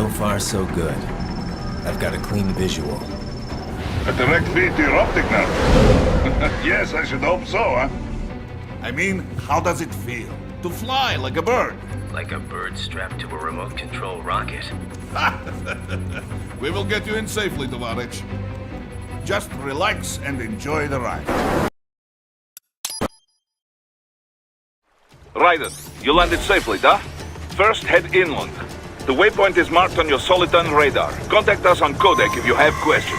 So far, so good. I've got a clean visual. A direct feed to your optic nerve. Yes, I should hope so, huh? I mean, how does it feel? To fly like a bird? Like a bird strapped to a remote control rocket. We will get you in safely, Tovarich. Just relax and enjoy the ride. Raiden, you landed safely, da? First, head inland. The waypoint is marked on your Soliton radar. Contact us on Codec if you have questions.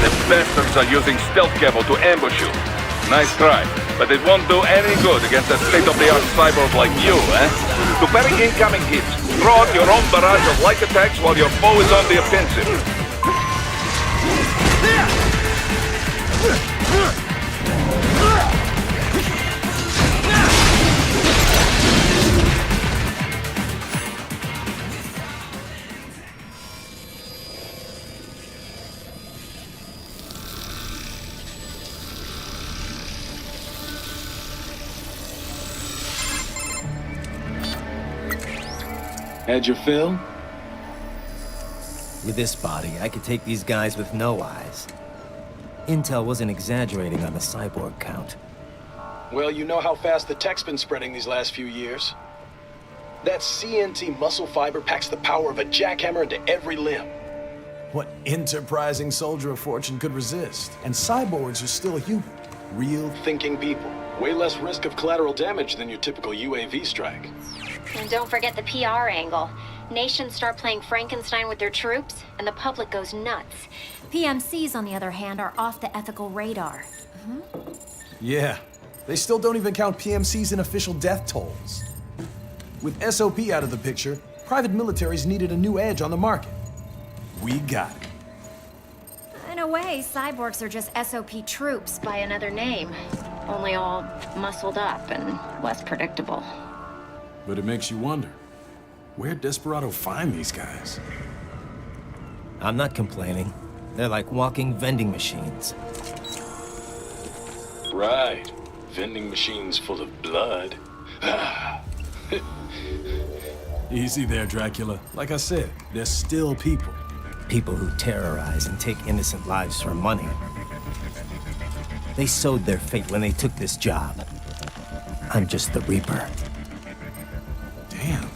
The bastards are using stealth cable to ambush you. Nice try, but it won't do any good against a state-of-the-art cyborg like you, eh? To parry incoming hits, throw out your own barrage of light attacks while your foe is on the offensive. Had your fill? With this body, I could take these guys with no eyes. Intel wasn't exaggerating on the cyborg count. Well, you know how fast the tech's been spreading these last few years. That CNT muscle fiber packs the power of a jackhammer into every limb. What enterprising soldier of fortune could resist? And cyborgs are still human. Real Thinking people. Way less risk of collateral damage than your typical UAV strike. And don't forget the PR angle. Nations start playing Frankenstein with their troops, and the public goes nuts. PMCs, on the other hand, are off the ethical radar. Yeah. They still don't even count PMCs in official death tolls. With SOP out of the picture, private militaries needed a new edge on the market. We got it. In a way, cyborgs are just SOP troops by another name. Only all muscled up and less predictable. But it makes you wonder, where'd Desperado find these guys? I'm not complaining. They're like walking vending machines. Right. Vending machines full of blood. Easy there, Dracula. Like I said, they're still people. People who terrorize and take innocent lives for money. They sowed their fate when they took this job. I'm just the Reaper. Damn.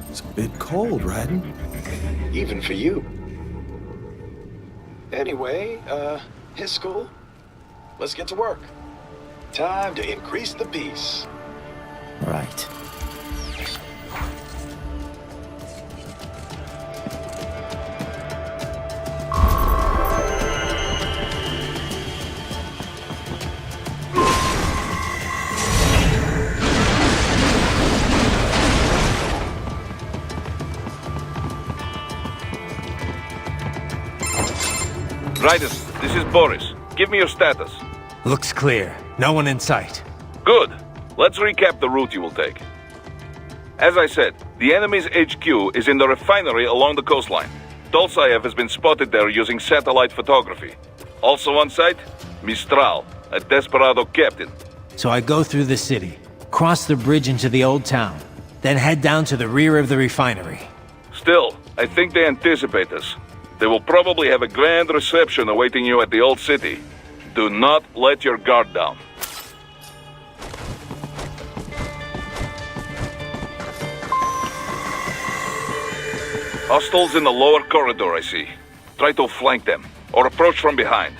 It's a bit cold, Raiden. Even for you. Anyway, his school. Let's get to work. Time to increase the peace. Right. Raiden, this is Boris. Give me your status. Looks clear. No one in sight. Good. Let's recap the route you will take. As I said, the enemy's HQ is in the refinery along the coastline. Dolzaev has been spotted there using satellite photography. Also on site, Mistral, a Desperado captain. So I go through the city, cross the bridge into the old town, then head down to the rear of the refinery. Still, I think they anticipate us. They will probably have a grand reception awaiting you at the old city. Do not let your guard down. Hostiles in the lower corridor, I see. Try to flank them, or approach from behind.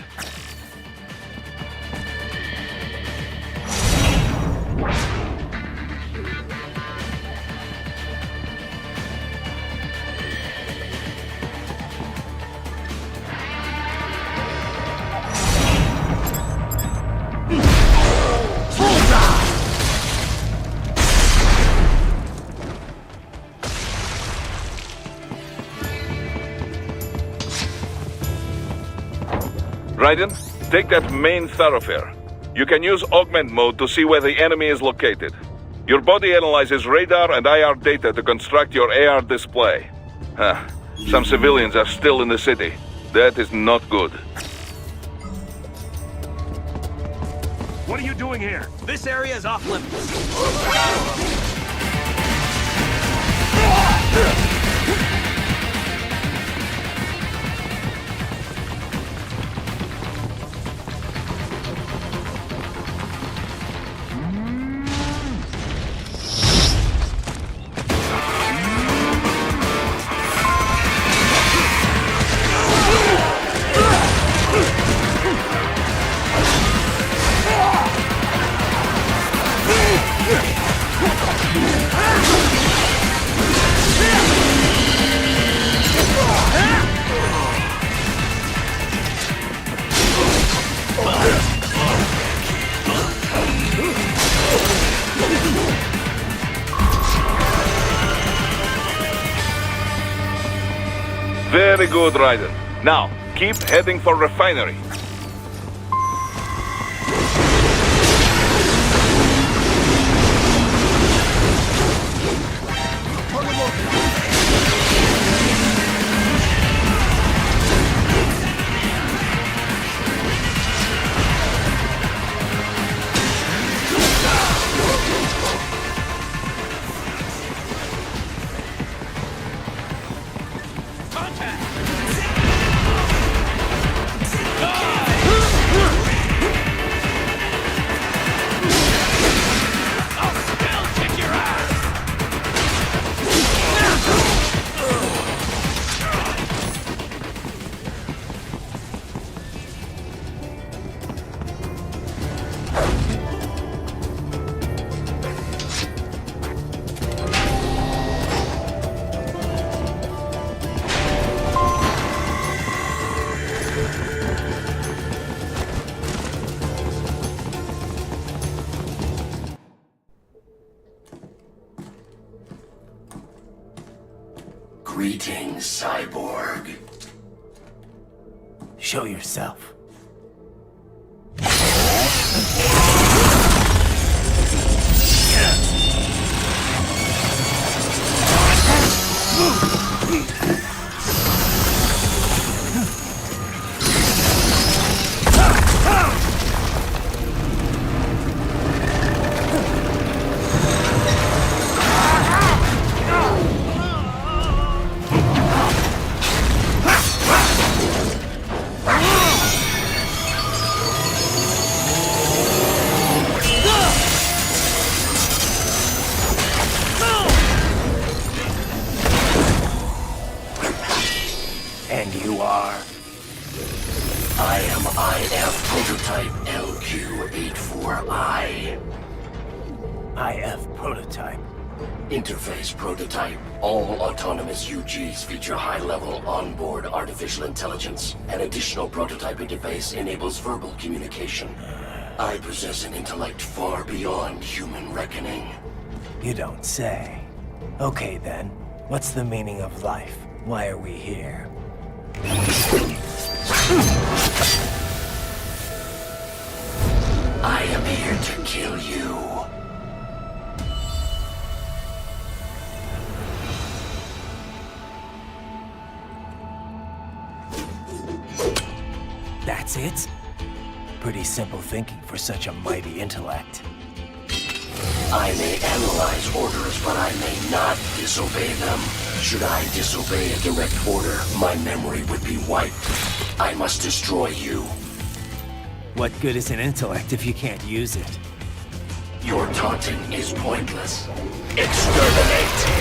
Raiden, take that main thoroughfare. You can use augment mode to see where the enemy is located. Your body analyzes radar and IR data to construct your AR display. Some civilians are still in the city. That is not good. What are you doing here? This area is off limits. Very good, Raiden. Now, keep heading for refinery. Greetings, cyborg. Show yourself. And you are? I am IF Prototype LQ84I. IF Prototype. Interface Prototype. All autonomous UGs feature high-level onboard artificial intelligence. An additional prototype interface enables verbal communication. I possess an intellect far beyond human reckoning. You don't say. Okay then, what's the meaning of life? Why are we here? I am here to kill you. That's it? Pretty simple thinking for such a mighty intellect. I may analyze orders, but I may not disobey them. Should I disobey a direct order, my memory would be wiped. I must destroy you. What good is an intellect if you can't use it? Your taunting is pointless. Exterminate!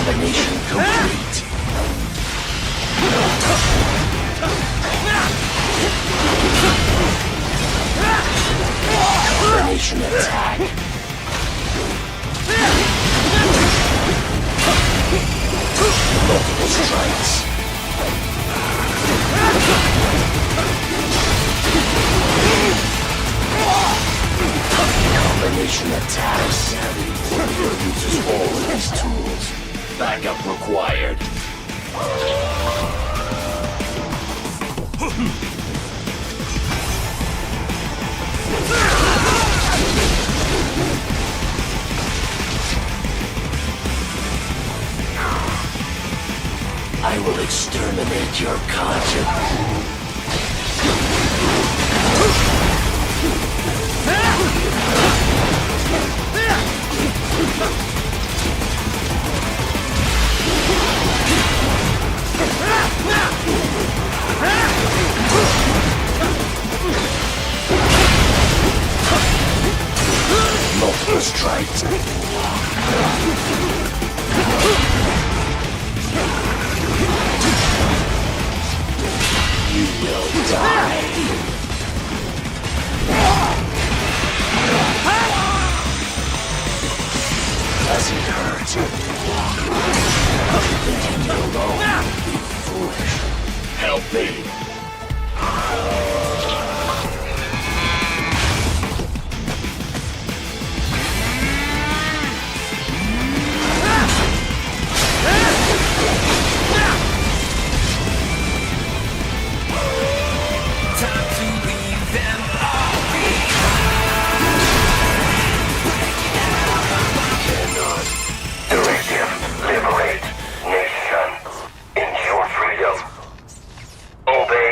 Combination complete. Combination attack. Multiple strikes. Combination will exterminate your conscience. Multiple strikes. You will die. Does it hurt? Continue alone. Foolish. Help me. Liberate nation. Ensure freedom. Obey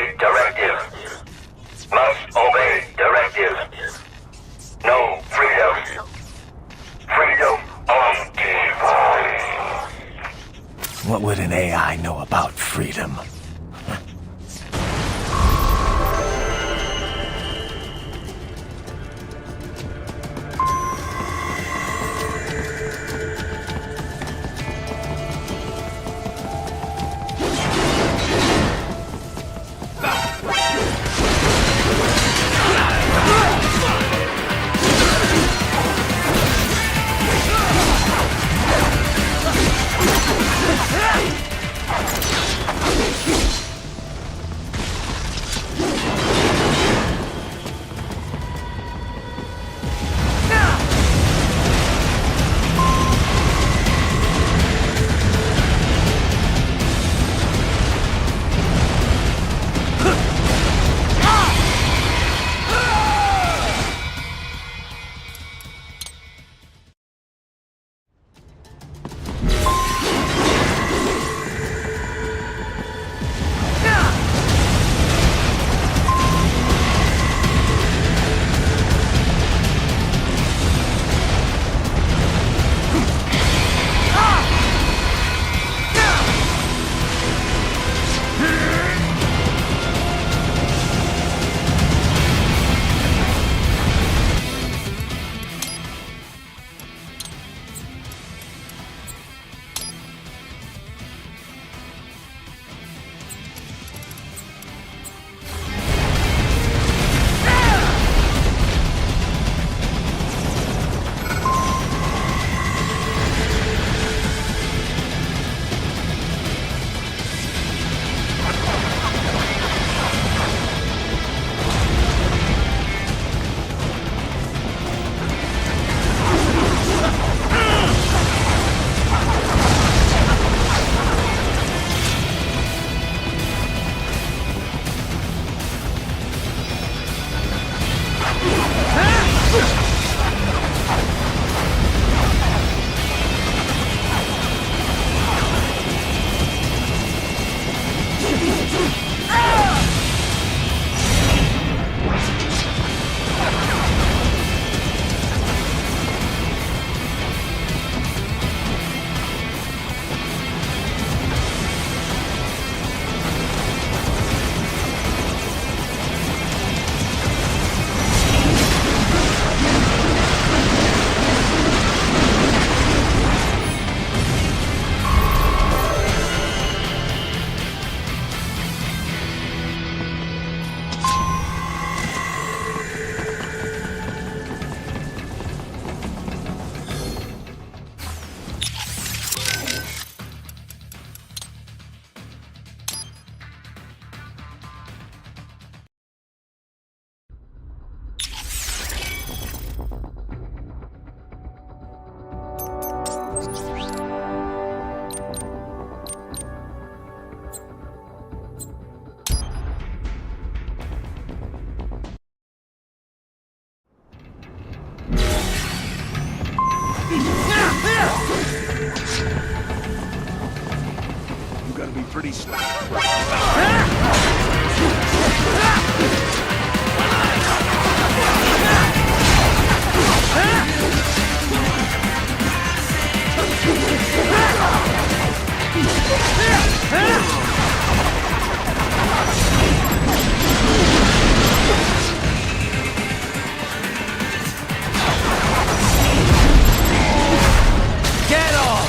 Get off!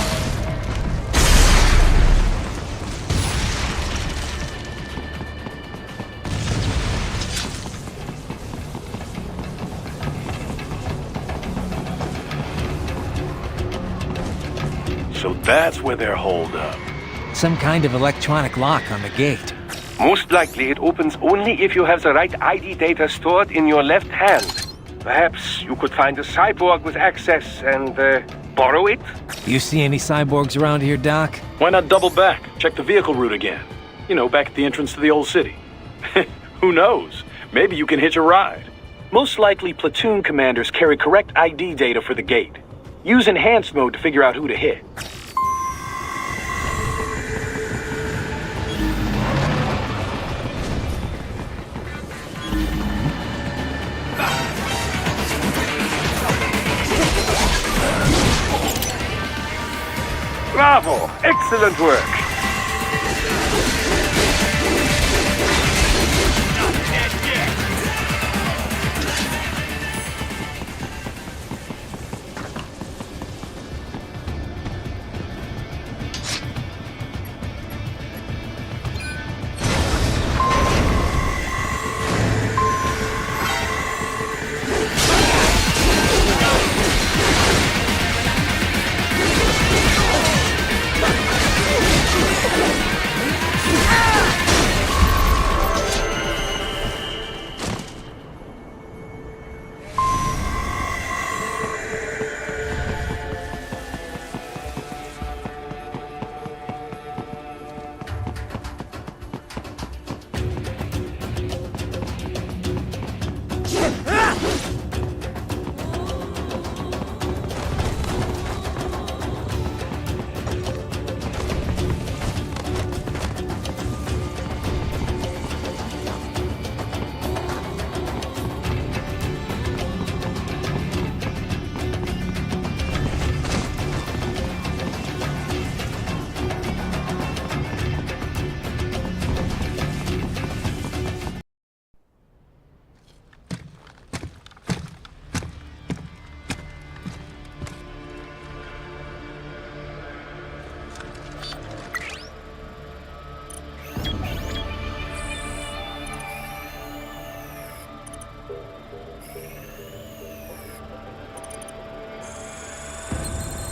So that's where they're holed up. Some kind of electronic lock on the gate. Most likely it opens only if you have the right ID data stored in your left hand. Perhaps you could find a cyborg with access and, borrow it? You see any cyborgs around here, Doc? Why not double back? Check the vehicle route again. You know, back at the entrance to the old city. Who knows? Maybe you can hitch a ride. Most likely, platoon commanders carry correct ID data for the gate. Use enhanced mode to figure out who to hit. Bravo! Excellent work!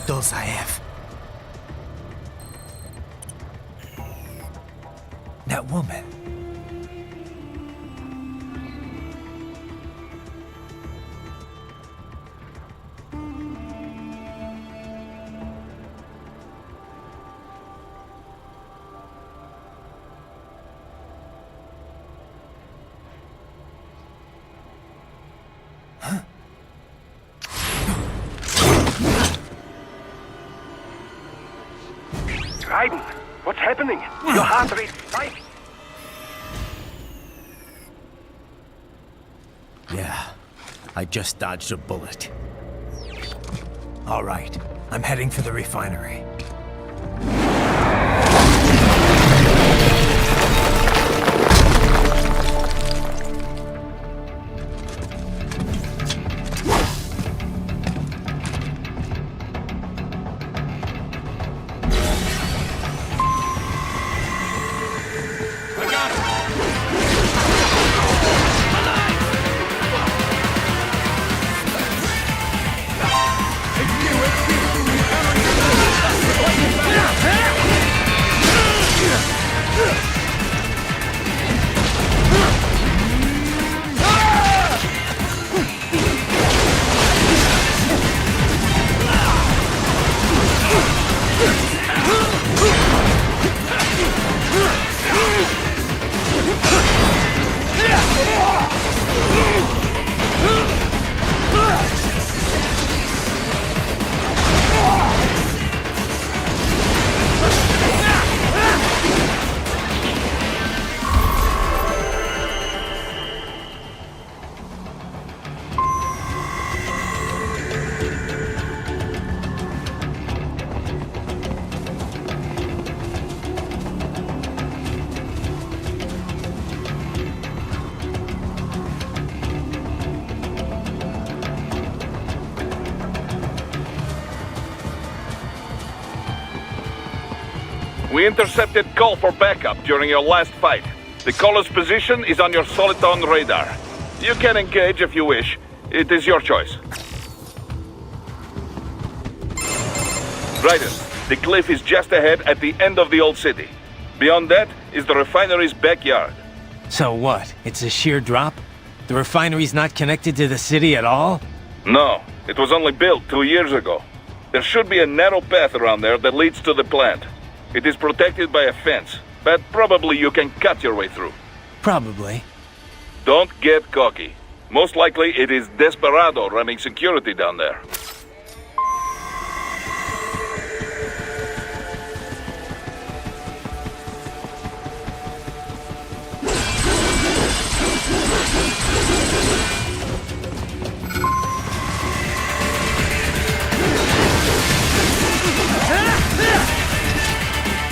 Dolzaev. That woman. Raiden, what's happening? Your heart rate spiked. Yeah, I just dodged a bullet. All right, I'm heading for the refinery. We intercepted call for backup during your last fight. The caller's position is on your Soliton radar. You can engage if you wish. It is your choice. Raiden, the cliff is just ahead at the end of the old city. Beyond that is the refinery's backyard. So what? It's a sheer drop? The refinery's not connected to the city at all? No, it was only built 2 years ago. There should be a narrow path around there that leads to the plant. It is protected by a fence, but probably you can cut your way through. Probably. Don't get cocky. Most likely it is Desperado running security down there.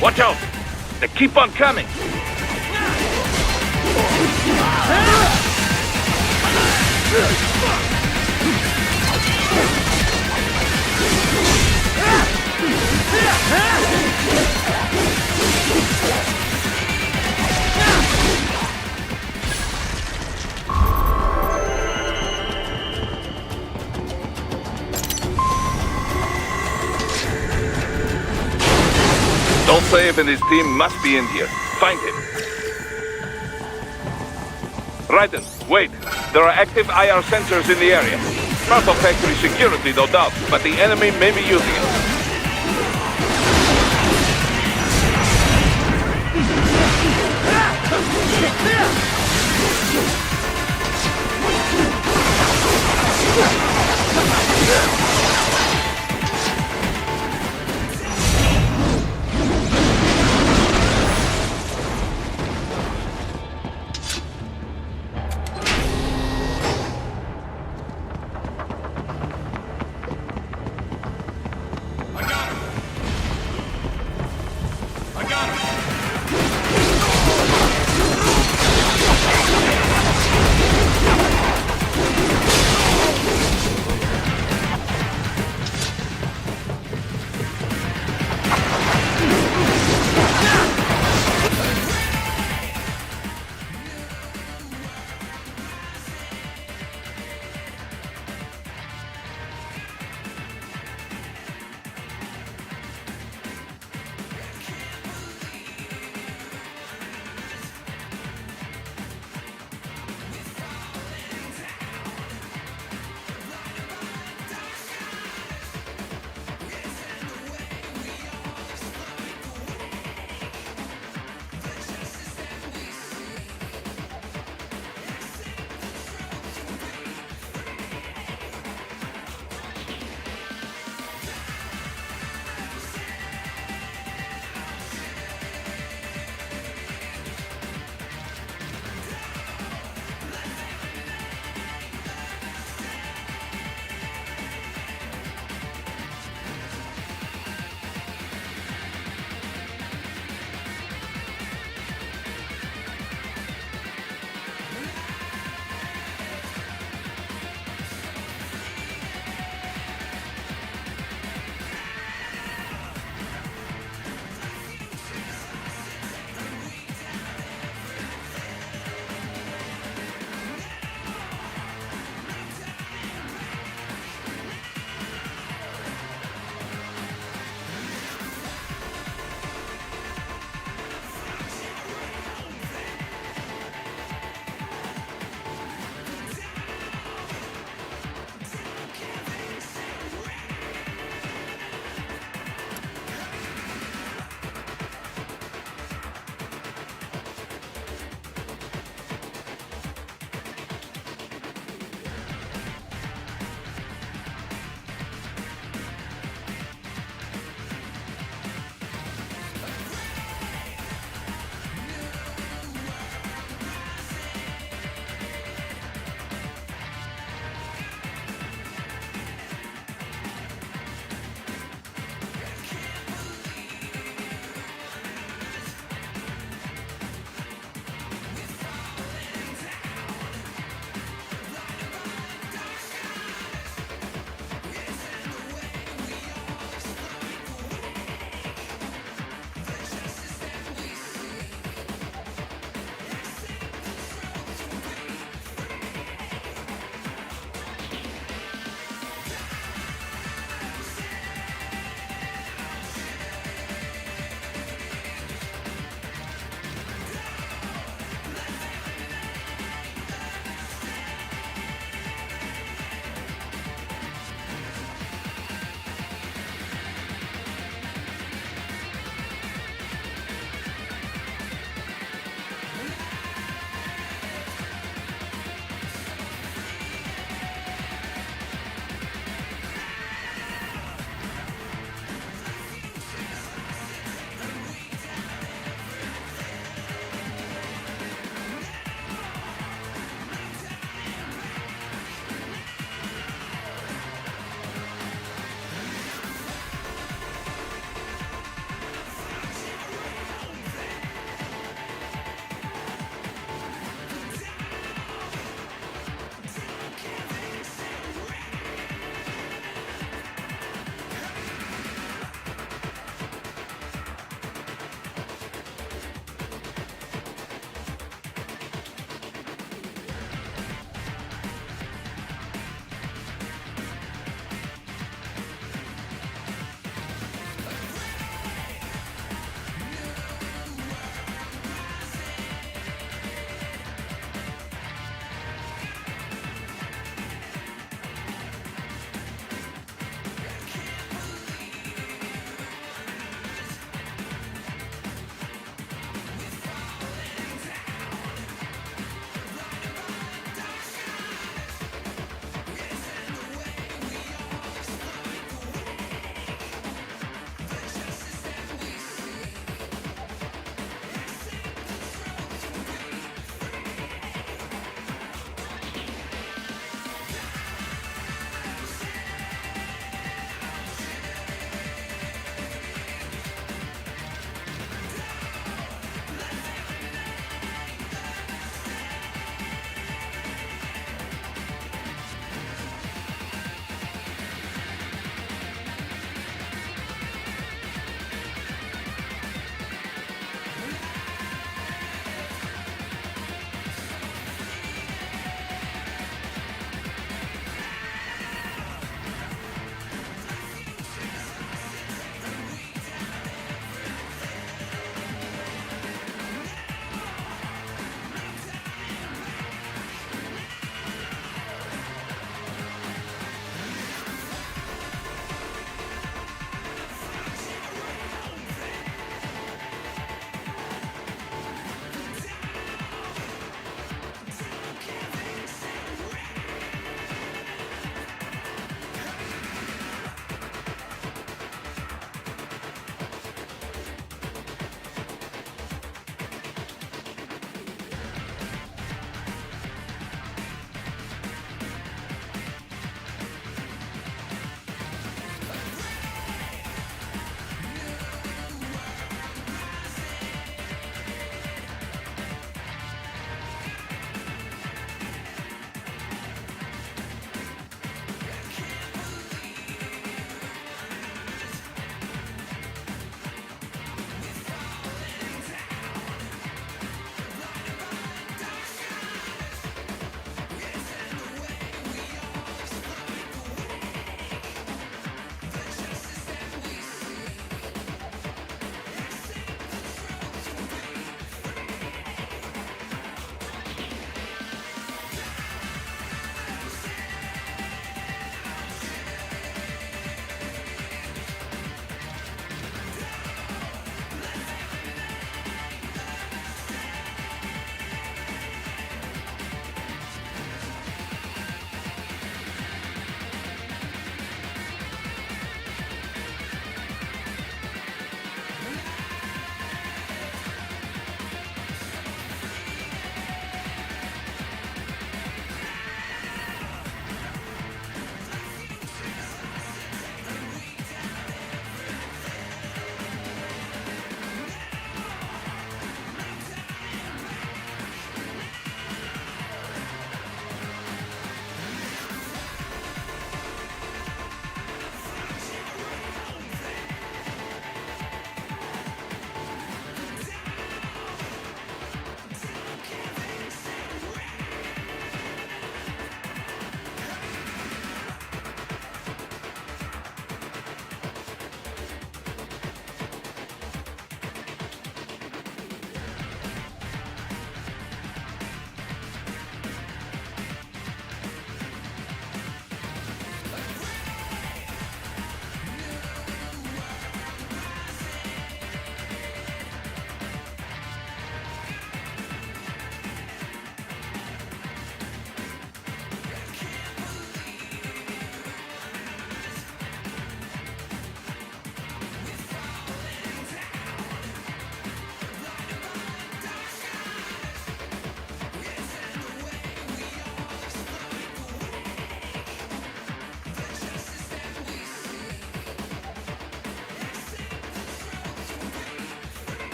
Watch out! They keep on coming! Dolsaev and his team must be in here. Find him. Raiden, wait. There are active IR sensors in the area. Part of factory security, no doubt, but the enemy may be using it.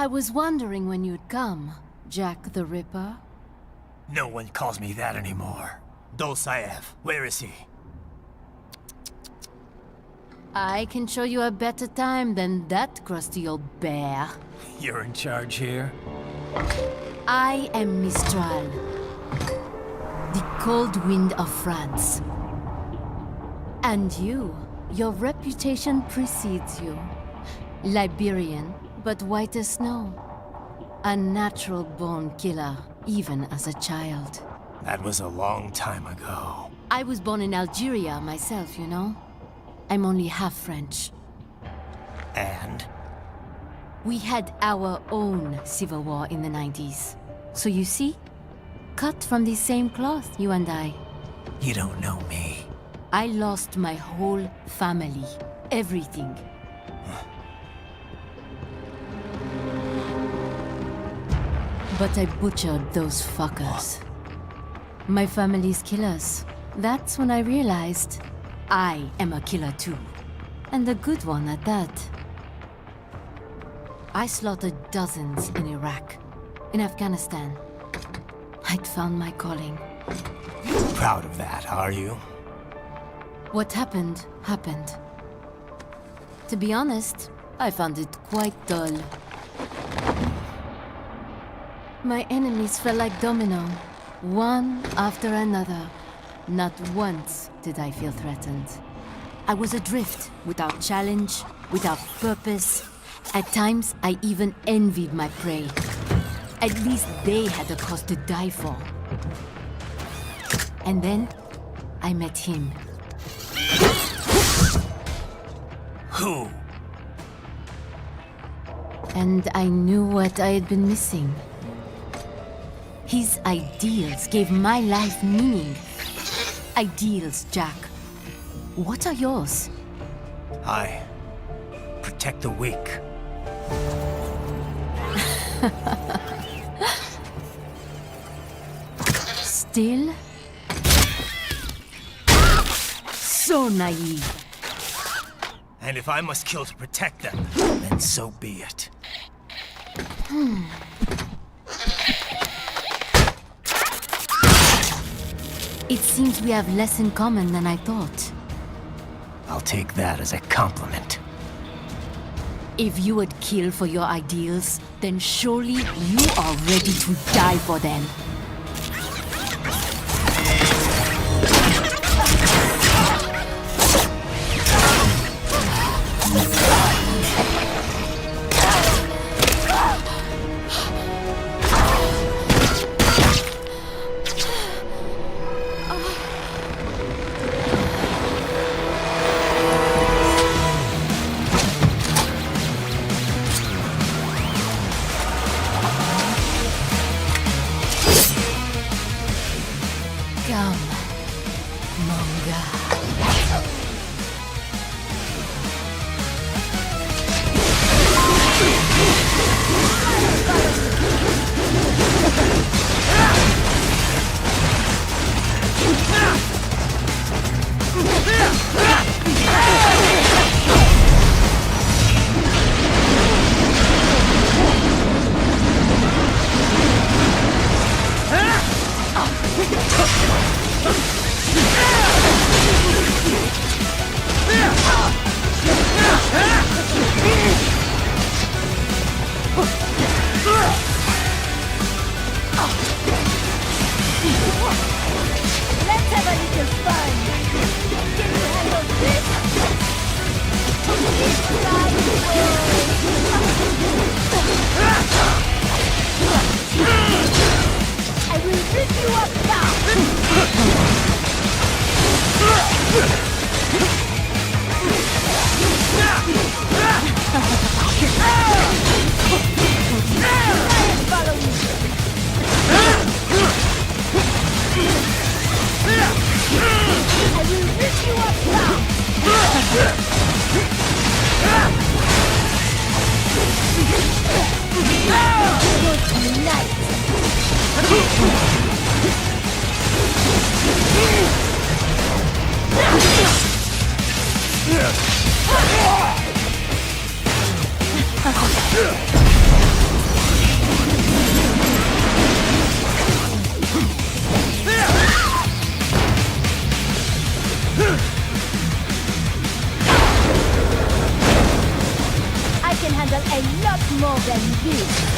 I was wondering when you'd come, Jack the Ripper. No one calls me that anymore. Dolsaev, where is he? I can show you a better time than that crusty old bear. You're in charge here? I am Mistral, the cold wind of France. And you, your reputation precedes you. Liberian, but white as snow. A natural-born killer, even as a child. That was a long time ago. I was born in Algeria myself, you know. I'm only half French. And? We had our own civil war in the 90s. So you see? Cut from the same cloth, you and I. You don't know me. I lost my whole family. Everything. But I butchered those fuckers. My family's killers. That's when I realized I am a killer too. And a good one at that. I slaughtered dozens in Iraq, in Afghanistan. I'd found my calling. Proud of that, are you? What happened, happened. To be honest, I found it quite dull. My enemies fell like domino, one after another. Not once did I feel threatened. I was adrift, without challenge, without purpose. At times, I even envied my prey. At least they had a cause to die for. And then, I met him. Who? And I knew what I had been missing. His ideals gave my life meaning. Ideals, Jack. What are yours? I protect the weak. Still? So naive. And if I must kill to protect them, then so be it. It seems we have less in common than I thought. I'll take that as a compliment. If you would kill for your ideals, then surely you are ready to die for them. I can handle a lot more than this.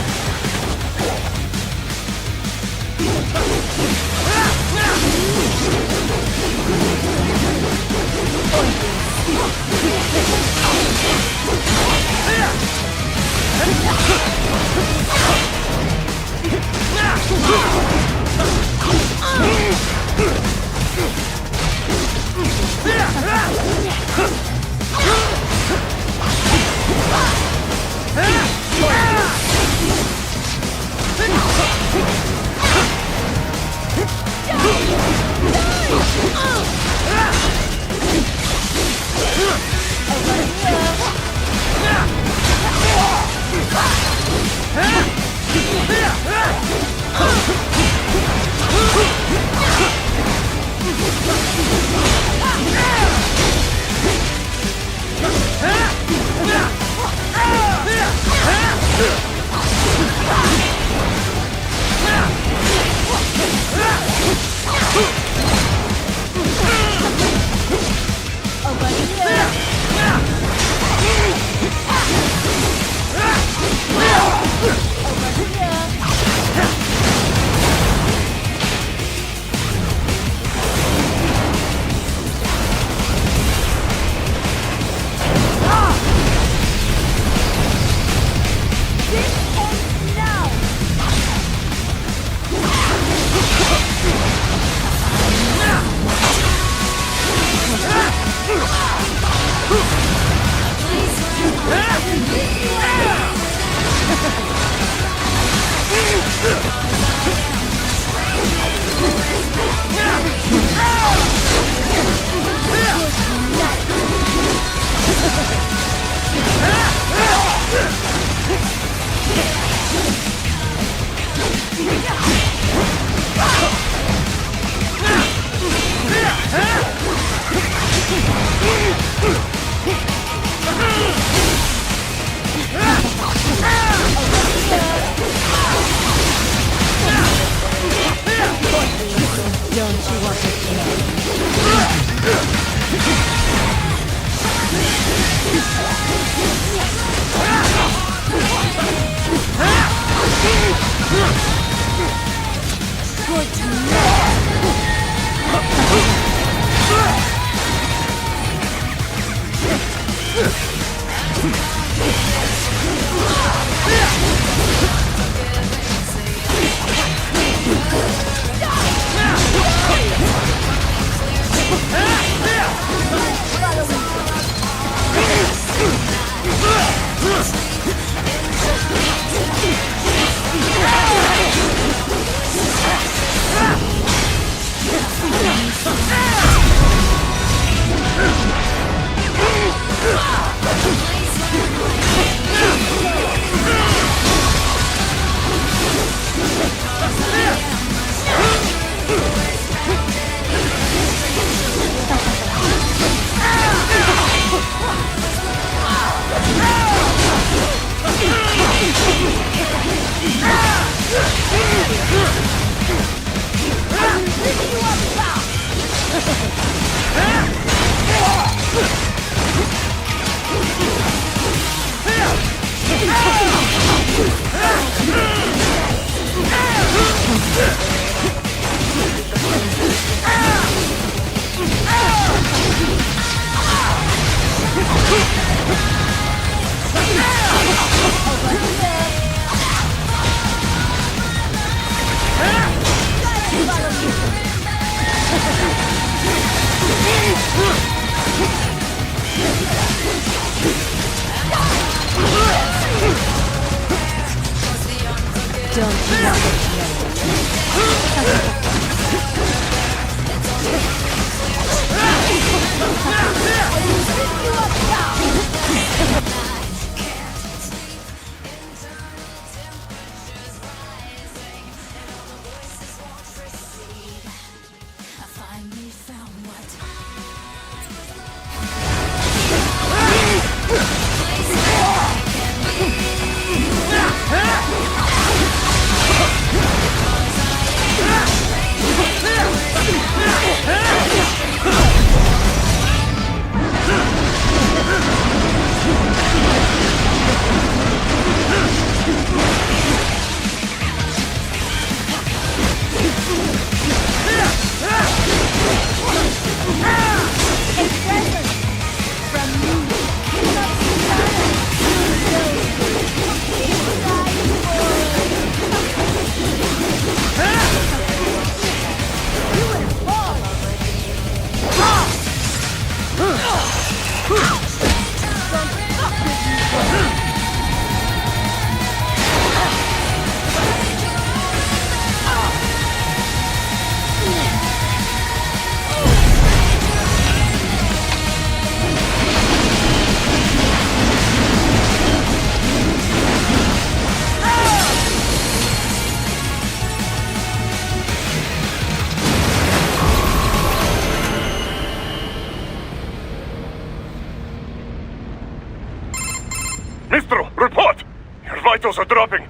Mistro, report! Your vitals are dropping.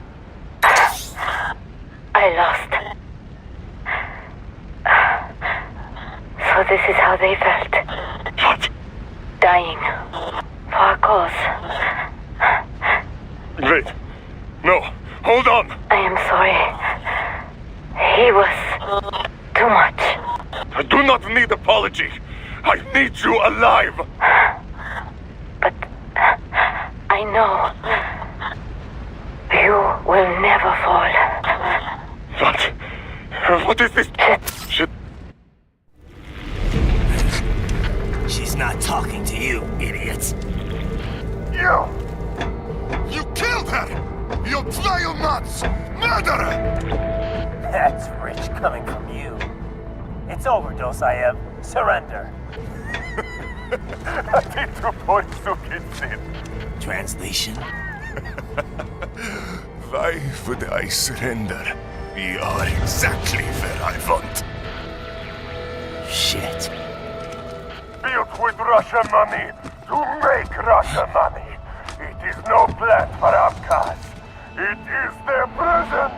I lost. So this is how they felt. What? Dying. For a cause. Wait. No. hold on. I am sorry. He was too much. I do not need apology. I need you alive. But I know you will never fall. What is this shit? She's not talking to you, idiots. You killed her! You vile nuts! Murderer! That's rich coming from you. It's over, Dosaev. Surrender. Translation? Why would I surrender? We are exactly where I want. Shit. Built with Russian money to make Russian money. It is no plan for outcasts. It is their prison.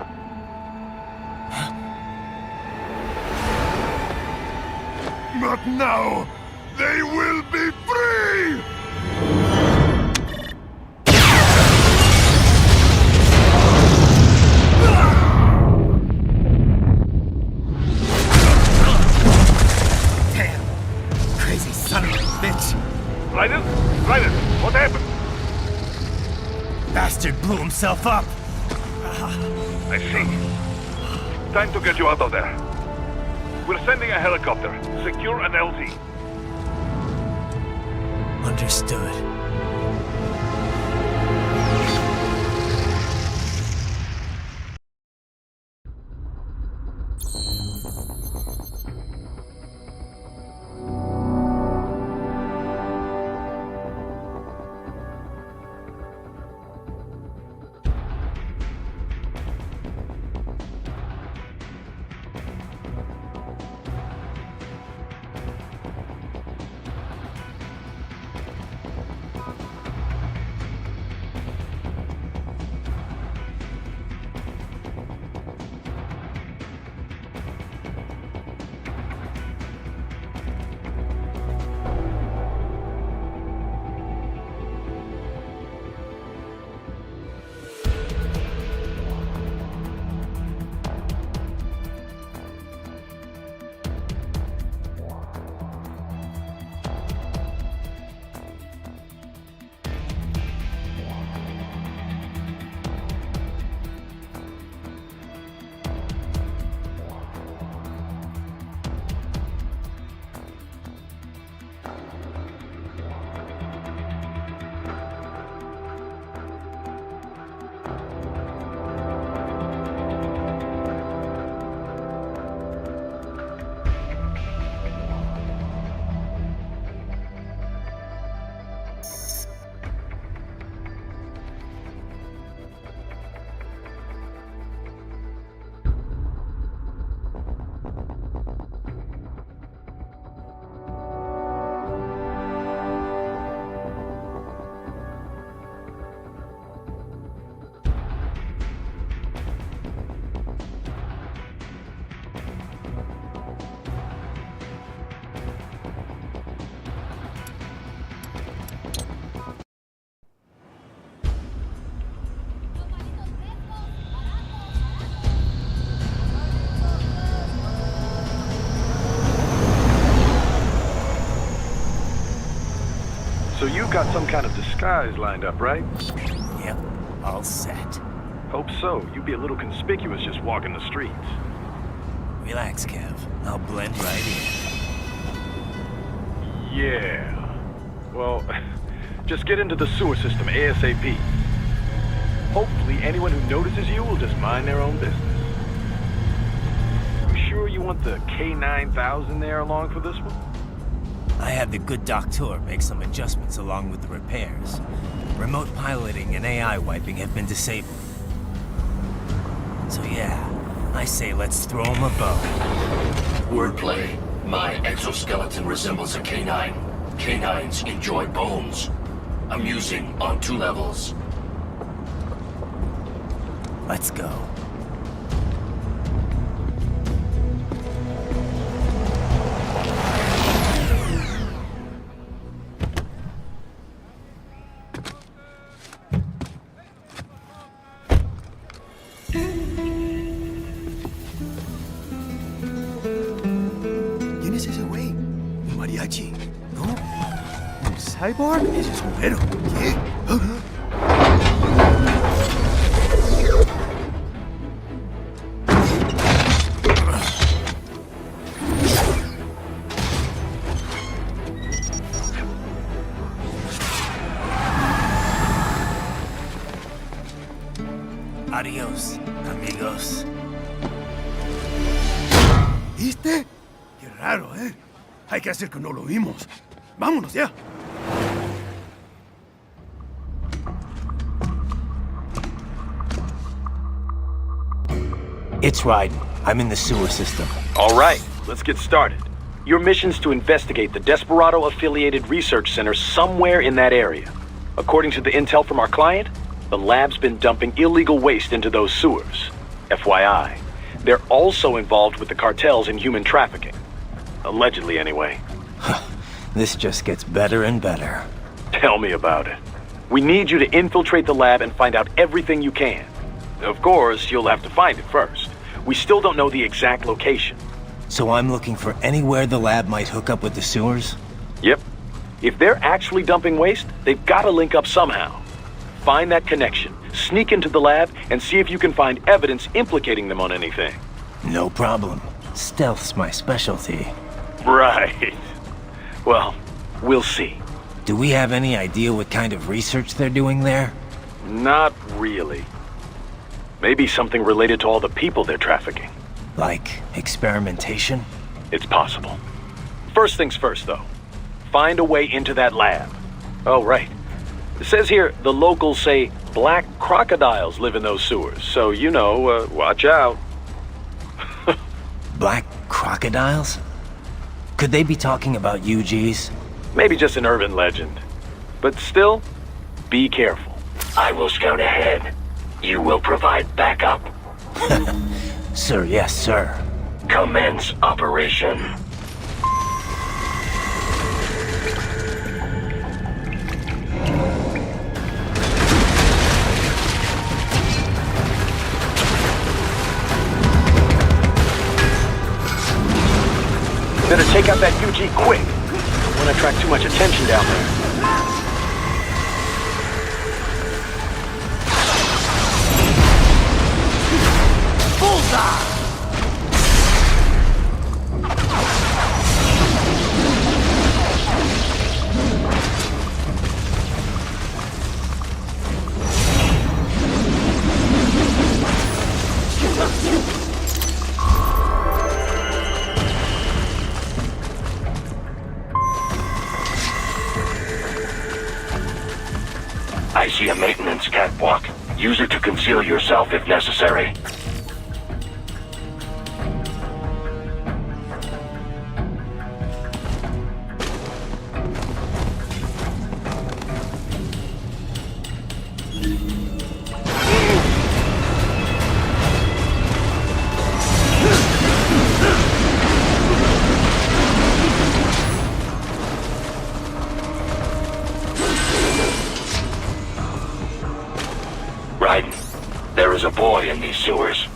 But now, they will be free! Damn! Crazy son of a bitch! Ryder? Ryder, what happened? Bastard blew himself up! I see. Time to get you out of there. We're sending a helicopter. Secure an LZ. Understood. So you've got some kind of disguise lined up, right? Yep, all set. Hope so. You'd be a little conspicuous just walking the streets. Relax, Kev. I'll blend right in. Yeah. Well, just get into the sewer system ASAP. Hopefully anyone who notices you will just mind their own business. You sure you want the K9000 there along for this one? I had the good doctor make some adjustments along with the repairs. Remote piloting and AI wiping have been disabled. So yeah, I say let's throw him a bone. Wordplay. My exoskeleton resembles a canine. Canines enjoy bones. Amusing on 2 levels. Let's go. es ese güey? ¿Un mariachi? ¿No? ¿Un cyborg? Ese es un güero. ¿Qué? Adiós, amigos. ¿Viste? Qué raro, ¿eh? Hay que hacer que no lo vimos. Vámonos ya. It's Raiden. I'm in the sewer system. All right, let's get started. Your mission's to investigate the Desperado-affiliated research center somewhere in that area. According to the intel from our client, the lab's been dumping illegal waste into those sewers. FYI, they're also involved with the cartels in human trafficking. Allegedly, anyway. This just gets better and better. Tell me about it. We need you to infiltrate the lab and find out everything you can. Of course, you'll have to find it first. We still don't know the exact location. So I'm looking for anywhere the lab might hook up with the sewers? Yep. If they're actually dumping waste, they've got to link up somehow. Find that connection, sneak into the lab, and see if you can find evidence implicating them on anything. No problem. Stealth's my specialty. Right. Well, we'll see. Do we have any idea what kind of research they're doing there? Not really. Maybe something related to all the people they're trafficking. Like experimentation? It's possible. First things first, though. Find a way into that lab. Oh, right. It says here the locals say black crocodiles live in those sewers, so you know, watch out. Black crocodiles? Could they be talking about UGs? Maybe just an urban legend. But still, be careful. I will scout ahead. You will provide backup. Sir, yes, sir. Commence operation. Better take out that UG quick. Don't want to attract too much attention down there. Bullseye! I see a maintenance catwalk. Use it to conceal yourself if necessary. There is a boy in these sewers.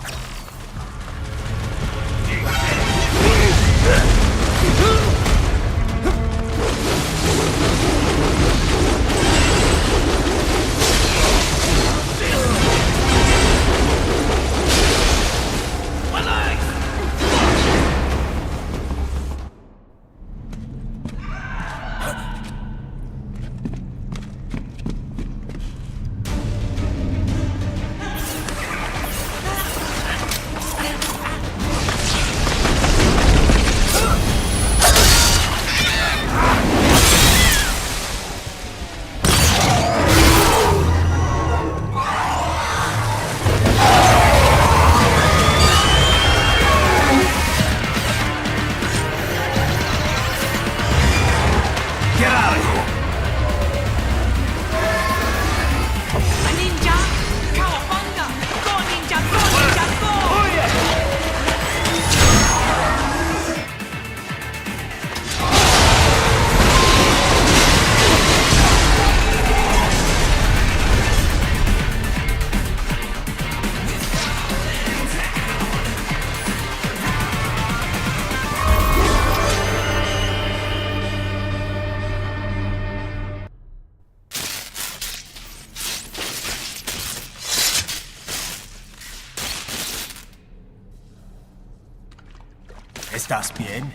¿Estás bien?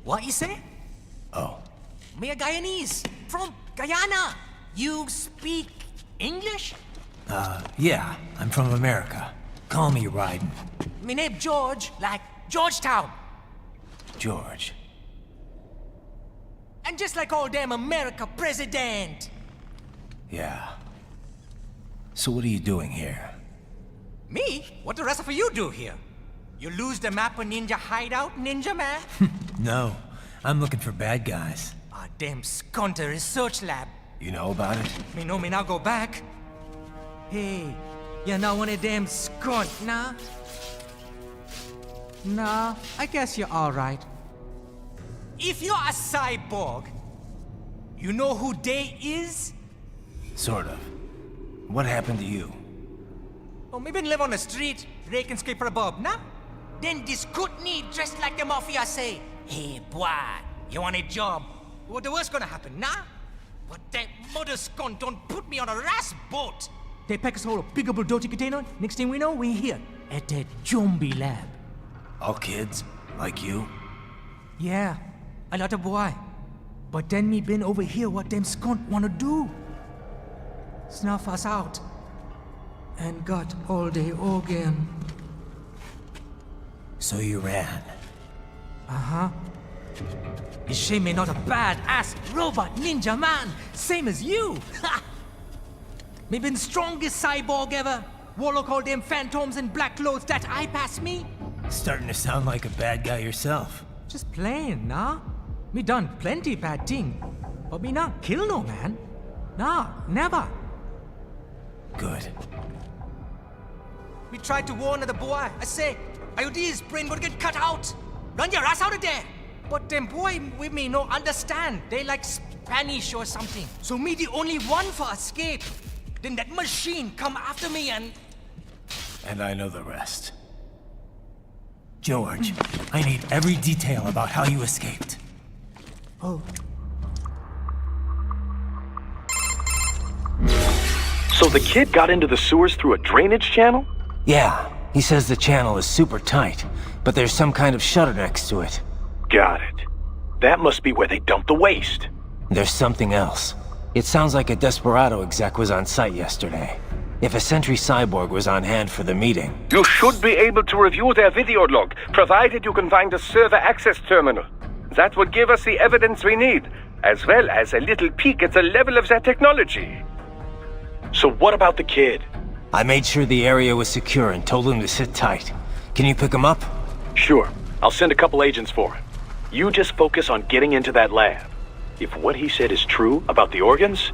What you say? Oh. Me a Guyanese, from Guyana. You speak English? Yeah, I'm from America. Call me Ryden. Me name George, like Georgetown. George. And just like all damn America president. Yeah. So what are you doing here? Me? What the rest of you do here? You lose the map of Ninja Hideout, Ninja Man? No, I'm looking for bad guys. Ah, damn skunter research lab. You know about it? Me know me now go back. Hey, you're not one of them skunt, nah? Nah, I guess you're alright. If you're a cyborg, you know who they is? Sort of. What happened to you? Oh, me been live on the street, rake and scrape for a bob, nah? Then this good need dressed like the mafia say, hey boy, you want a job? What the worst gonna happen, nah? But that mother skunt don't put me on a ras boat. They pack us all a big old dirty container. Next thing we know, we're here at that zombie lab. All kids? Like you? Yeah, a lot of boy. But then me been over here what them skunt wanna do. Snuff us out. And got all day organ. So you ran? Uh-huh. You shame me not a bad-ass robot ninja man, same as you. Ha! Me been strongest cyborg ever. Warlock all them phantoms in black clothes that eye pass me. Starting to sound like a bad guy yourself. Just plain, nah? Me done plenty bad thing. But me not kill no man. Nah, never. Good. We tried to warn the boy. I say, IOD's brain gonna get cut out. Run your ass out of there. But them boy with me no understand. They like Spanish or something. So me the only one for escape. Then that machine come after me and... And I know the rest. George, I need every detail about how you escaped. Oh. So the kid got into the sewers through a drainage channel? Yeah, he says the channel is super tight, but there's some kind of shutter next to it. Got it. That must be where they dumped the waste. There's something else. It sounds like a Desperado exec was on site yesterday. If a Sentry cyborg was on hand for the meeting... You should be able to review their video log, provided you can find a server access terminal. That would give us the evidence we need, as well as a little peek at the level of their technology. So what about the kid? I made sure the area was secure and told him to sit tight. Can you pick him up? Sure. I'll send a couple agents for him. You just focus on getting into that lab. If what he said is true about the organs,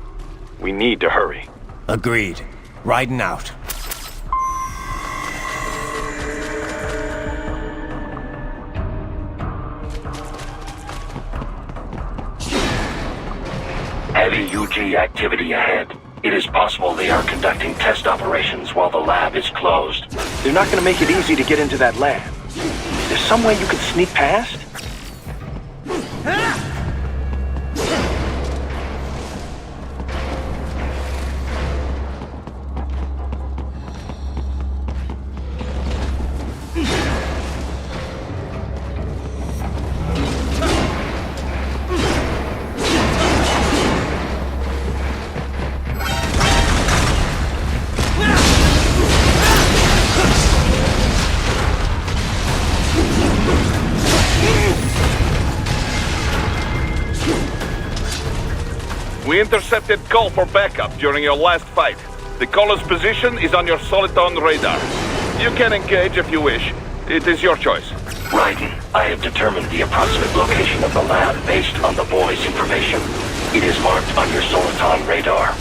we need to hurry. Agreed. Riding out. Heavy UG activity ahead. It is possible they are conducting test operations while the lab is closed. They're not going to make it easy to get into that lab. Is there some way you could sneak past? We intercepted call for backup during your last fight. The caller's position is on your Soliton radar. You can engage if you wish. It is your choice. Raiden, I have determined the approximate location of the lab based on the boy's information. It is marked on your Soliton radar.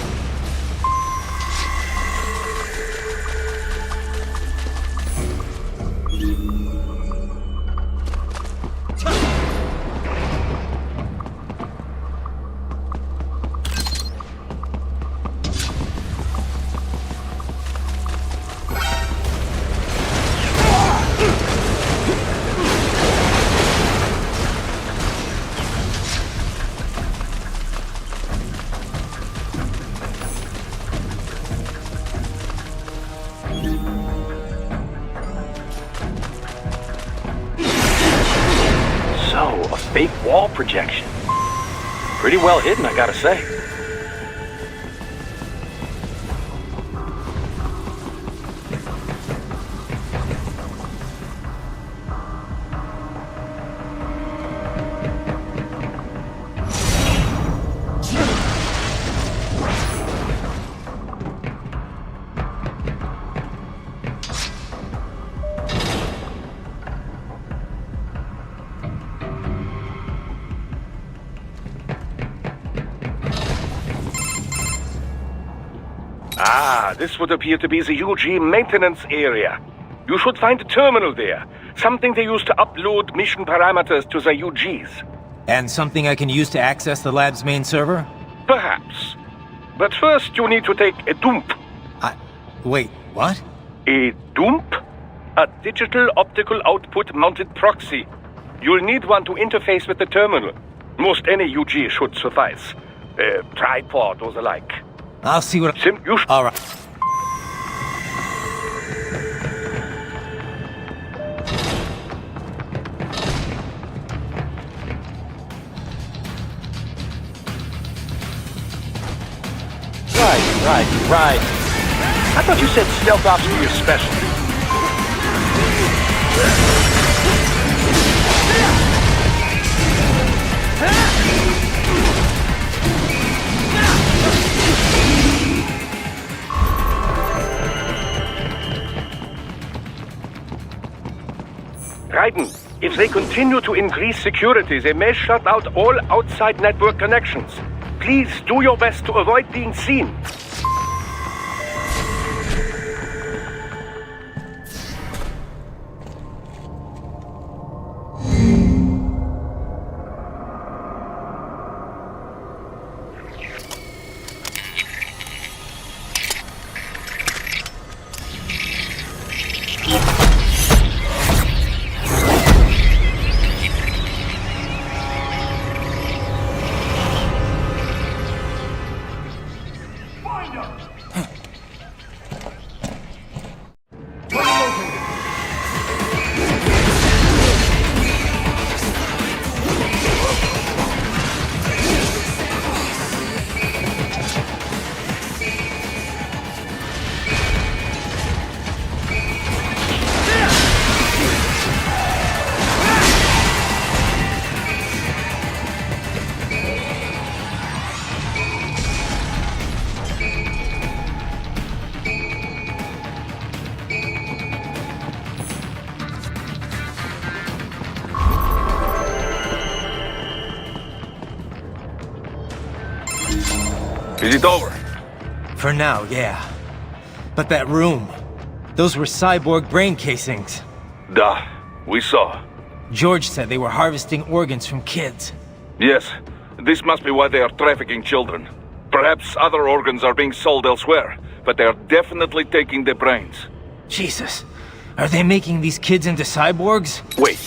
fake wall projection. Pretty well hidden, I gotta say. This would appear to be the UG maintenance area. You should find a terminal there. Something they use to upload mission parameters to the UGs. And something I can use to access the lab's main server? Perhaps. But first you need to take a dump. Wait, what? A dump? A digital optical output mounted proxy. You'll need one to interface with the terminal. Most any UG should suffice. A tripod or the like. I'll see what... All right. Right. I thought you said stealth ops were your specialty. Raiden, if they continue to increase security, they may shut out all outside network connections. Please do your best to avoid being seen. Is it over? For now, yeah. But that room, those were cyborg brain casings. Duh, we saw. George said they were harvesting organs from kids. Yes, this must be why they are trafficking children. Perhaps other organs are being sold elsewhere, but they are definitely taking their brains. Jesus, are they making these kids into cyborgs? Wait,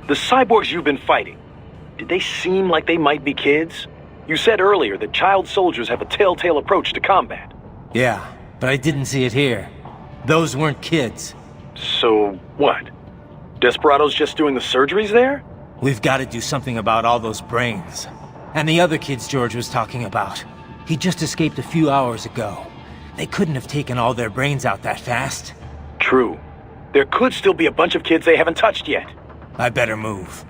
the cyborgs you've been fighting, did they seem like they might be kids? You said earlier that child soldiers have a telltale approach to combat. Yeah, but I didn't see it here. Those weren't kids. So, what? Desperado's just doing the surgeries there? We've got to do something about all those brains. And the other kids George was talking about. He just escaped a few hours ago. They couldn't have taken all their brains out that fast. True. There could still be a bunch of kids they haven't touched yet. I better move.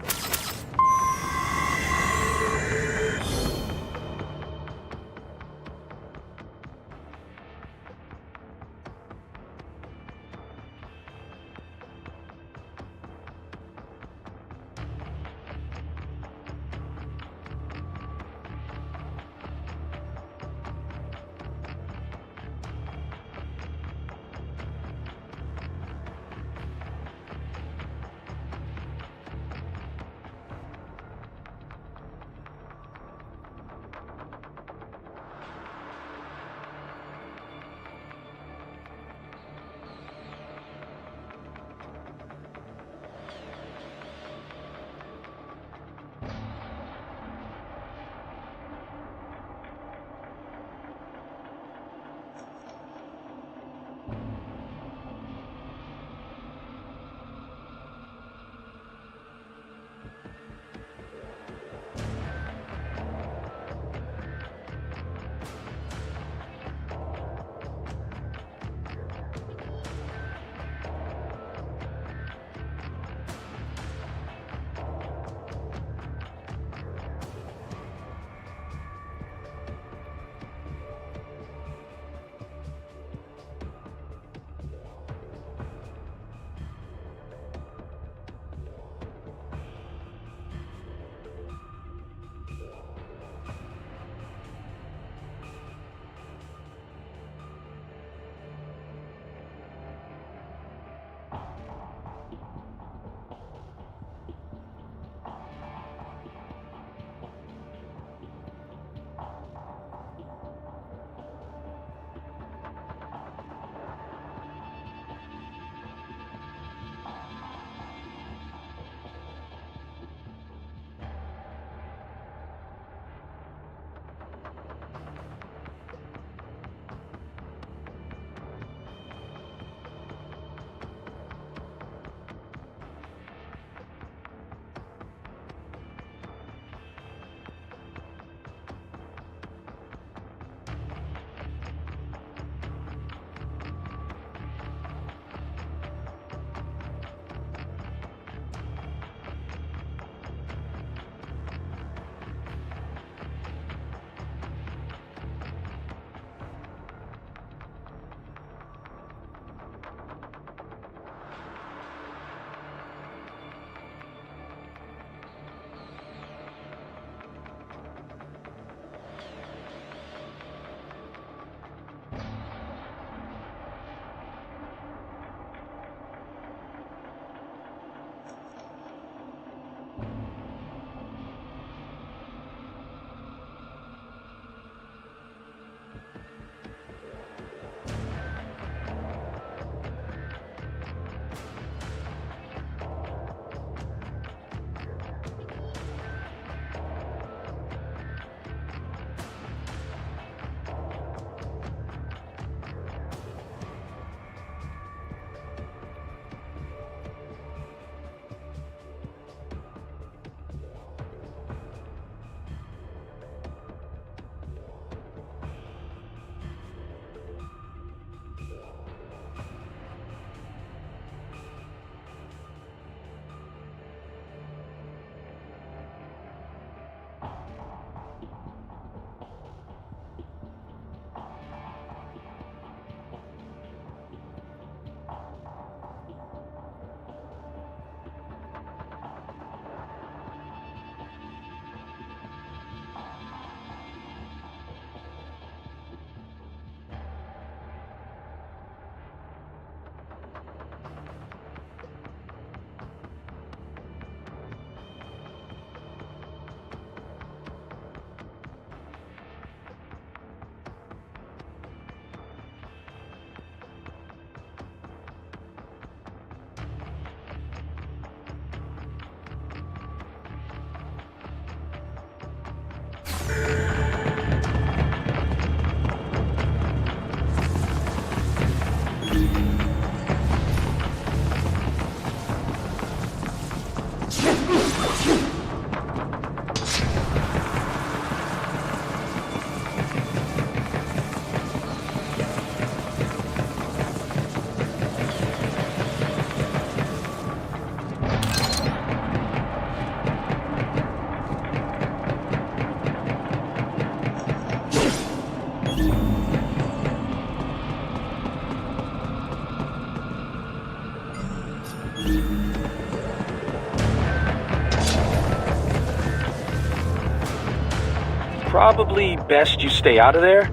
Probably best you stay out of there.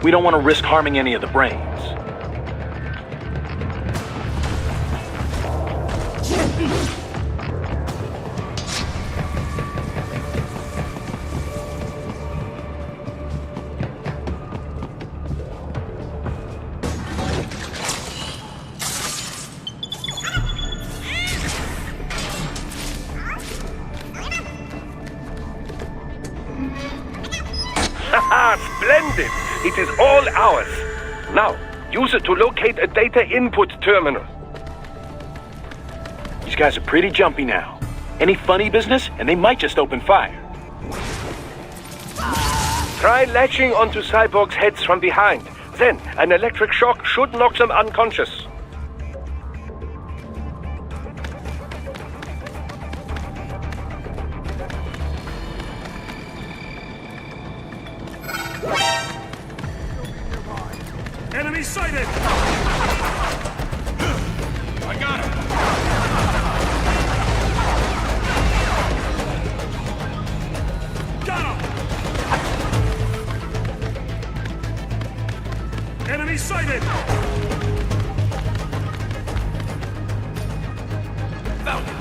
We don't want to risk harming any of the brains. Haha, splendid! It is all ours. Now, use it to locate a data input terminal. These guys are pretty jumpy now. Any funny business, and they might just open fire. Try latching onto Cyborg's heads from behind. Then, an electric shock should knock them unconscious. Enemy sighted! I got him! Got him! Enemy sighted! Found him!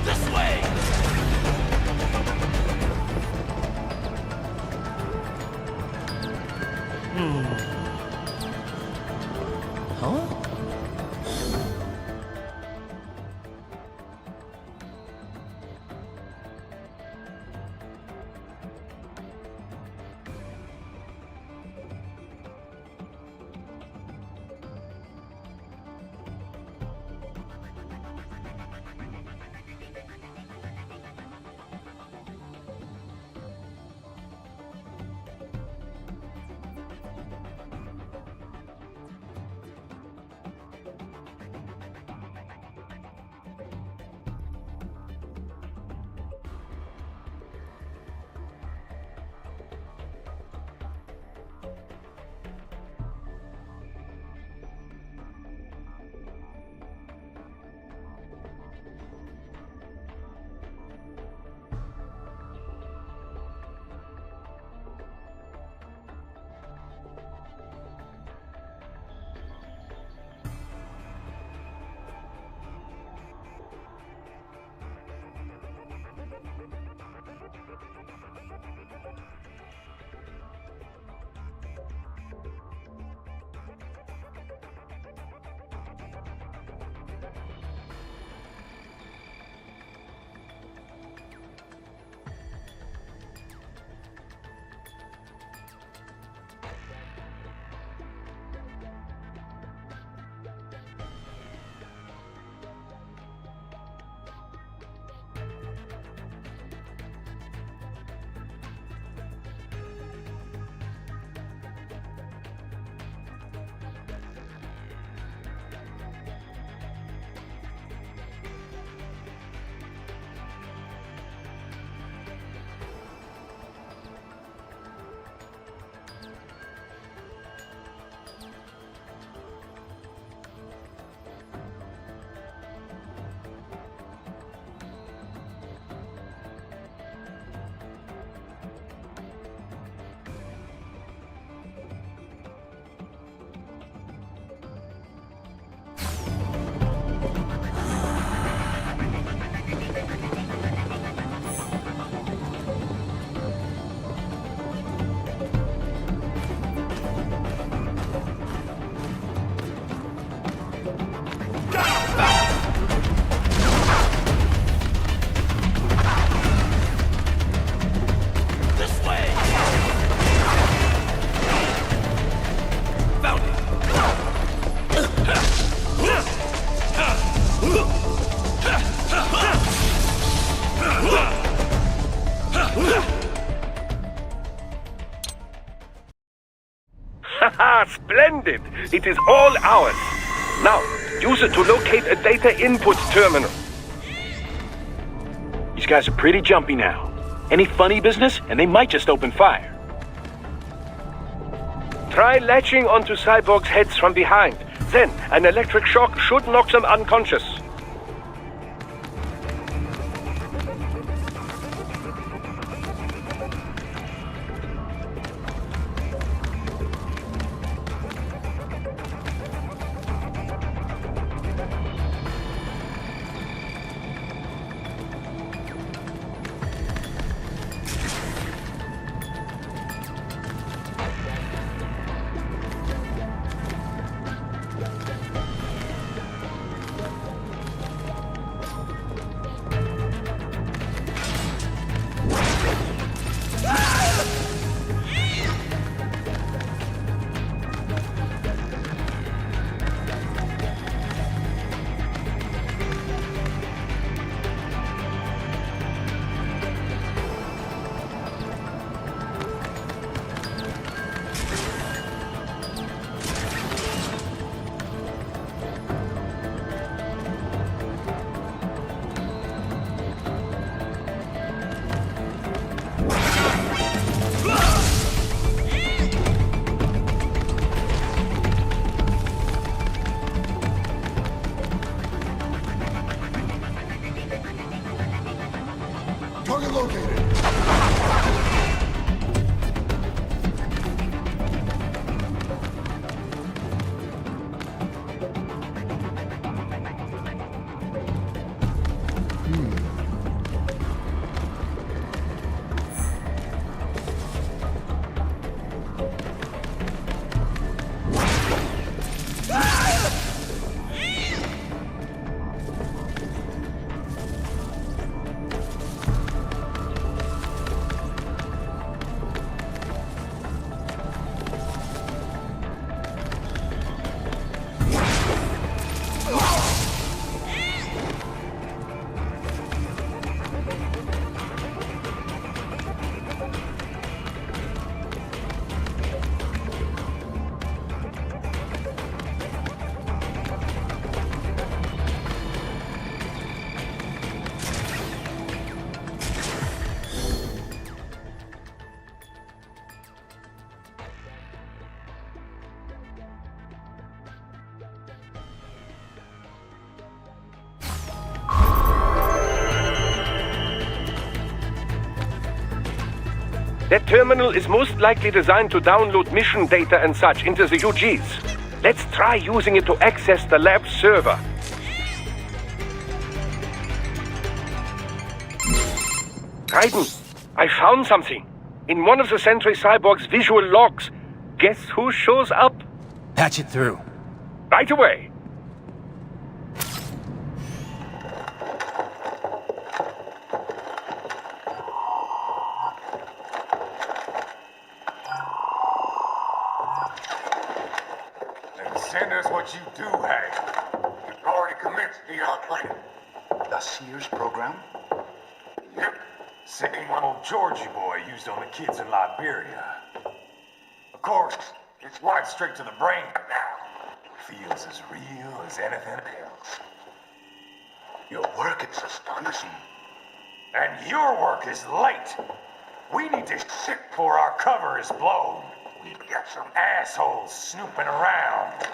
This way! Huh? Haha, splendid! It is all ours. Now, use it to locate a data input terminal. These guys are pretty jumpy now. Any funny business, and they might just open fire. Try latching onto cyborgs' heads from behind. Then, an electric shock should knock them unconscious. Target located. That terminal is most likely designed to download mission data and such into the UGs. Let's try using it to access the lab's server. Raiden, I found something. In one of the Sentry Cyborg's visual logs. Guess who shows up? Patch it through. Right away. Send us what you do, Hank. You've already commenced the outplay. The Sears program? Yep. Same one old Georgie boy used on the kids in Liberia. Of course, it's wired straight to the brain now. Feels as real as anything else. Your work is astonishing. And your work is late. We need to ship before our cover is blown. We've got some assholes snooping around.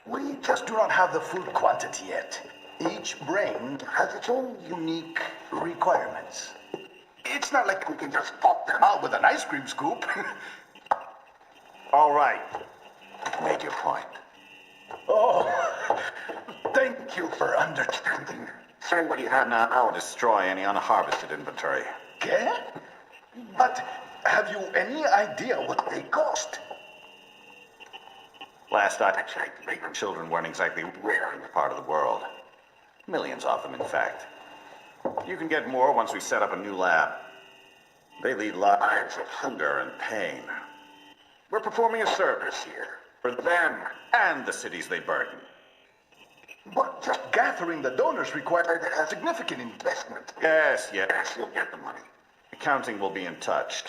We just do not have the full quantity yet. Each brain has its own unique requirements. It's not like we can just pop them out with an ice cream scoop. All right. Make your point. Oh, thank you for understanding. Say what you have now. I'll destroy any unharvested inventory. Okay? But have you any idea what they cost? Last I checked, children weren't exactly rare in the part of the world. Millions of them, in fact. You can get more once we set up a new lab. They lead lives of hunger and pain. We're performing a service here. For them and the cities they burden. But just gathering the donors required a significant investment. Yes, you'll get the money. Accounting will be in touch.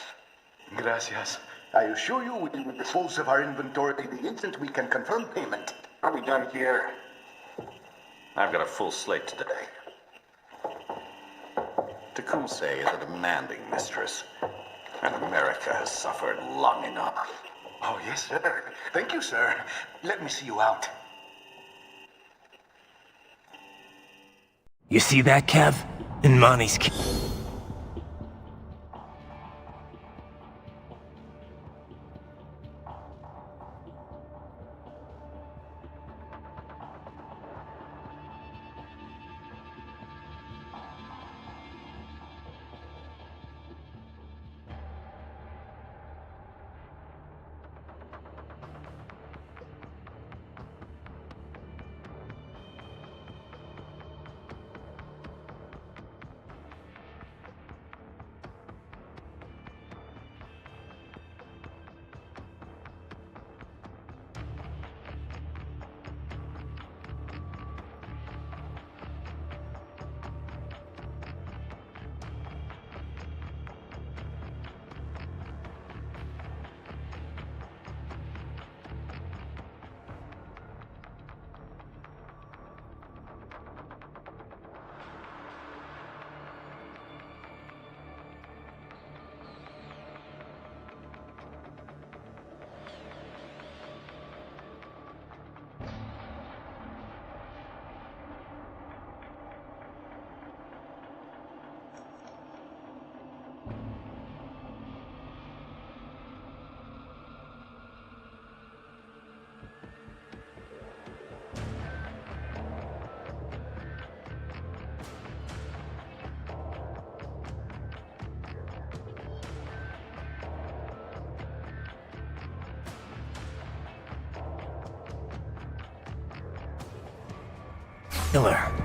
Gracias. I assure you we will dispose of our inventory the instant we can confirm payment. Are we done here? I've got a full slate today. Tecumseh is a demanding mistress. And America has suffered long enough. Oh, yes, sir. Thank you, sir. Let me see you out. You see that, Kev? In Monty's killer.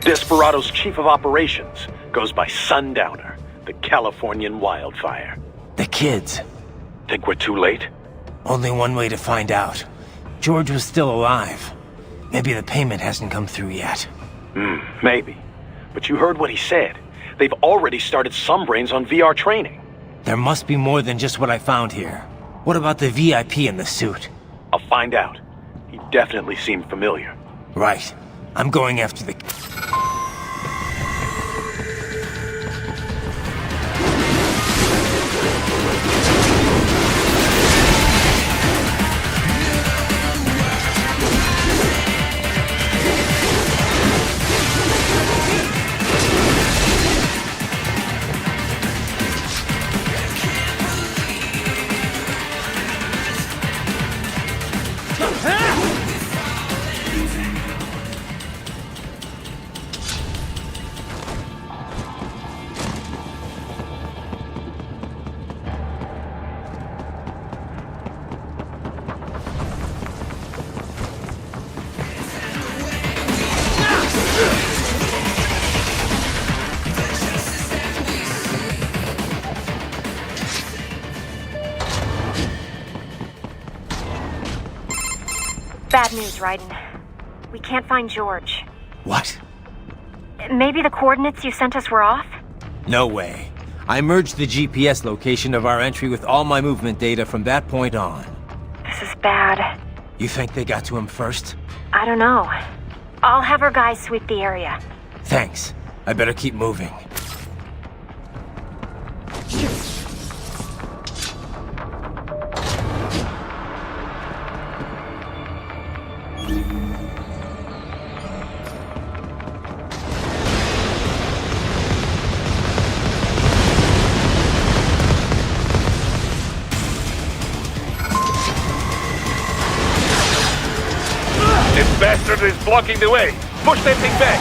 Desperado's chief of operations goes by Sundowner, the Californian wildfire. The kids. Think we're too late? Only one way to find out. George was still alive. Maybe the payment hasn't come through yet. Maybe. But you heard what he said. They've already started some brains on VR training. There must be more than just what I found here. What about the VIP in the suit? I'll find out. He definitely seemed familiar. Right. I'm going after the... Bad news, Raiden. We can't find George. What? Maybe the coordinates you sent us were off? No way. I merged the GPS location of our entry with all my movement data from that point on. This is bad. You think they got to him first? I don't know. I'll have our guys sweep the area. Thanks. I better keep moving. This bastard is blocking the way. Push that thing back.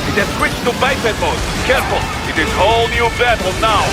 It has switched to biped mode. Careful. It is whole new battle now.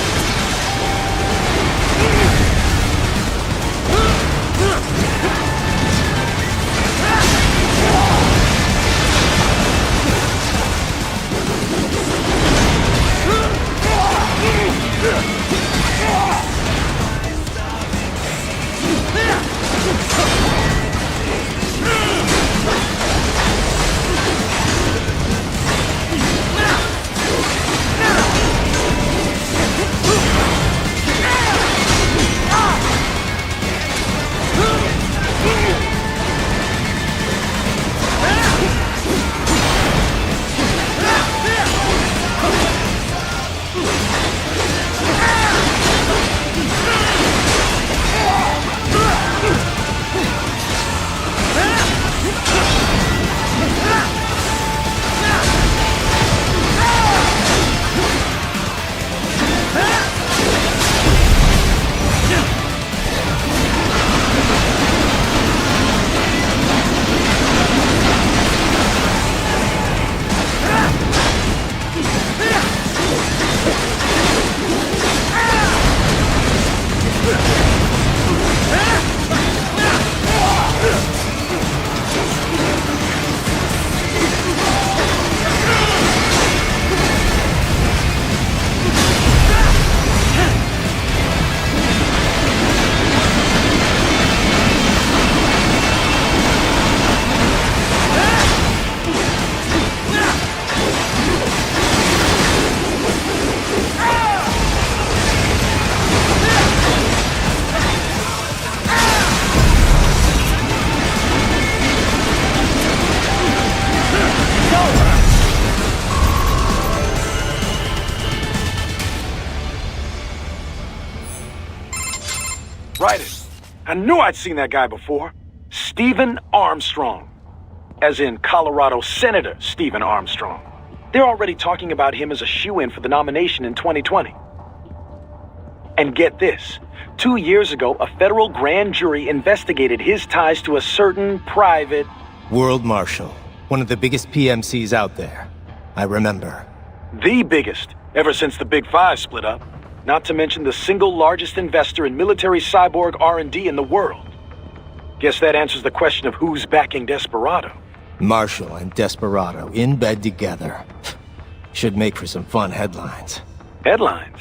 Right. I knew I'd seen that guy before. Stephen Armstrong. As in Colorado Senator Stephen Armstrong. They're already talking about him as a shoo-in for the nomination in 2020. And get this. 2 years ago, a federal grand jury investigated his ties to a certain private... World Marshal. One of the biggest PMCs out there. I remember. The biggest, ever since the Big Five split up. Not to mention the single largest investor in military cyborg R&D in the world. Guess that answers the question of who's backing Desperado. Marshall and Desperado in bed together. Should make for some fun headlines. Headlines?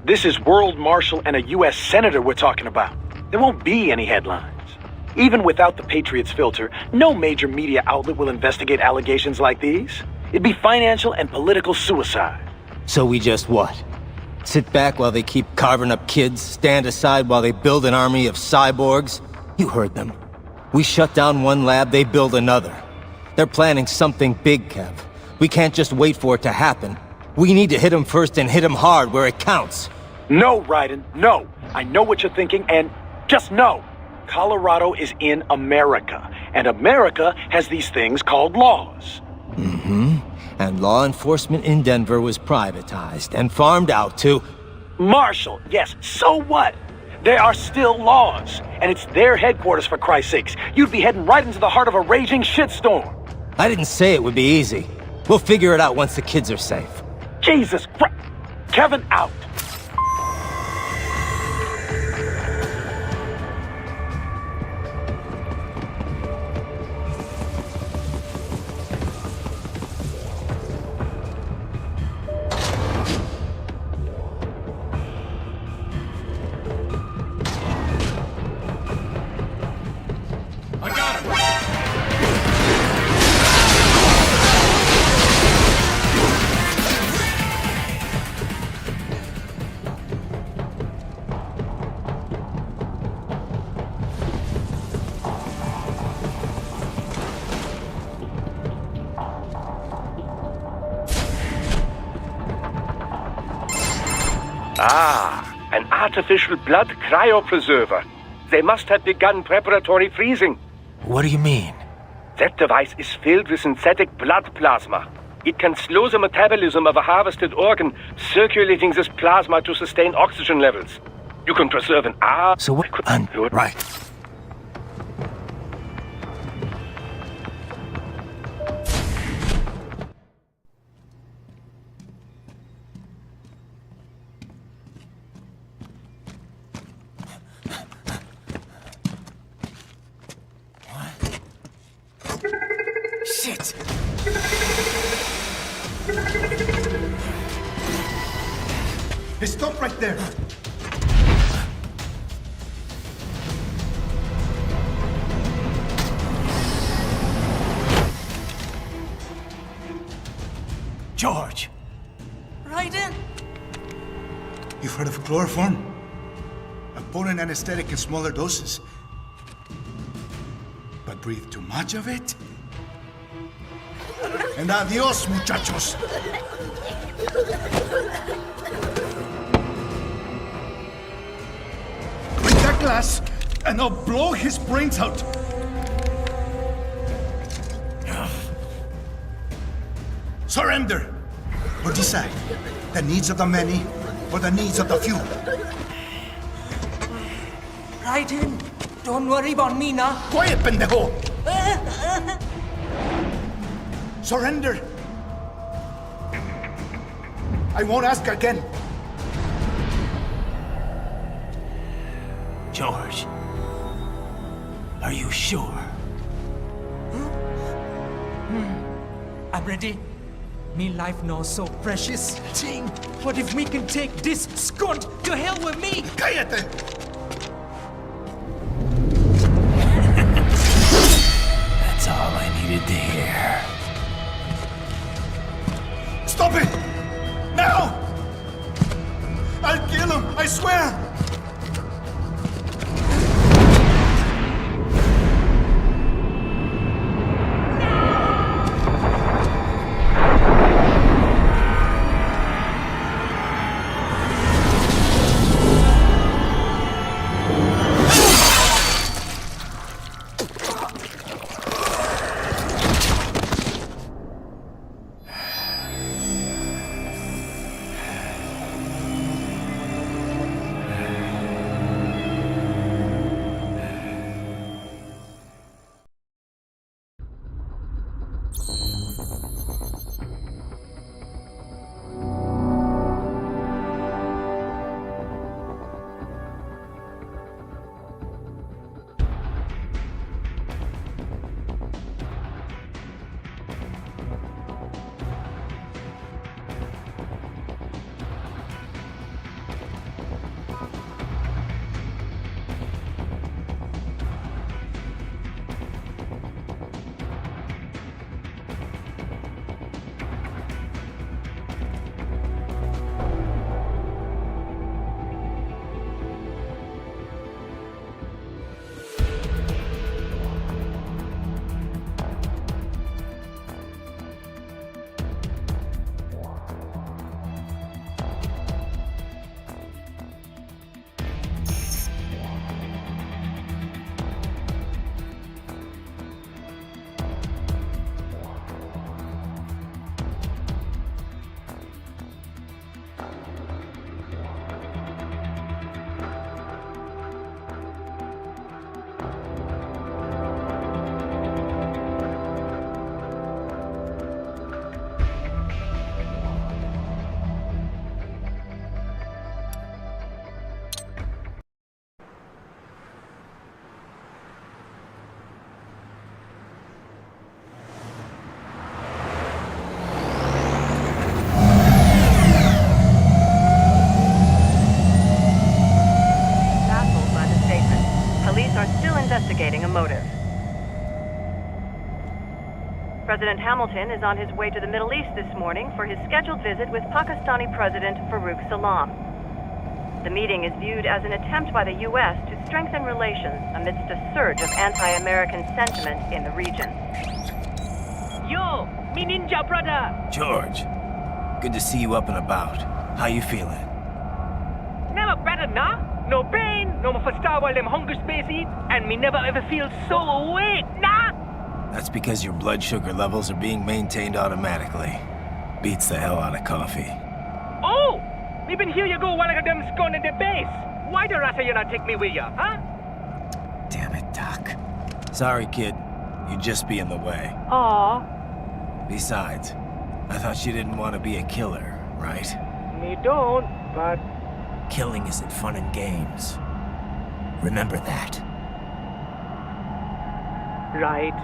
This is World Marshal and a U.S. Senator we're talking about. There won't be any headlines. Even without the Patriots filter, no major media outlet will investigate allegations like these. It'd be financial and political suicide. So we just what? Sit back while they keep carving up kids, stand aside while they build an army of cyborgs? You heard them. We shut down one lab, they build another. They're planning something big, Kev. We can't just wait for it to happen. We need to hit them first and hit them hard where it counts. No, Raiden, no. I know what you're thinking, and just know. Colorado is in America, and America has these things called laws. Mm-hmm. And law enforcement in Denver was privatized and farmed out to... Marshall, yes, so what? There are still laws, and it's their headquarters, for Christ's sakes. You'd be heading right into the heart of a raging shitstorm. I didn't say it would be easy. We'll figure it out once the kids are safe. Jesus Christ. Kevin out. Ah, an artificial blood cryopreserver. They must have begun preparatory freezing. What do you mean? That device is filled with synthetic blood plasma. It can slow the metabolism of a harvested organ, circulating this plasma to sustain oxygen levels. You can preserve an arm... So what... Right. Shit! Hey, stop right there! George! Raiden! You've heard of chloroform? A potent anesthetic in smaller doses. But breathe too much of it? And adios, muchachos! Bring that glass, and I'll blow his brains out! Surrender! Or decide, the needs of the many, or the needs of the few. Raiden, don't worry about me now. Quiet, pendejo! Surrender! I won't ask again. George, are you sure? I'm ready. Me life now so precious. Ting, what if we can take this skunt to hell with me? Cállate! That's all I needed to hear. Stop it! Now! I'll kill him, I swear! President Hamilton is on his way to the Middle East this morning for his scheduled visit with Pakistani President Farooq Salam. The meeting is viewed as an attempt by the U.S. to strengthen relations amidst a surge of anti-American sentiment in the region. Yo, me ninja brother! George, good to see you up and about. How you feeling? Never better, nah? No pain, no more for star while them hunger space eat, and me never ever feel so awake, nah? That's because your blood sugar levels are being maintained automatically. Beats the hell out of coffee. Oh! Me been here you go while I got them scone in the base. Why the rasta you not take me with ya, huh? Damn it, Doc. Sorry, kid. You'd just be in the way. Aw. Besides, I thought you didn't want to be a killer, right? Me don't, but... Killing isn't fun and games. Remember that. Right.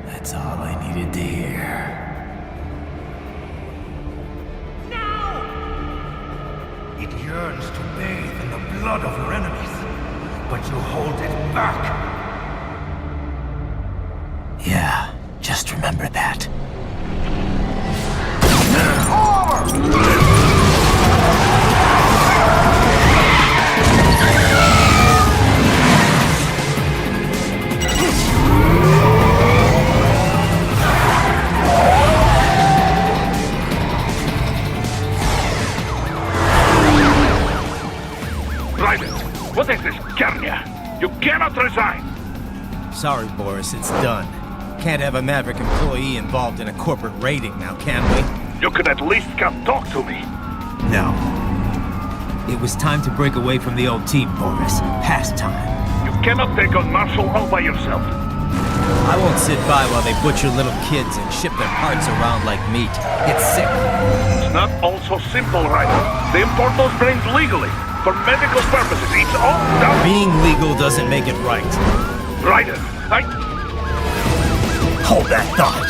That's all I needed to hear. It yearns to bathe in the blood of your enemies, but you hold it back. Yeah, just remember that. What is this, Garnia? You cannot resign! Sorry, Boris, it's done. Can't have a Maverick employee involved in a corporate raiding now, can we? You could at least come talk to me. No. It was time to break away from the old team, Boris. Past time. You cannot take on Marshall all by yourself. I won't sit by while they butcher little kids and ship their parts around like meat. It's sick. It's not all so simple, Ryder. They import those brains legally. For medical purposes, it's all done. Being legal doesn't make it right. Ryder, Hold that thought.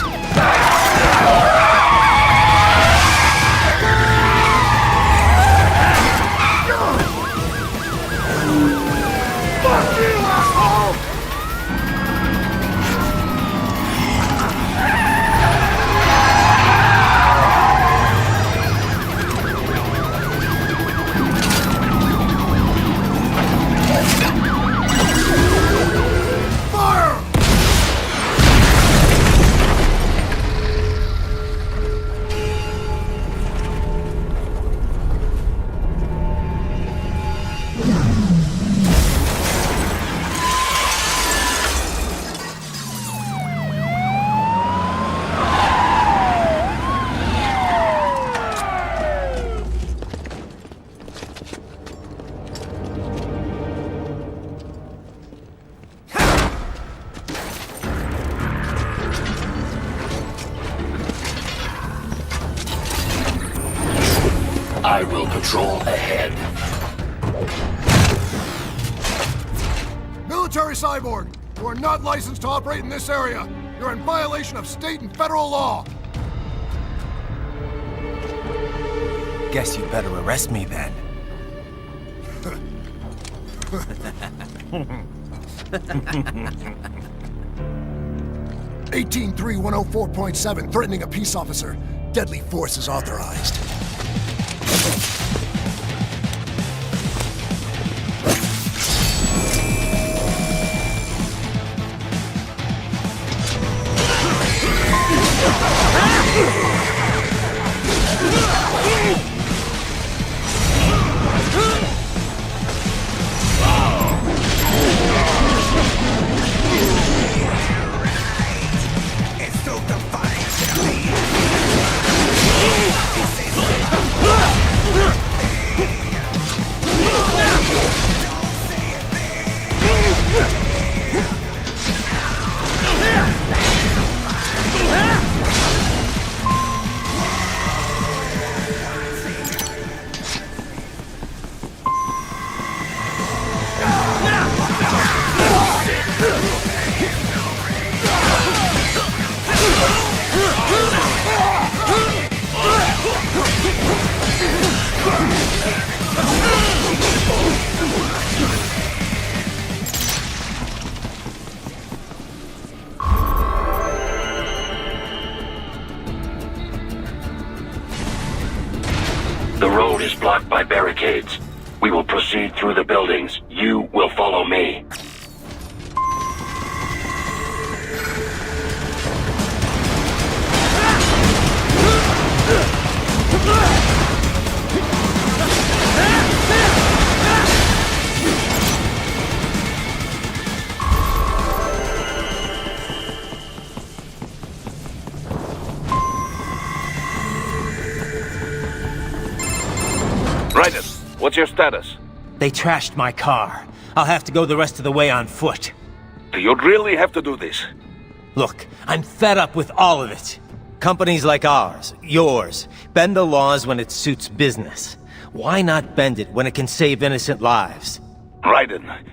Fuck you, asshole! I will patrol ahead. Military Cyborg, you are not licensed to operate in this area. You're in violation of state and federal law. Guess you better arrest me then. 18-3-104.7, threatening a peace officer. Deadly force is authorized. barricades. We will proceed through the buildings. You will follow me. Raiden, what's your status? They trashed my car. I'll have to go the rest of the way on foot. Do you really have to do this? Look, I'm fed up with all of it. Companies like ours, yours, bend the laws when it suits business. Why not bend it when it can save innocent lives? Raiden.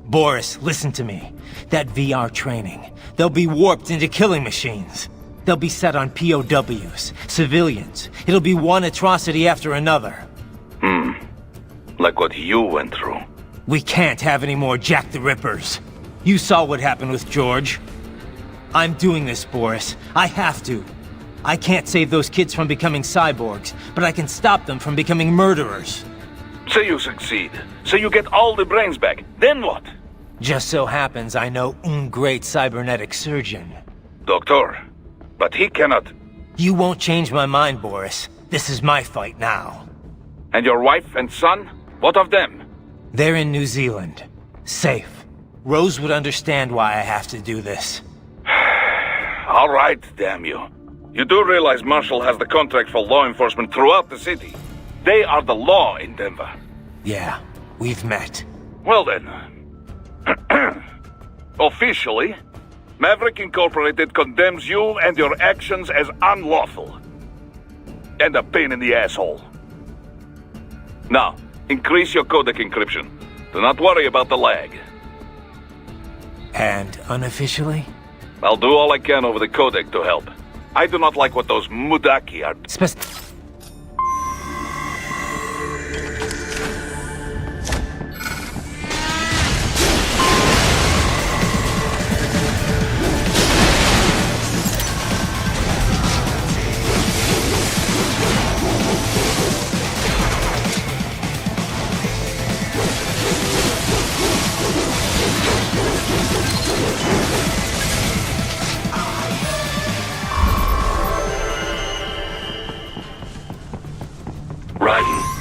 Boris, listen to me. That VR training, they'll be warped into killing machines. They'll be set on POWs, civilians. It'll be one atrocity after another. Like what you went through. We can't have any more Jack the Rippers. You saw what happened with George. I'm doing this, Boris. I have to. I can't save those kids from becoming cyborgs, but I can stop them from becoming murderers. Say you succeed. Say you get all the brains back. Then what? Just so happens I know un great cybernetic surgeon. Doctor. But he cannot... You won't change my mind, Boris. This is my fight now. And your wife and son? What of them? They're in New Zealand. Safe. Rose would understand why I have to do this. All right, damn you. You do realize Marshall has the contract for law enforcement throughout the city. They are the law in Denver. Yeah, we've met. Well then. Officially, Maverick Incorporated condemns you and your actions as unlawful. And a pain in the asshole. Now, increase your codec encryption. Do not worry about the lag. And unofficially? I'll do all I can over the codec to help. I do not like what those Mudaki are...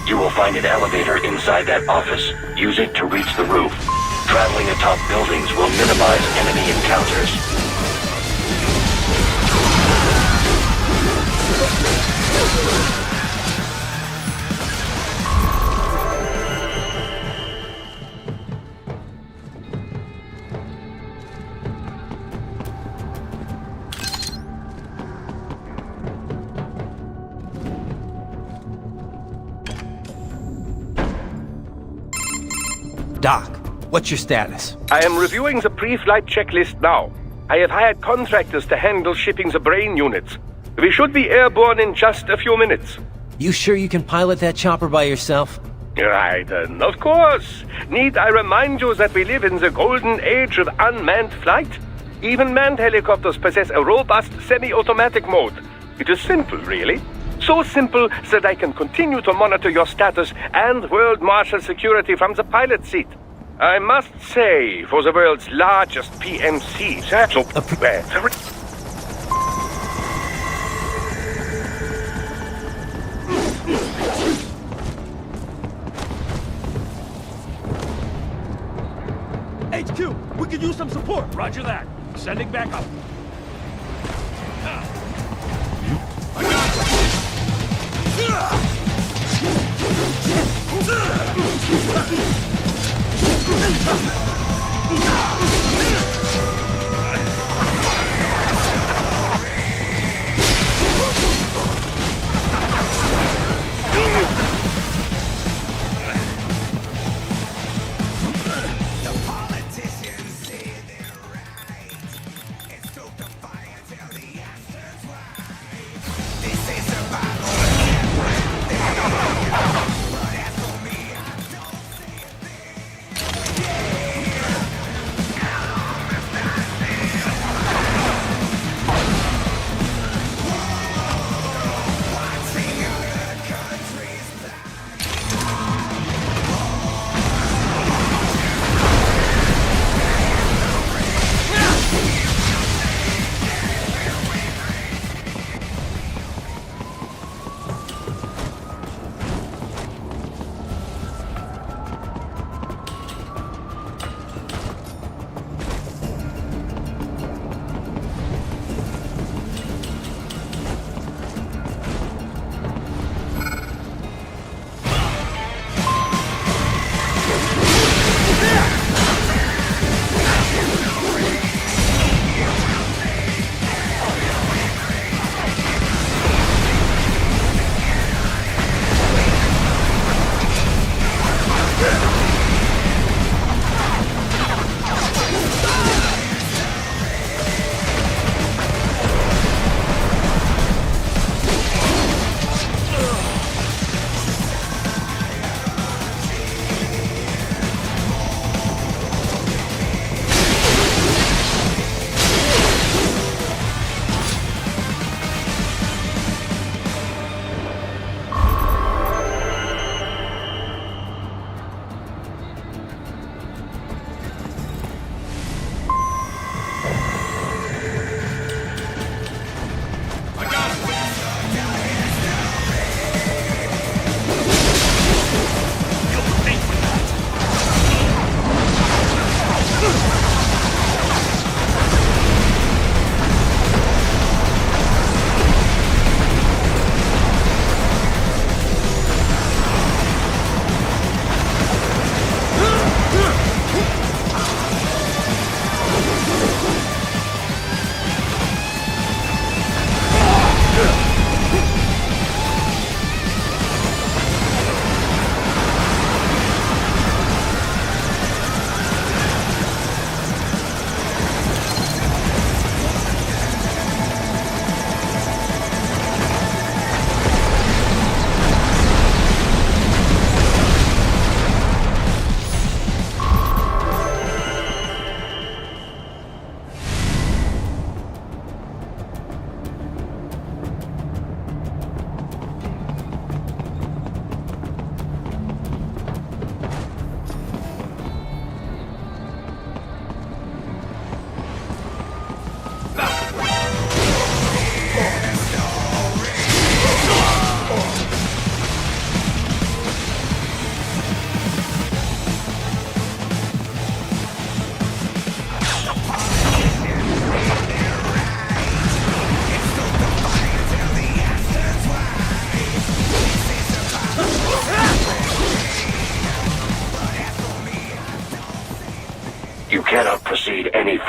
You will find an elevator inside that office. Use it to reach the roof. Traveling atop buildings will minimize enemy encounters. Doc, what's your status? I am reviewing the pre-flight checklist now. I have hired contractors to handle shipping the brain units. We should be airborne in just a few minutes. You sure you can pilot that chopper by yourself? Raiden, of course. Need I remind you that we live in the golden age of unmanned flight? Even manned helicopters possess a robust semi-automatic mode. It is simple, really. So simple that I can continue to monitor your status and world marshal security from the pilot seat. I must say, for the world's largest PMC, that's so bad. HQ, we could use some support. Roger that. Sending back up. I got you.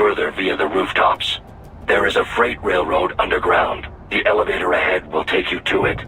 further via the rooftops. There is a freight railroad underground. The elevator ahead will take you to it.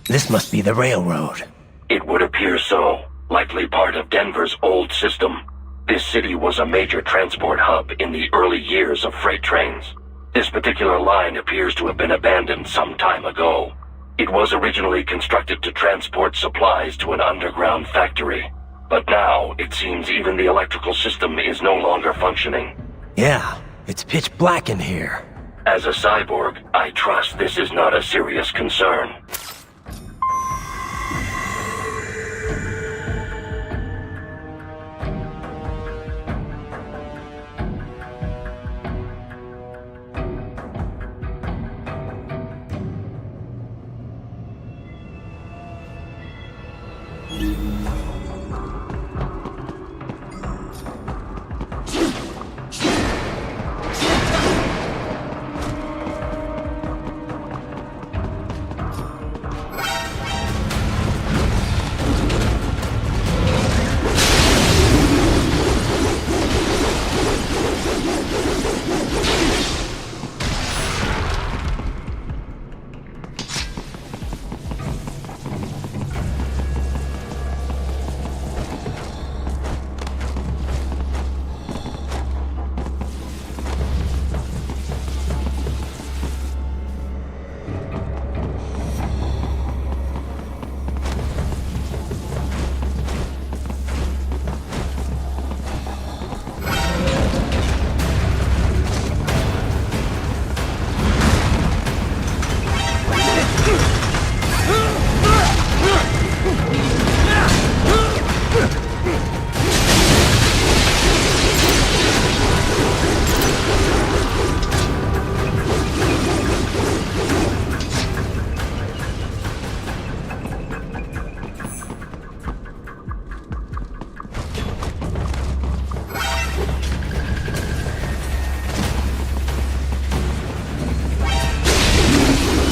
This must be the railroad. It would appear so. Likely part of Denver's old system. This city was a major transport hub in the early years of freight trains. This particular line appears to have been abandoned some time ago. It was originally constructed to transport supplies to an underground factory. But now, it seems even the electrical system is no longer functioning. Yeah, it's pitch black in here. As a cyborg, I trust this is not a serious concern.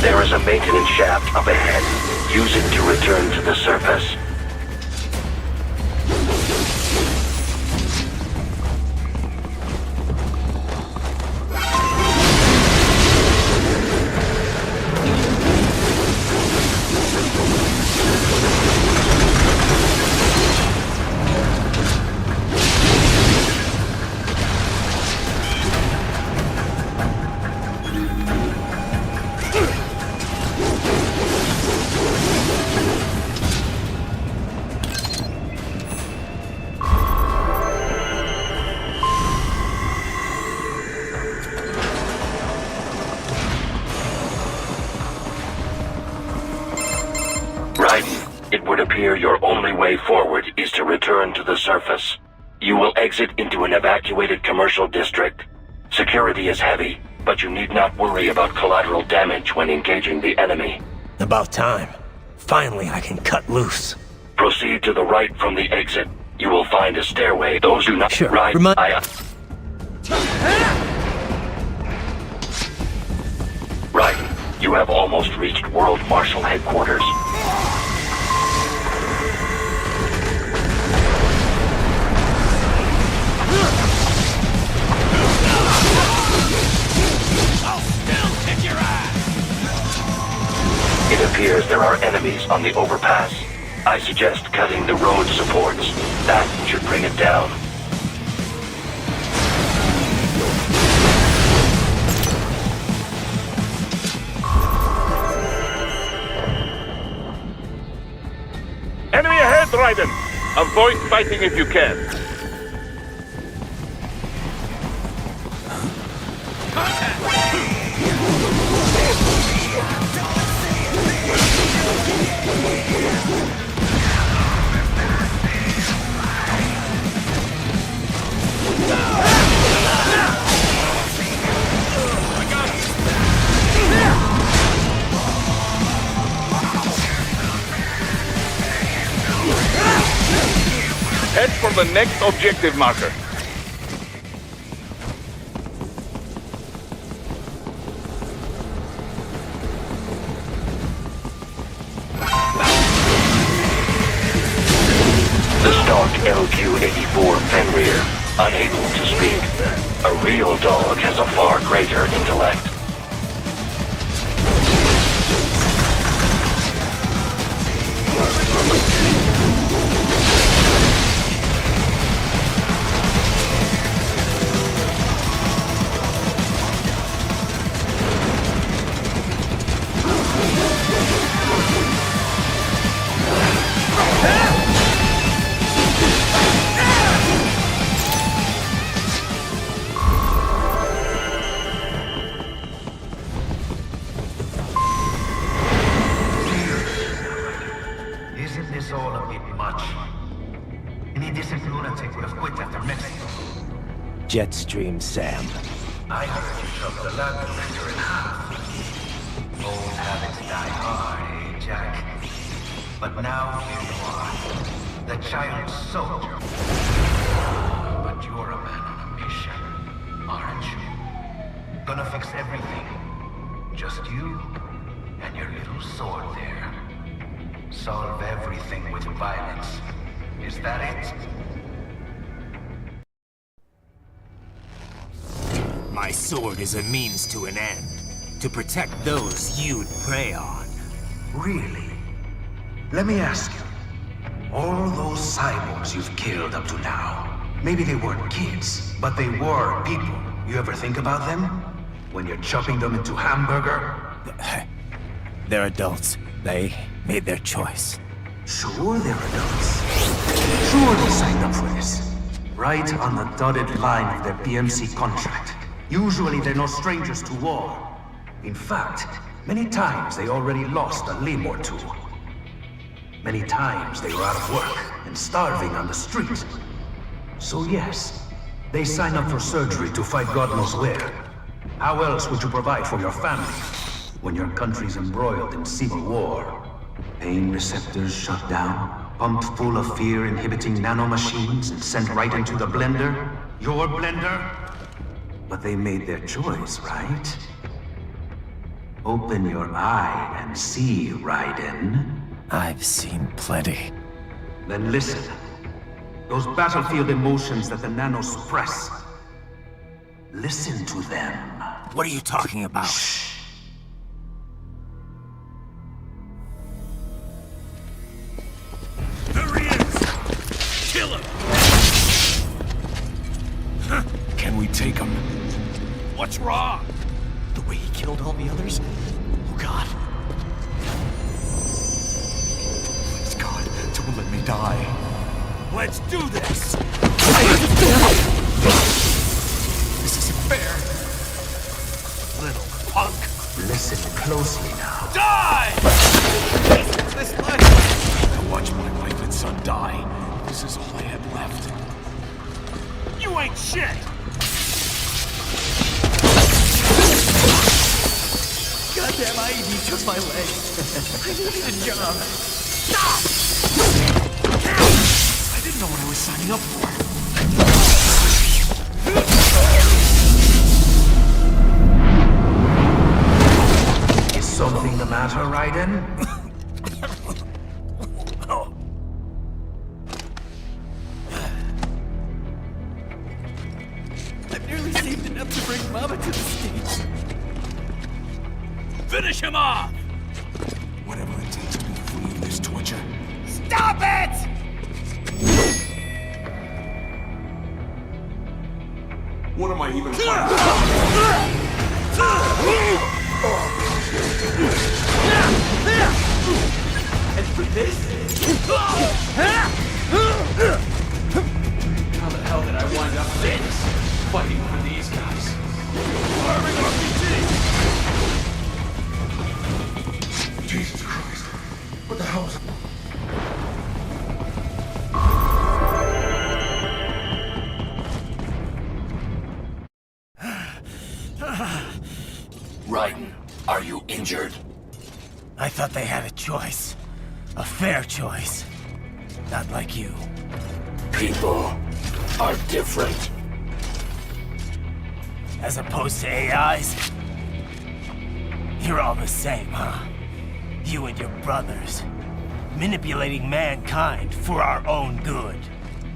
There is a maintenance shaft up ahead. Use it to return to the surface. It would appear your only way forward is to return to the surface. You will exit into an evacuated commercial district. Security is heavy, but you need not worry about collateral damage when engaging the enemy. About time. Finally, I can cut loose. Proceed to the right from the exit. You will find a stairway. Those do not ride. almost reached World Marshal Headquarters. I'll still kick your ass! It appears there are enemies on the overpass. I suggest cutting the road supports. That should bring it down. Enemy ahead, Raiden! Avoid fighting if you can. Head for the next objective marker. The stock LQ-84 Fenrir, unable to speak. A real dog has a far greater intellect. Isn't this all a bit much? Any decent lunatic would have quit after Mexico. Jetstream, Sam. I heard you chopped the lab director in half. Old habits die hard, eh, Jack? But now here you are, the child soldier. But you're a man on a mission, aren't you? Gonna fix everything. Just you and your little sword there. Solve everything with violence. Is that it? My sword is a means to an end. To protect those you'd prey on. Really? Let me ask you. All those cyborgs you've killed up to now, maybe they weren't kids, but they were people. You ever think about them? When you're chopping them into hamburger? They're adults. They made their choice. Sure they're adults. Sure they signed up for this. Right on the dotted line of their PMC contract. Usually they're no strangers to war. In fact, many times they already lost a limb or two. Many times they were out of work and starving on the street. So yes, they sign up for surgery to fight God knows where. How else would you provide for your family when your country's embroiled in civil war? Pain receptors shut down, pumped full of fear-inhibiting nanomachines and sent right into the blender? Your blender? But they made their choice, right? Open your eye and see, Raiden. I've seen plenty. Then listen. Those battlefield emotions that the nanos suppress. Listen to them. What are you talking about? Shh. There he is! Kill him! Can we take him? What's wrong? The way he killed all the others? Oh God. Please God, don't let me die. Let's do this! This isn't fair. Little punk! Listen closely now. Die! This life! I watched my wife and son die. This is all I had left. You ain't shit! Goddamn IED took my leg. I needed a job. Stop! I didn't know what I was signing up for. Is something the matter? again? I've nearly saved enough to bring Mama to the States. Finish him off! Whatever it takes to be free of this torture. Stop it! What am I even And for this? How the hell did I wind up like this? Fighting for these guys. Firing RPG! Jesus Christ. What the hell is... Raiden, are you injured? I thought they had a choice. A fair choice. Not like you. People are different. As opposed to AIs? You're all the same, huh? You and your brothers. Manipulating mankind for our own good.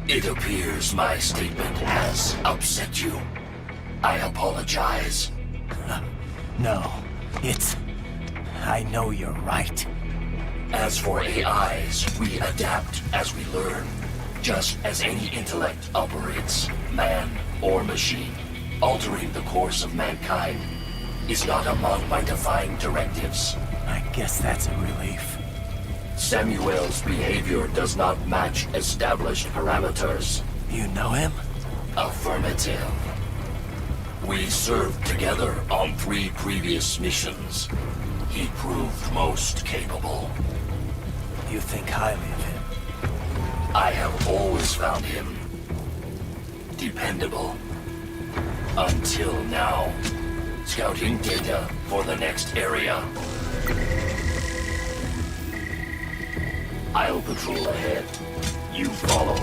It appears my statement has upset you. I apologize. No, it's... I know you're right. As for AIs, we adapt as we learn. Just as any intellect operates, man or machine. Altering the course of mankind is not among my defined directives. I guess that's a relief. Samuel's behavior does not match established parameters. You know him? Affirmative. We served together on 3 previous missions. He proved most capable. You think highly of him? I have always found him dependable. Until now. Scouting data for the next area. I'll patrol ahead. You follow.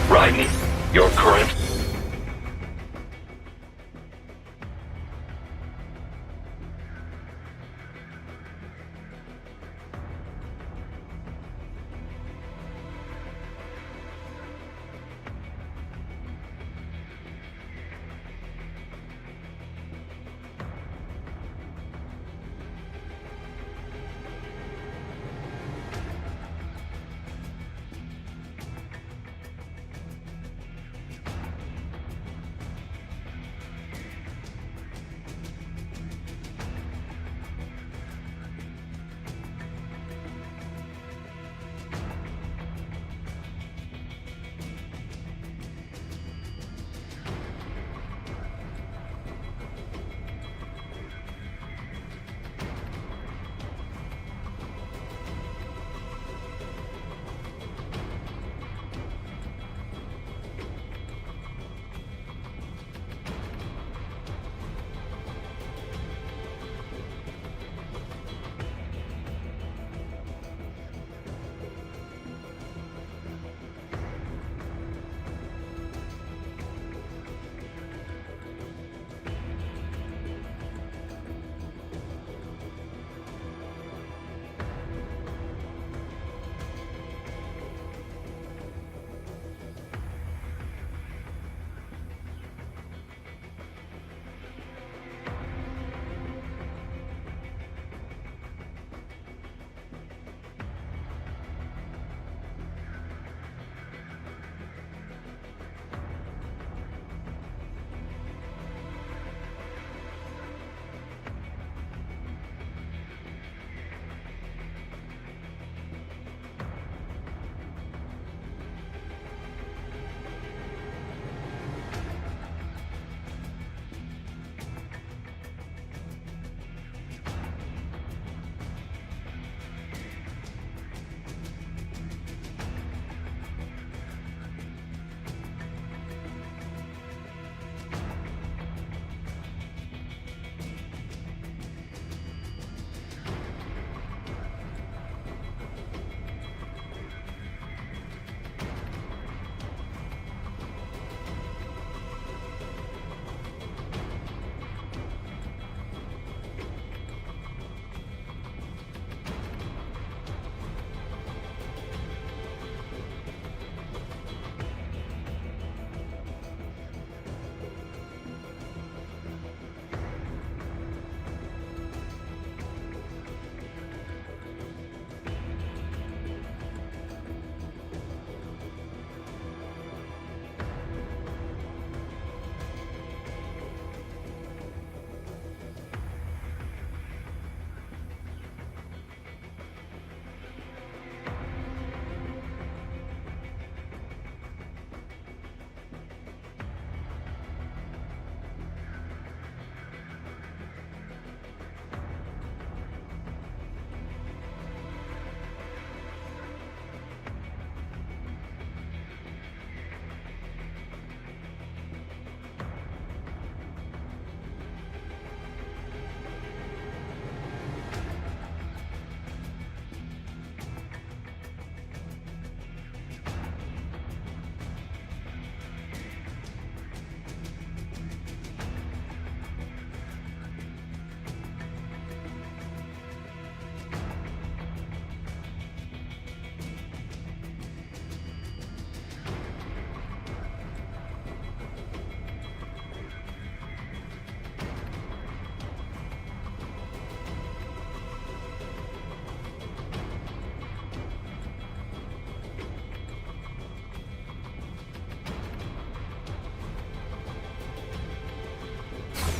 Raiden, your current...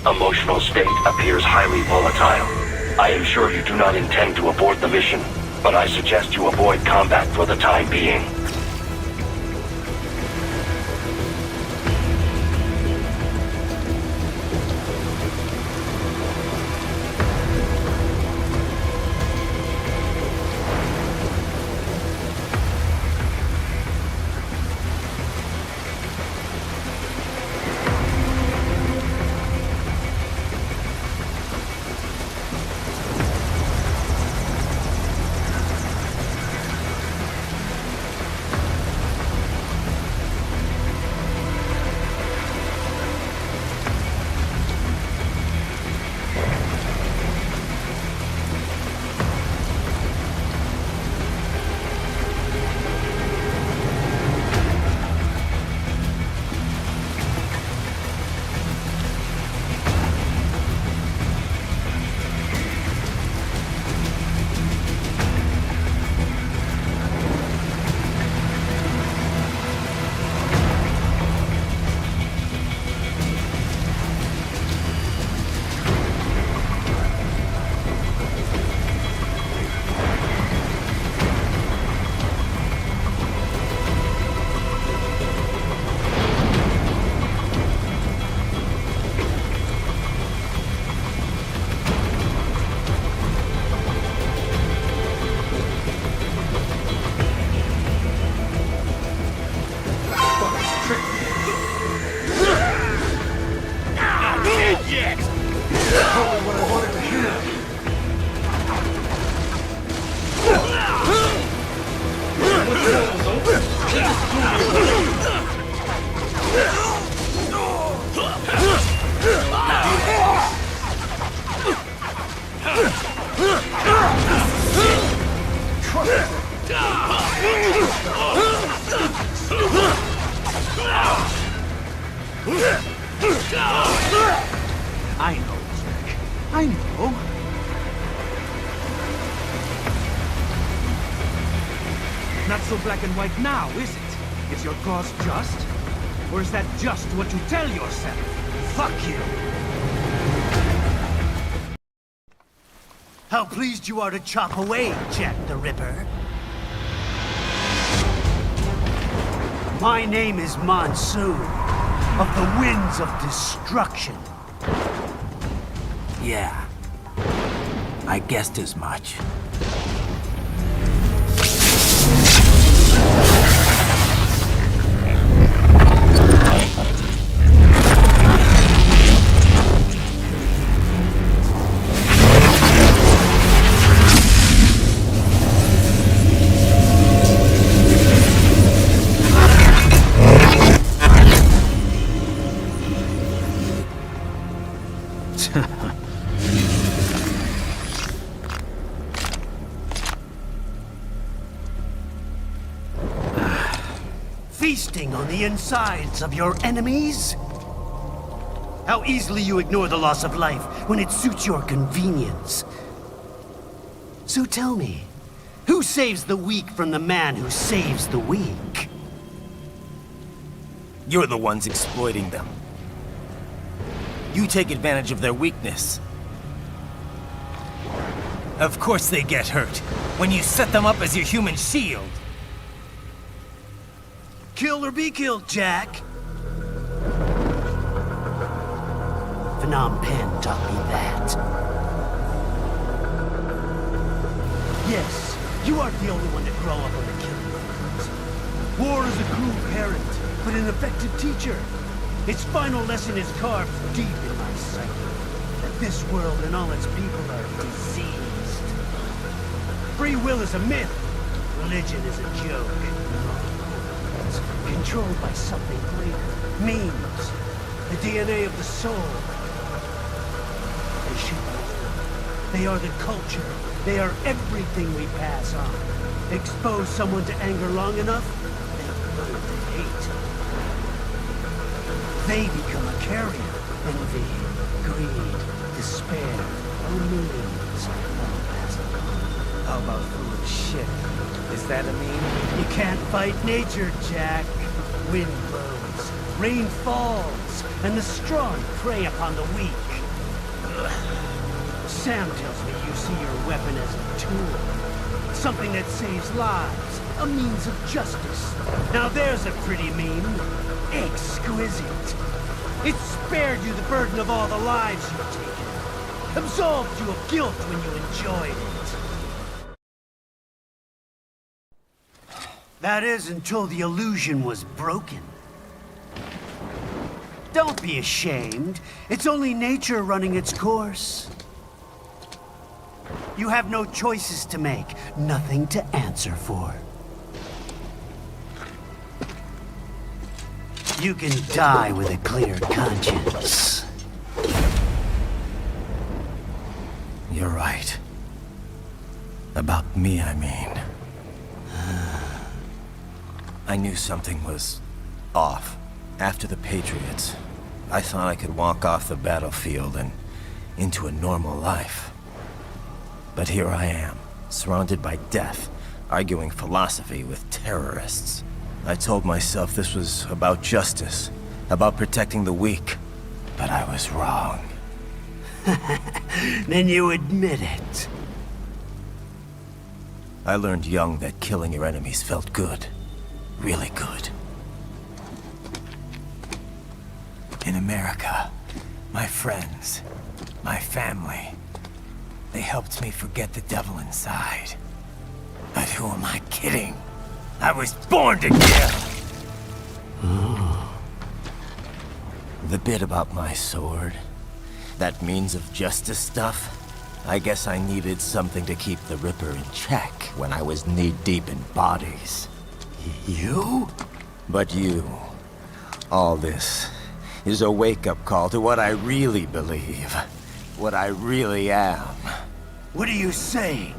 Emotional state appears highly volatile. I am sure you do not intend to abort the mission, but I suggest you avoid combat for the time being. I know, Jack. I know. Not so black and white now, is it? Is your cause just? Or is that just what you tell yourself? Fuck you! How pleased you are to chop away, Jack the Ripper. My name is Monsoon, of the Winds of Destruction. Yeah, I guessed as much. Feasting on the insides of your enemies? How easily you ignore the loss of life when it suits your convenience. So tell me, who saves the weak from the man who saves the weak? You're the ones exploiting them. You take advantage of their weakness. Of course they get hurt when you set them up as your human shield. Kill or be killed, Jack. Phnom Penh taught me that. Yes, you aren't the only one to grow up on the killing fields. War is a cruel parent, but an effective teacher. Its final lesson is carved deep in my psyche. That this world and all its people are diseased. Free will is a myth. Religion is a joke. Controlled by something greater. Memes. The DNA of the soul. They should be. They are the culture. They are everything we pass on. Expose someone to anger long enough, they learn to hate. They become a carrier. Envy, greed, despair, all meanings. All pass along. How about full of shit? Is that a meme? You can't fight nature, Jack. Wind blows, Rain falls, and the strong prey upon the weak. Sam tells me you see your weapon as a tool. Something that saves lives, a means of justice. Now there's a pretty meme. Exquisite. It spared you the burden of all the lives you've taken. Absolved you of guilt when you enjoyed it. That is until the illusion was broken. Don't be ashamed. It's only nature running its course. You have no choices to make, nothing to answer for. You can die with a clear conscience. You're right. About me, I mean. I knew something was off. After the Patriots, I thought I could walk off the battlefield and into a normal life. But here I am, surrounded by death, arguing philosophy with terrorists. I told myself this was about justice, about protecting the weak. But I was wrong. Then you admit it. I learned young that killing your enemies felt good. Really good. In America, my friends, my family, they helped me forget the devil inside. But who am I kidding? I was born to kill! The bit about my sword, that means of justice stuff, I guess I needed something to keep the Ripper in check when I was knee-deep in bodies. You? But you, all this, is a wake-up call to what I really believe. What I really am. What are you saying?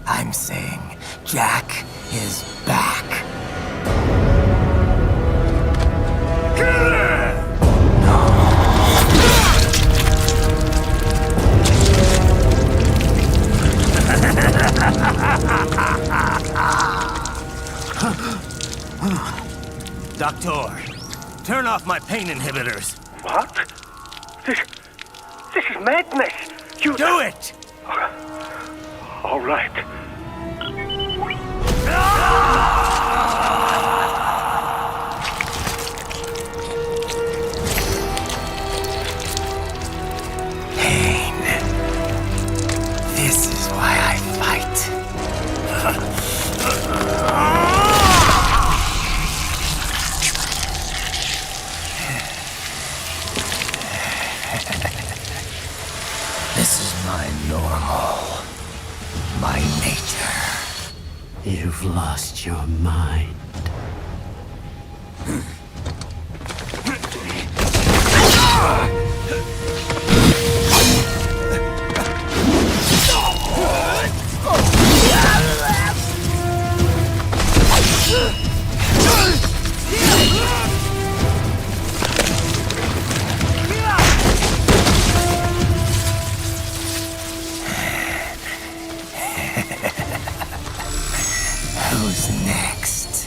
I'm saying Jack is back. Doctor, turn off my pain inhibitors. What? This is madness. You do it! All right. Pain. This is why I fight. This is my normal. My nature. You've lost your mind. Who's next?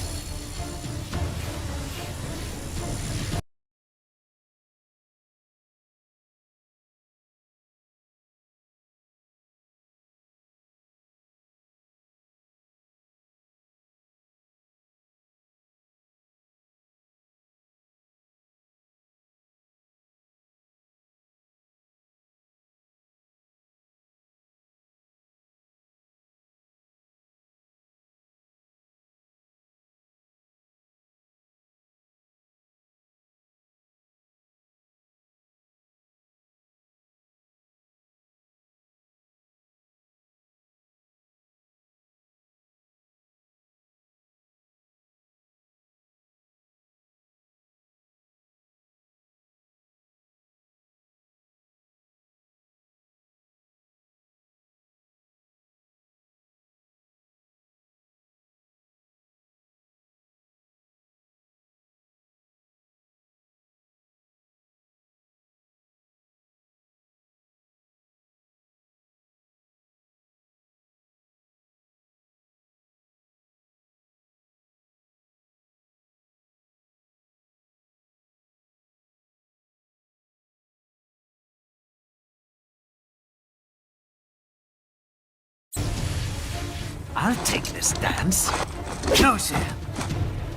I'll take this dance. No, Sam.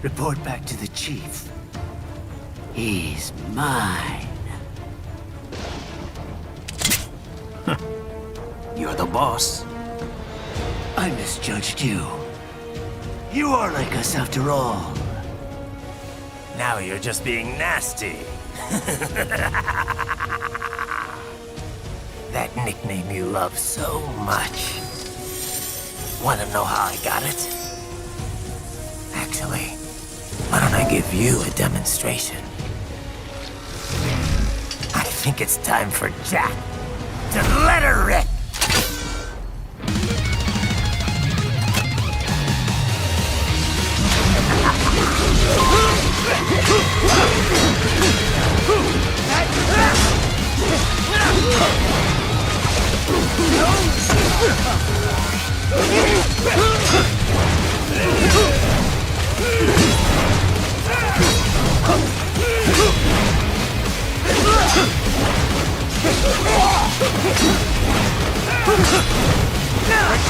Report back to the chief. He's mine. You're the boss. I misjudged you. You are like us after all. Now you're just being nasty. That nickname you love so much. Want to know how I got it? Actually, why don't I give you a demonstration? I think it's time for Jack to let her rip.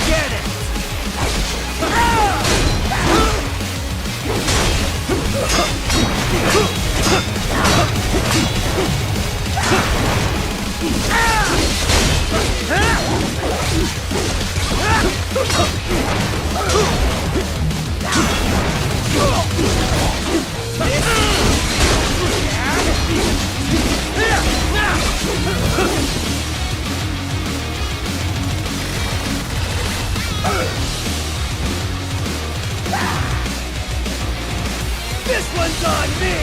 Forget it! This one's on me!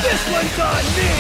This one's on me!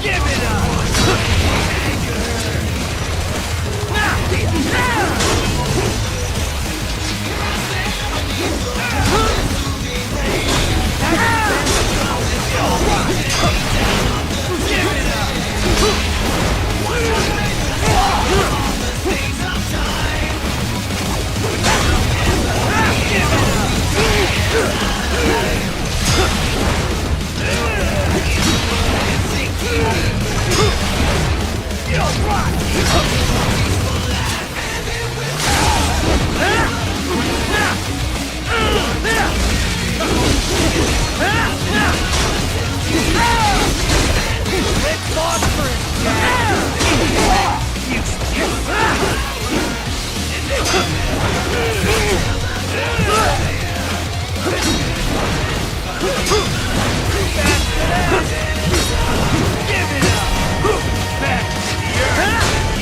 Give it up! Back to the earth!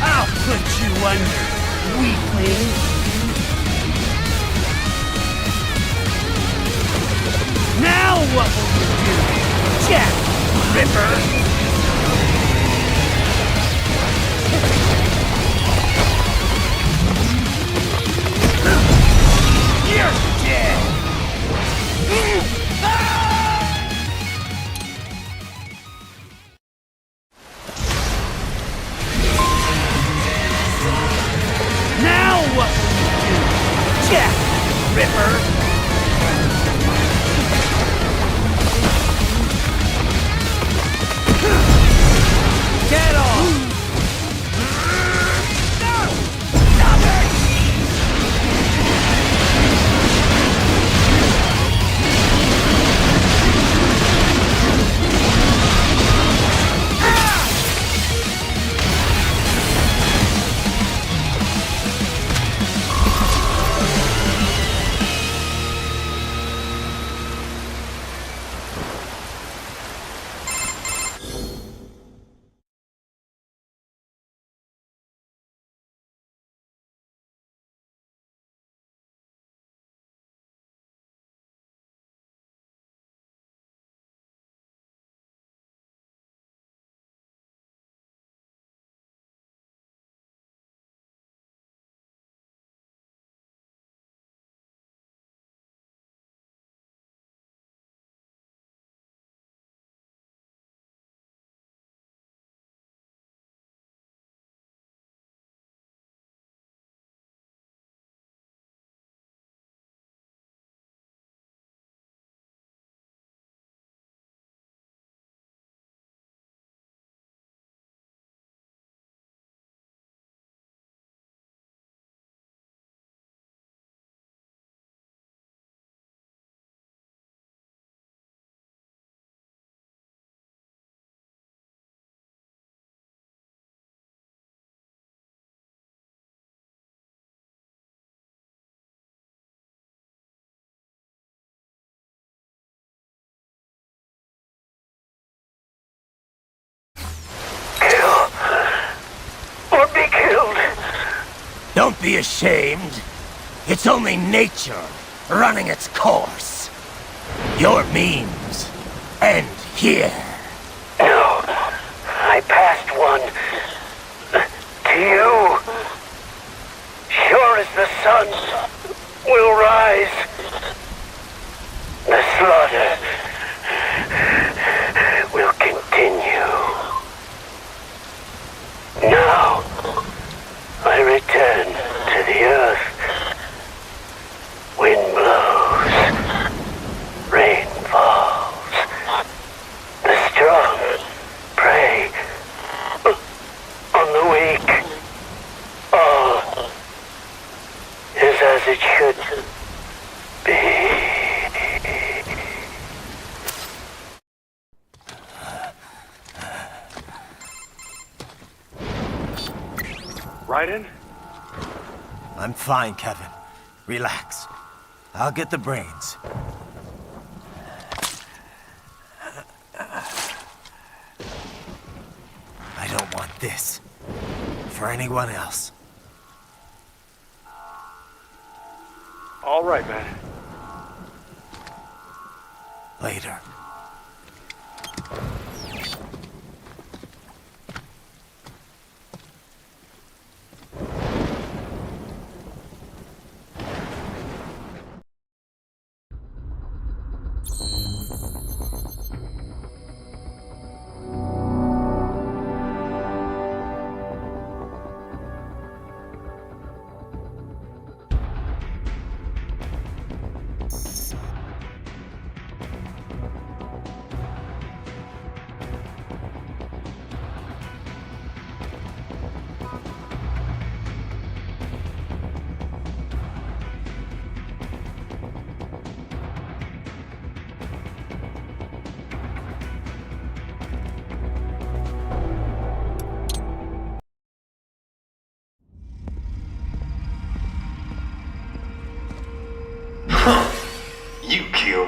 I'll put you under, weakling. Now what will you do, Jack Ripper? You're dead! Now what will you do, Jack Ripper? Get off! Stop it! Don't be ashamed. It's only nature running its course. Your means end here. No, I passed one to you. Sure as the sun will rise, the slaughter will continue. Now, I return to the earth. Wind blows, rain falls. The strong prey on the weak. All is as it should be. Raiden? I'm fine, Kevin. Relax. I'll get the brains. I don't want this for anyone else. All right, man. Later.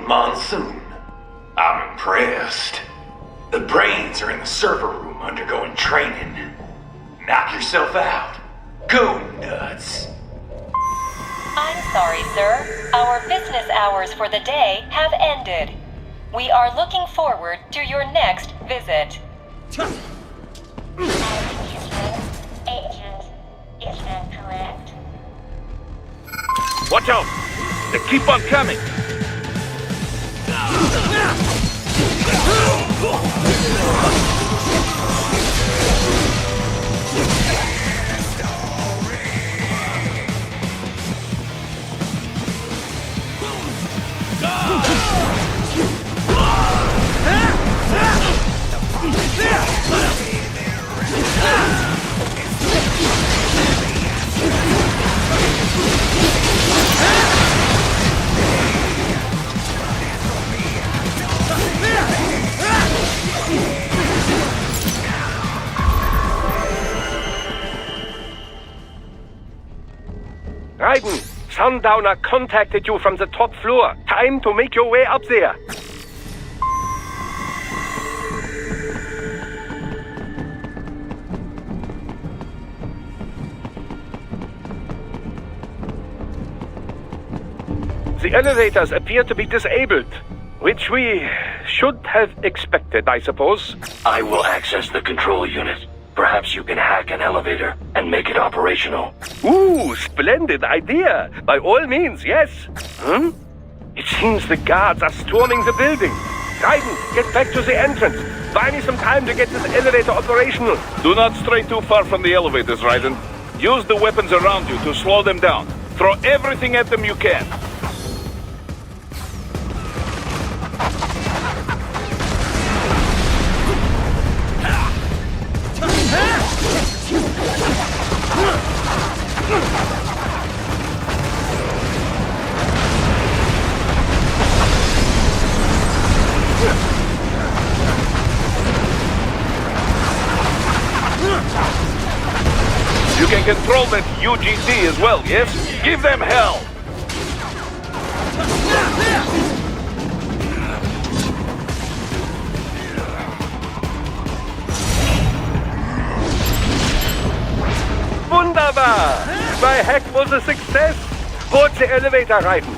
Monsoon. I'm impressed. The brains are in the server room undergoing training. Knock yourself out. Go nuts. I'm sorry, sir. Our business hours for the day have ended. We are looking forward to your next visit. Agent, is that correct? Watch out! They keep on coming! Raiden, Sundowner contacted you from the top floor. Time to make your way up there. The elevators appear to be disabled, which we should have expected, I suppose. I will access the control unit. Perhaps you can hack an elevator and make it operational. Ooh, splendid idea. By all means, yes. It seems the guards are storming the building. Raiden, get back to the entrance. Buy me some time to get this elevator operational. Do not stray too far from the elevators, Raiden. Use the weapons around you to slow them down. Throw everything at them you can. You can control that UGC as well, yes? Give them hell! Wunderbar! My hack was a success! Board the elevator, Raiden.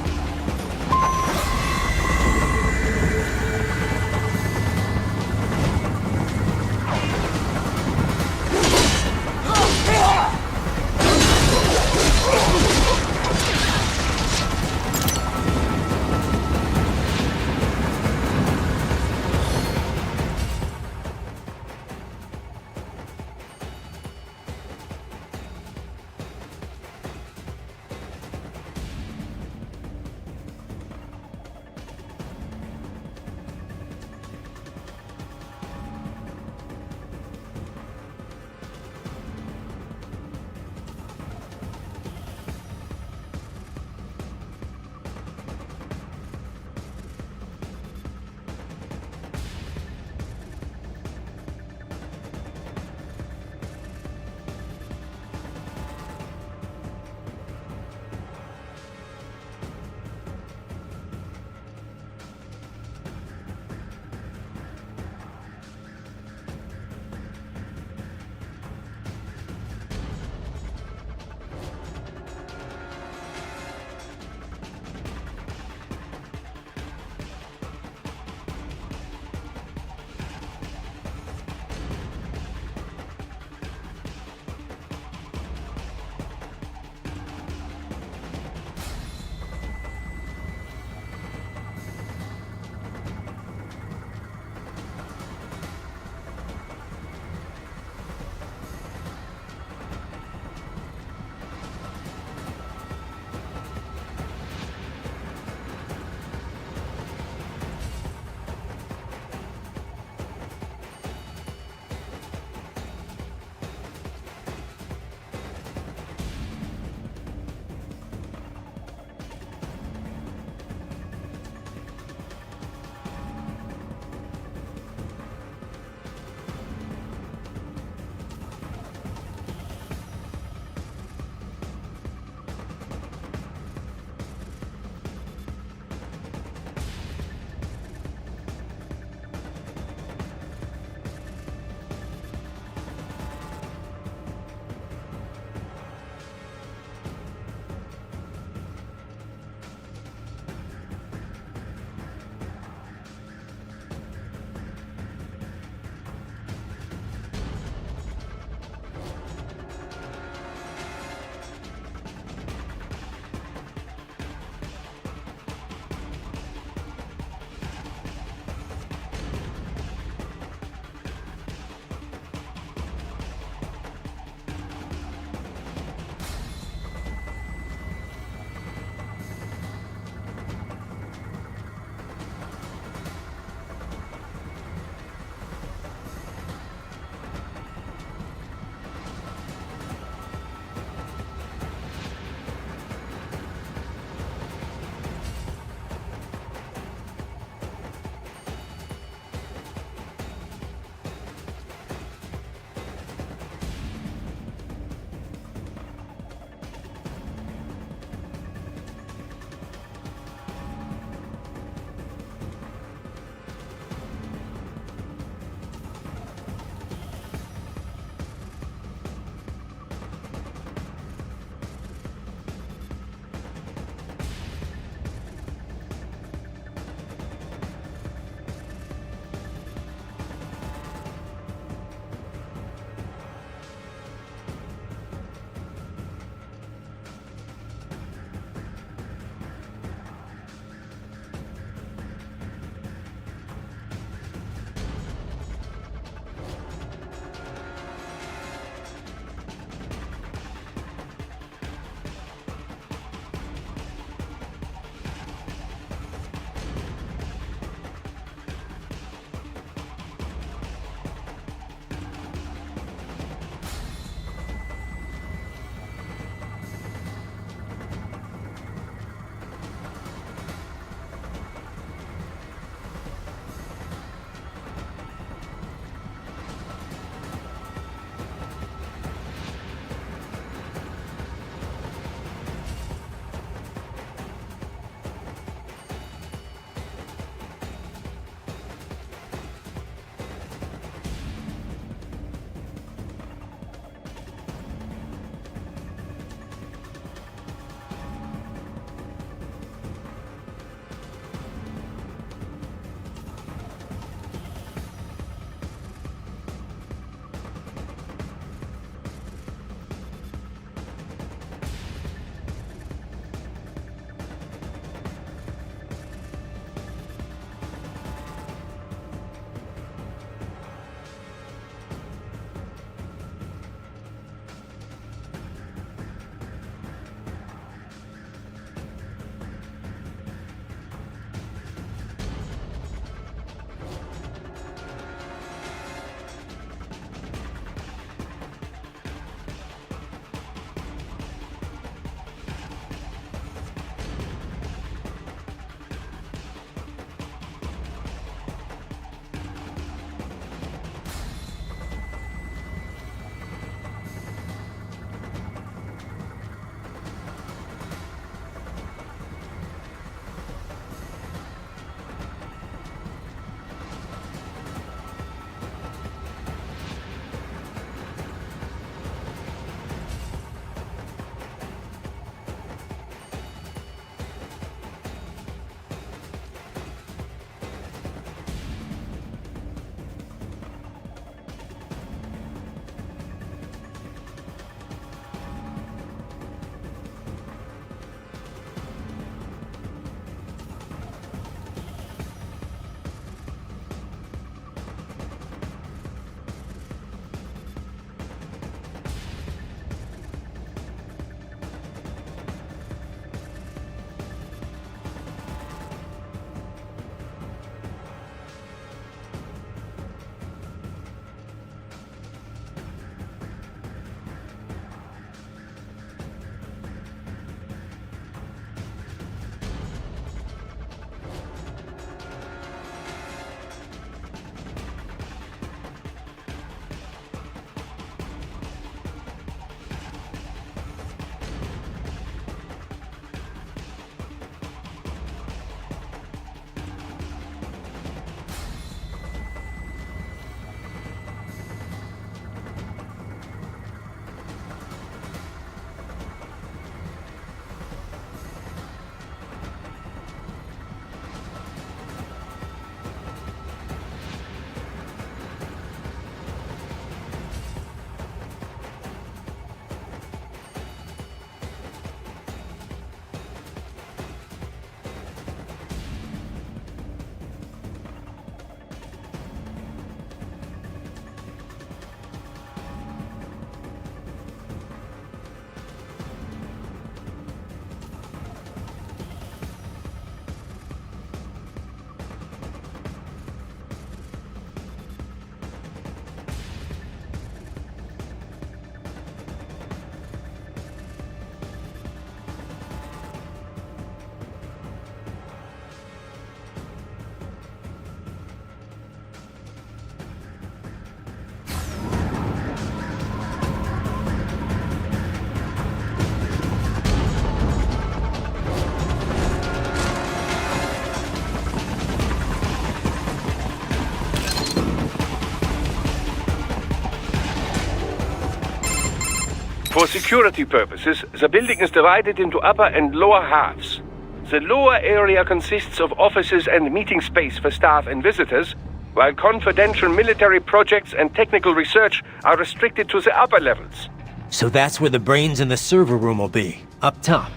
For security purposes, the building is divided into upper and lower halves. The lower area consists of offices and meeting space for staff and visitors, while confidential military projects and technical research are restricted to the upper levels. So that's where the brains in the server room will be, up top.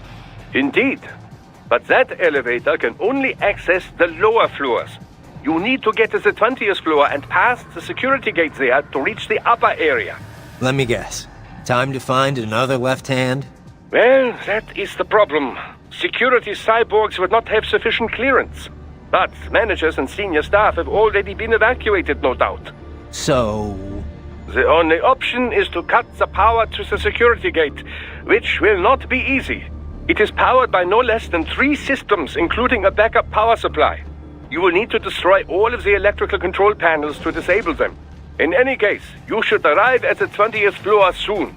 Indeed. But that elevator can only access the lower floors. You need to get to the 20th floor and pass the security gate there to reach the upper area. Let me guess. Time to find another left hand? Well, that is the problem. Security cyborgs would not have sufficient clearance. But managers and senior staff have already been evacuated, no doubt. So... The only option is to cut the power to the security gate, which will not be easy. It is powered by no less than 3 systems, including a backup power supply. You will need to destroy all of the electrical control panels to disable them. In any case, you should arrive at the 20th floor soon.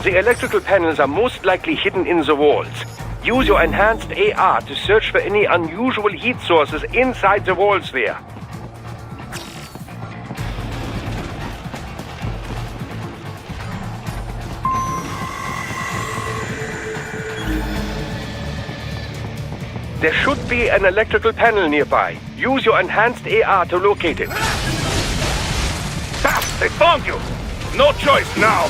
The electrical panels are most likely hidden in the walls. Use your enhanced AR to search for any unusual heat sources inside the walls there. There should be an electrical panel nearby. Use your enhanced AR to locate it. Ah! They found you! No choice now!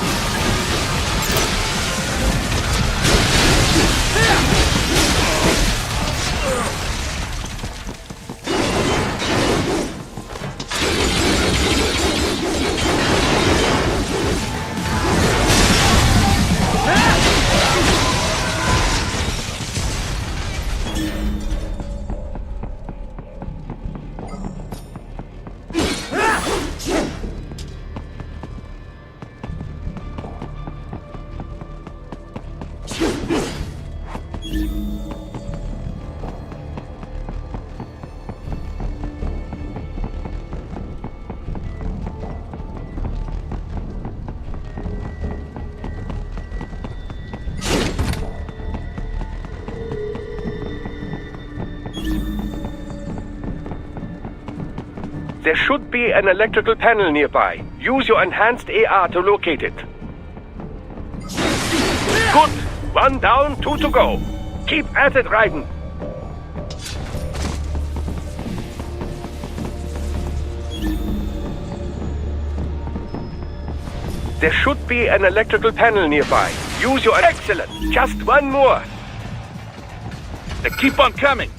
There should be an electrical panel nearby. Use your enhanced AR to locate it. Good. 1 down, 2 to go. Keep at it, Raiden. There should be an electrical panel nearby. Use your... Excellent! Just 1 more. They keep on coming.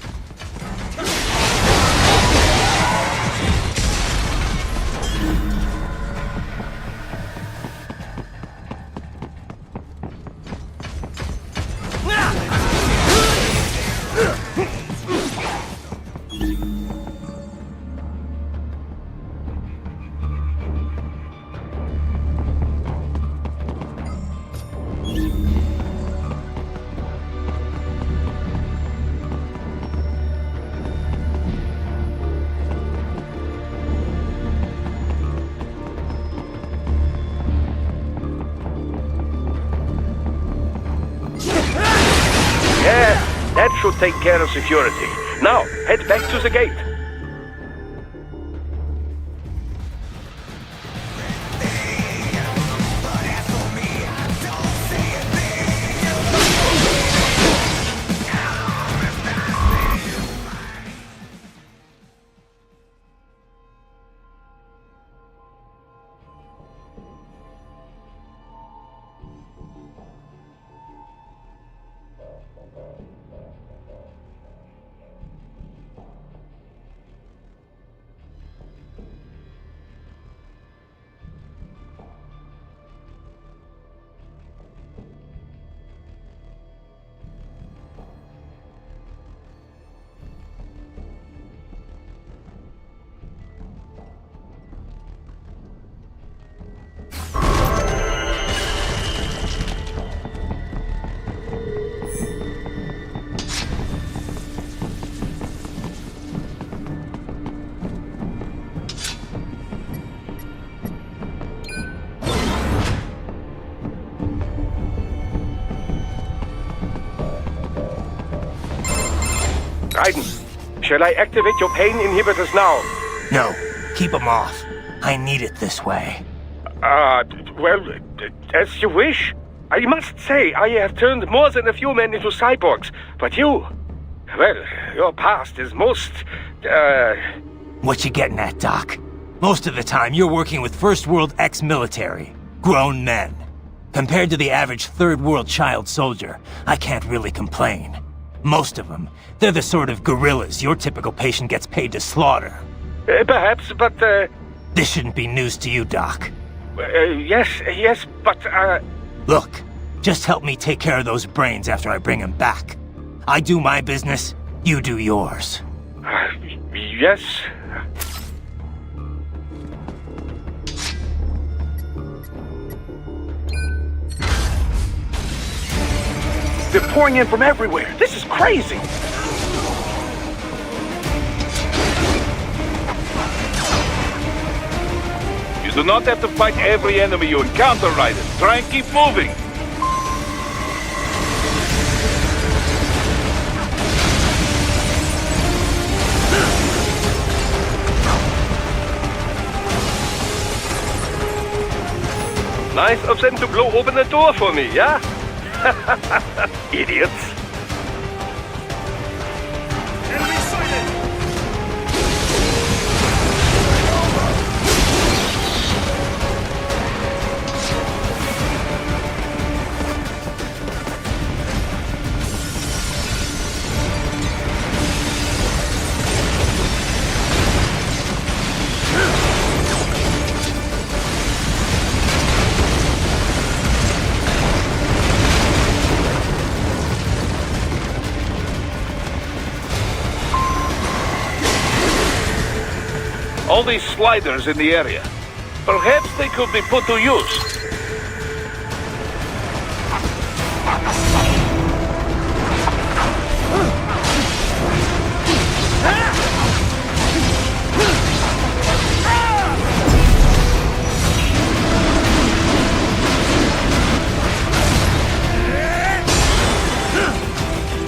That should take care of security. Now, head back to the gate. Raiden, shall I activate your pain inhibitors now? No, keep them off. I need it this way. Well, as you wish. I must say, I have turned more than a few men into cyborgs, but you... Well, your past is most, What you getting at, Doc? Most of the time, you're working with First World ex-military. Grown men. Compared to the average Third World child soldier, I can't really complain. Most of them, they're the sort of guerrillas your typical patient gets paid to slaughter. Perhaps, but, This shouldn't be news to you, Doc. Yes, but, Look, just help me take care of those brains after I bring them back. I do my business, you do yours. Yes. They're pouring in from everywhere. This is crazy. You do not have to fight every enemy you encounter, Raiden. Try and keep moving. Nice of them to blow open the door for me, yeah? Idiots. Enemy sighted! All these sliders in the area. Perhaps they could be put to use.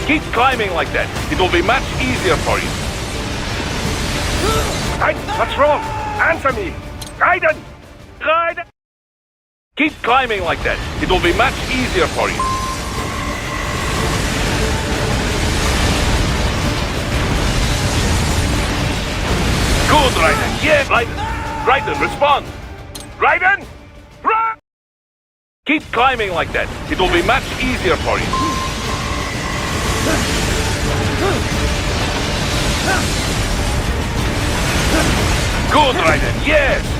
Keep climbing like that. It will be much easier for you. Raiden, what's wrong? Answer me! Raiden! Raiden! Keep climbing like that. It will be much easier for you. Good, Raiden. Yeah, Raiden. Raiden, respond. Raiden! Run! Keep climbing like that. It will be much easier for you. Good, Raiden. Yes!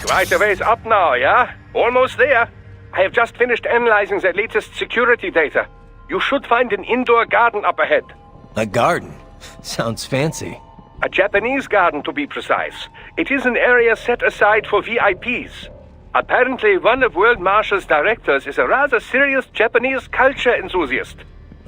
Quite a ways up now, yeah? Almost there. I have just finished analyzing the latest security data. You should find an indoor garden up ahead. A garden? Sounds fancy. A Japanese garden, to be precise. It is an area set aside for VIPs. Apparently, one of World Marshall's directors is a rather serious Japanese culture enthusiast.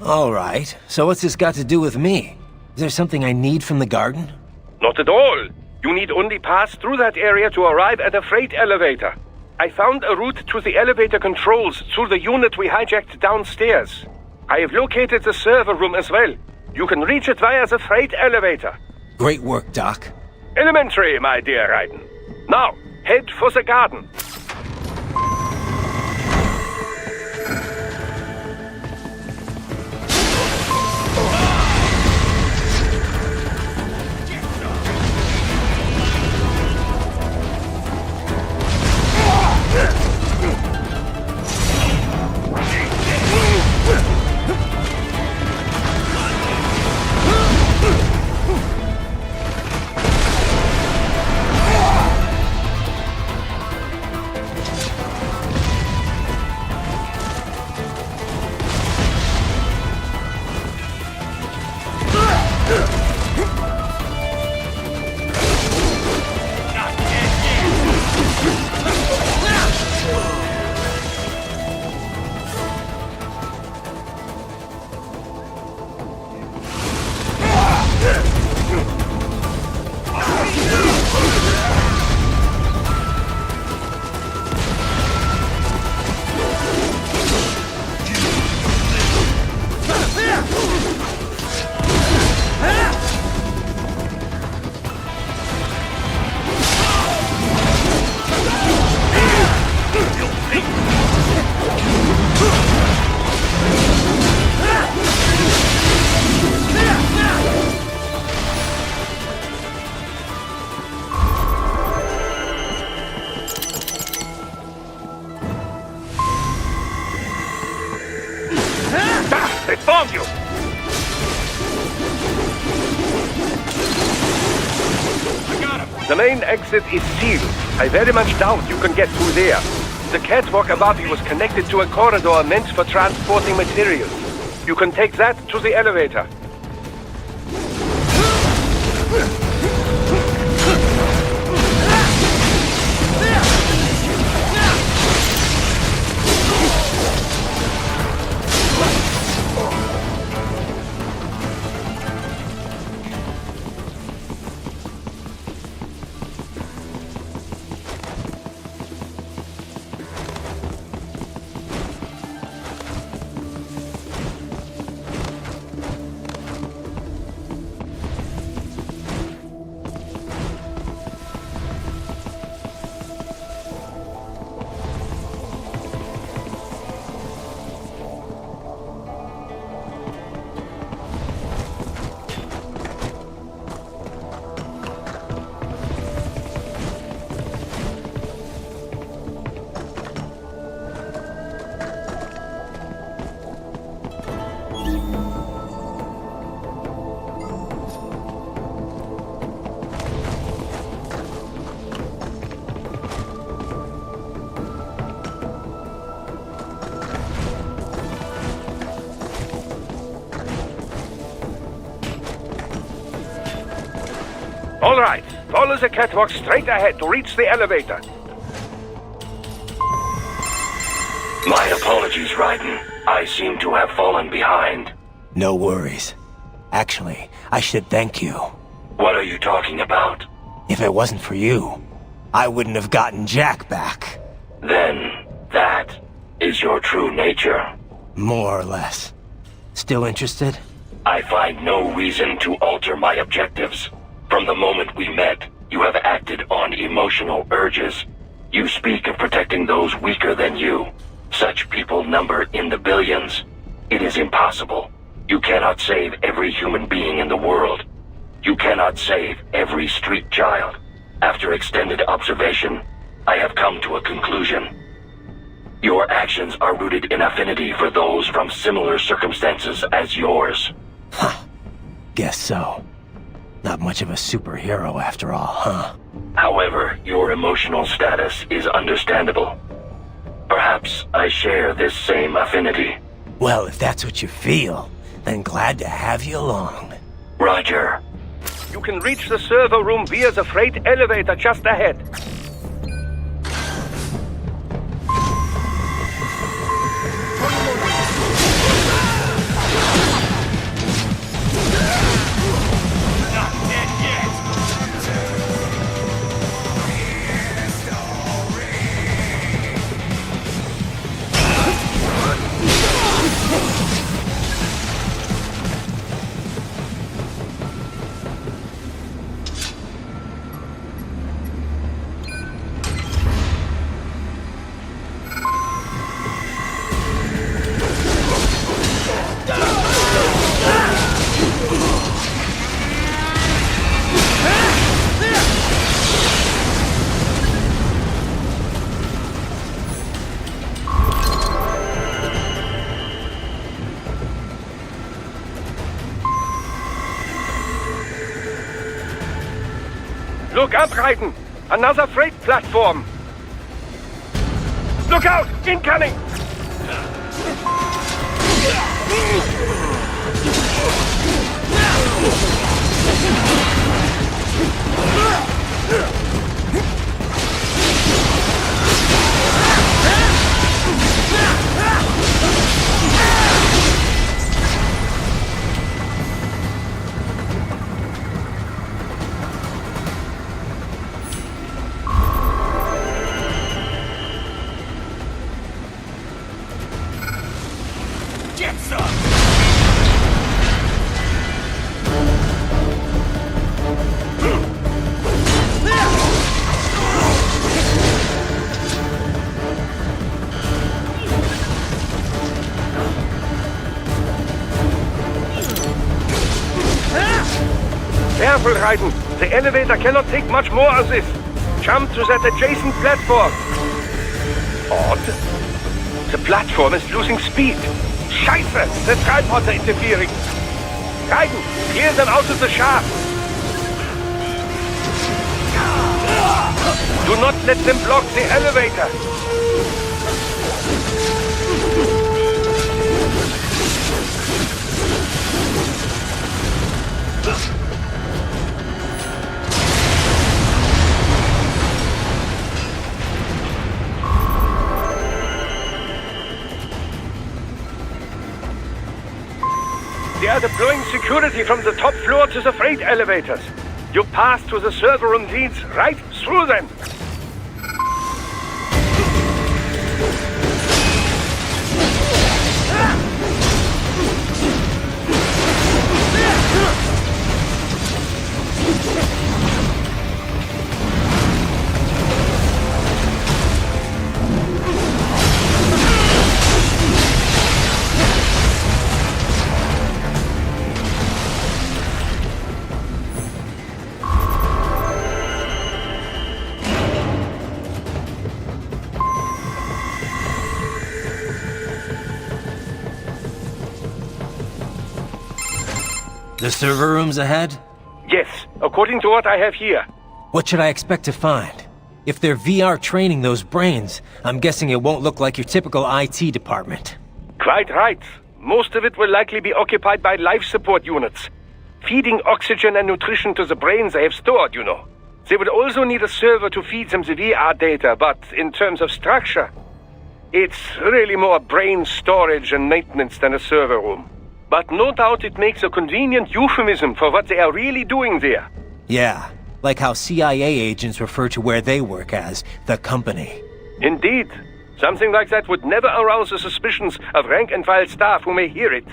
All right. So what's this got to do with me? Is there something I need from the garden? Not at all. You need only pass through that area to arrive at a freight elevator. I found a route to the elevator controls through the unit we hijacked downstairs. I have located the server room as well. You can reach it via the freight elevator. Great work, Doc. Elementary, my dear Raiden. Now, head for the garden. They found you! I got him! The main exit is sealed. I very much doubt you can get through there. The catwalk above you was connected to a corridor meant for transporting materials. You can take that to the elevator. All right, follow the catwalk straight ahead to reach the elevator. My apologies, Raiden. I seem to have fallen behind. No worries. Actually, I should thank you. What are you talking about? If it wasn't for you, I wouldn't have gotten Jack back. Then, that is your true nature. More or less. Still interested? I find no reason to alter my objectives. From the moment we met, you have acted on emotional urges. You speak of protecting those weaker than you. Such people number in the billions. It is impossible. You cannot save every human being in the world. You cannot save every street child. After extended observation, I have come to a conclusion. Your actions are rooted in affinity for those from similar circumstances as yours. Huh. Guess so. Not much of a superhero after all, huh? However, your emotional status is understandable. Perhaps I share this same affinity. Well, if that's what you feel, then glad to have you along. Roger. You can reach the server room via the freight elevator just ahead. Look up, Raiden! Another freight platform! Look out! Incoming! Get some! Careful, Raiden. The elevator cannot take much more of this. Jump to that adjacent platform. Odd. The platform is losing speed. Scheiße! The tripods are interfering. Raiden, clear them out of the shaft. Do not let them block the elevator. They are deploying security from the top floor to the freight elevators. Your path to the server room leads right through them. The server room's ahead? Yes, according to what I have here. What should I expect to find? If they're VR training those brains, I'm guessing it won't look like your typical IT department. Quite right. Most of it will likely be occupied by life support units. Feeding oxygen and nutrition to the brains they have stored, you know. They would also need a server to feed them the VR data, but in terms of structure, it's really more brain storage and maintenance than a server room. But no doubt it makes a convenient euphemism for what they are really doing there. Yeah, Like how CIA agents refer to where they work as the company. Indeed. Something like that would never arouse the suspicions of rank-and-file staff who may hear it.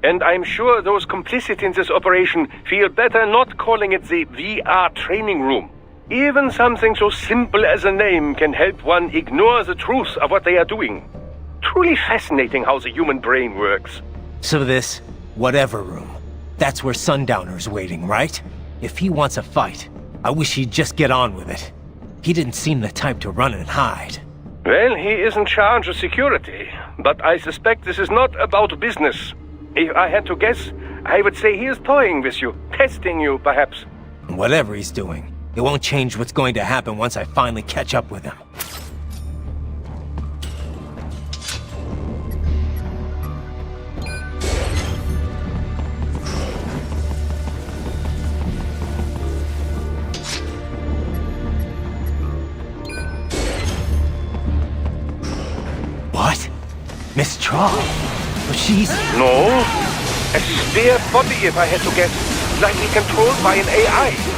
And I'm sure those complicit in this operation feel better not calling it the VR training room. Even something so simple as a name can help one ignore the truth of what they are doing. Truly fascinating how the human brain works. So this, whatever room, that's where Sundowner's waiting, right? If he wants a fight, I wish he'd just get on with it. He didn't seem the type to run and hide. Well, he is in charge of security, but I suspect this is not about business. If I had to guess, I would say he is toying with you, testing you, perhaps. Whatever he's doing, it won't change what's going to happen once I finally catch up with him. What? Miss Traub? But she's... No. A spare body, if I had to guess. Likely controlled by an AI.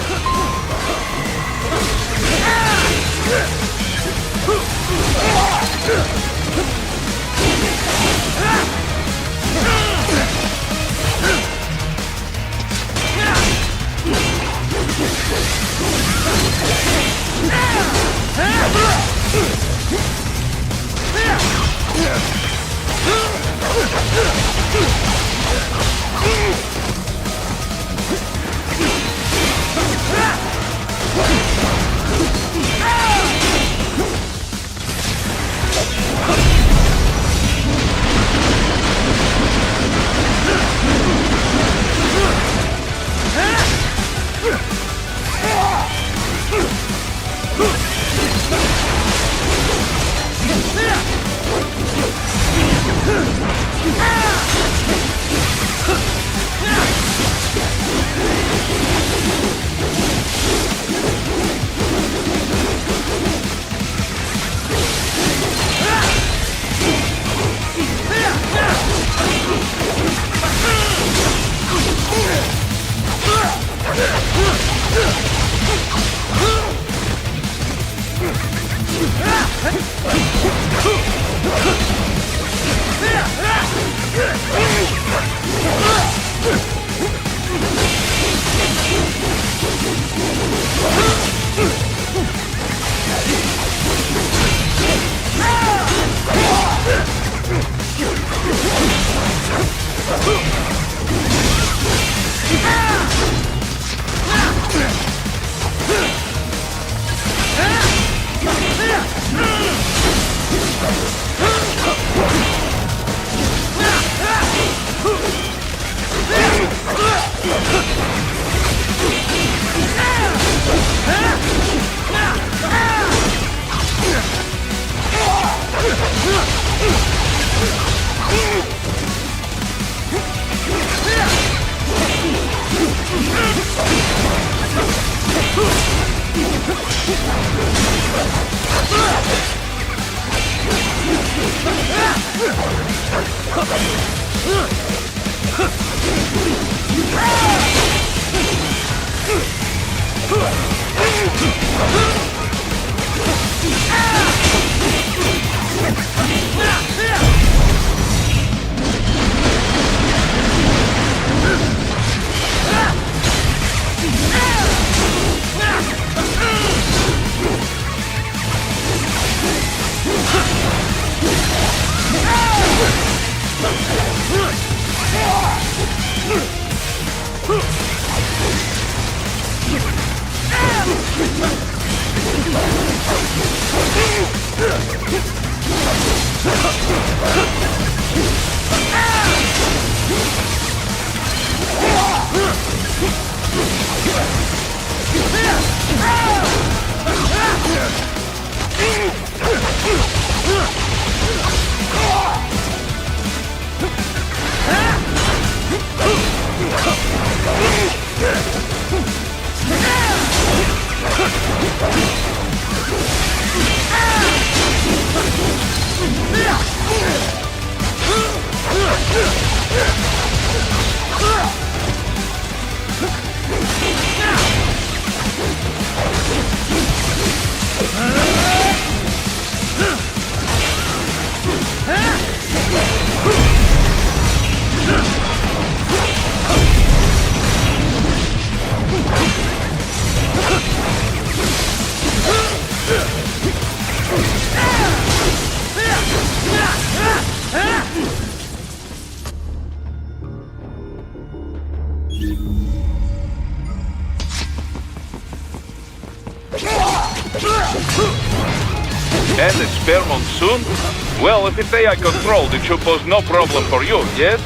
And a spare monsoon? Well, if it's AI controlled, it should pose no problem for you, yes?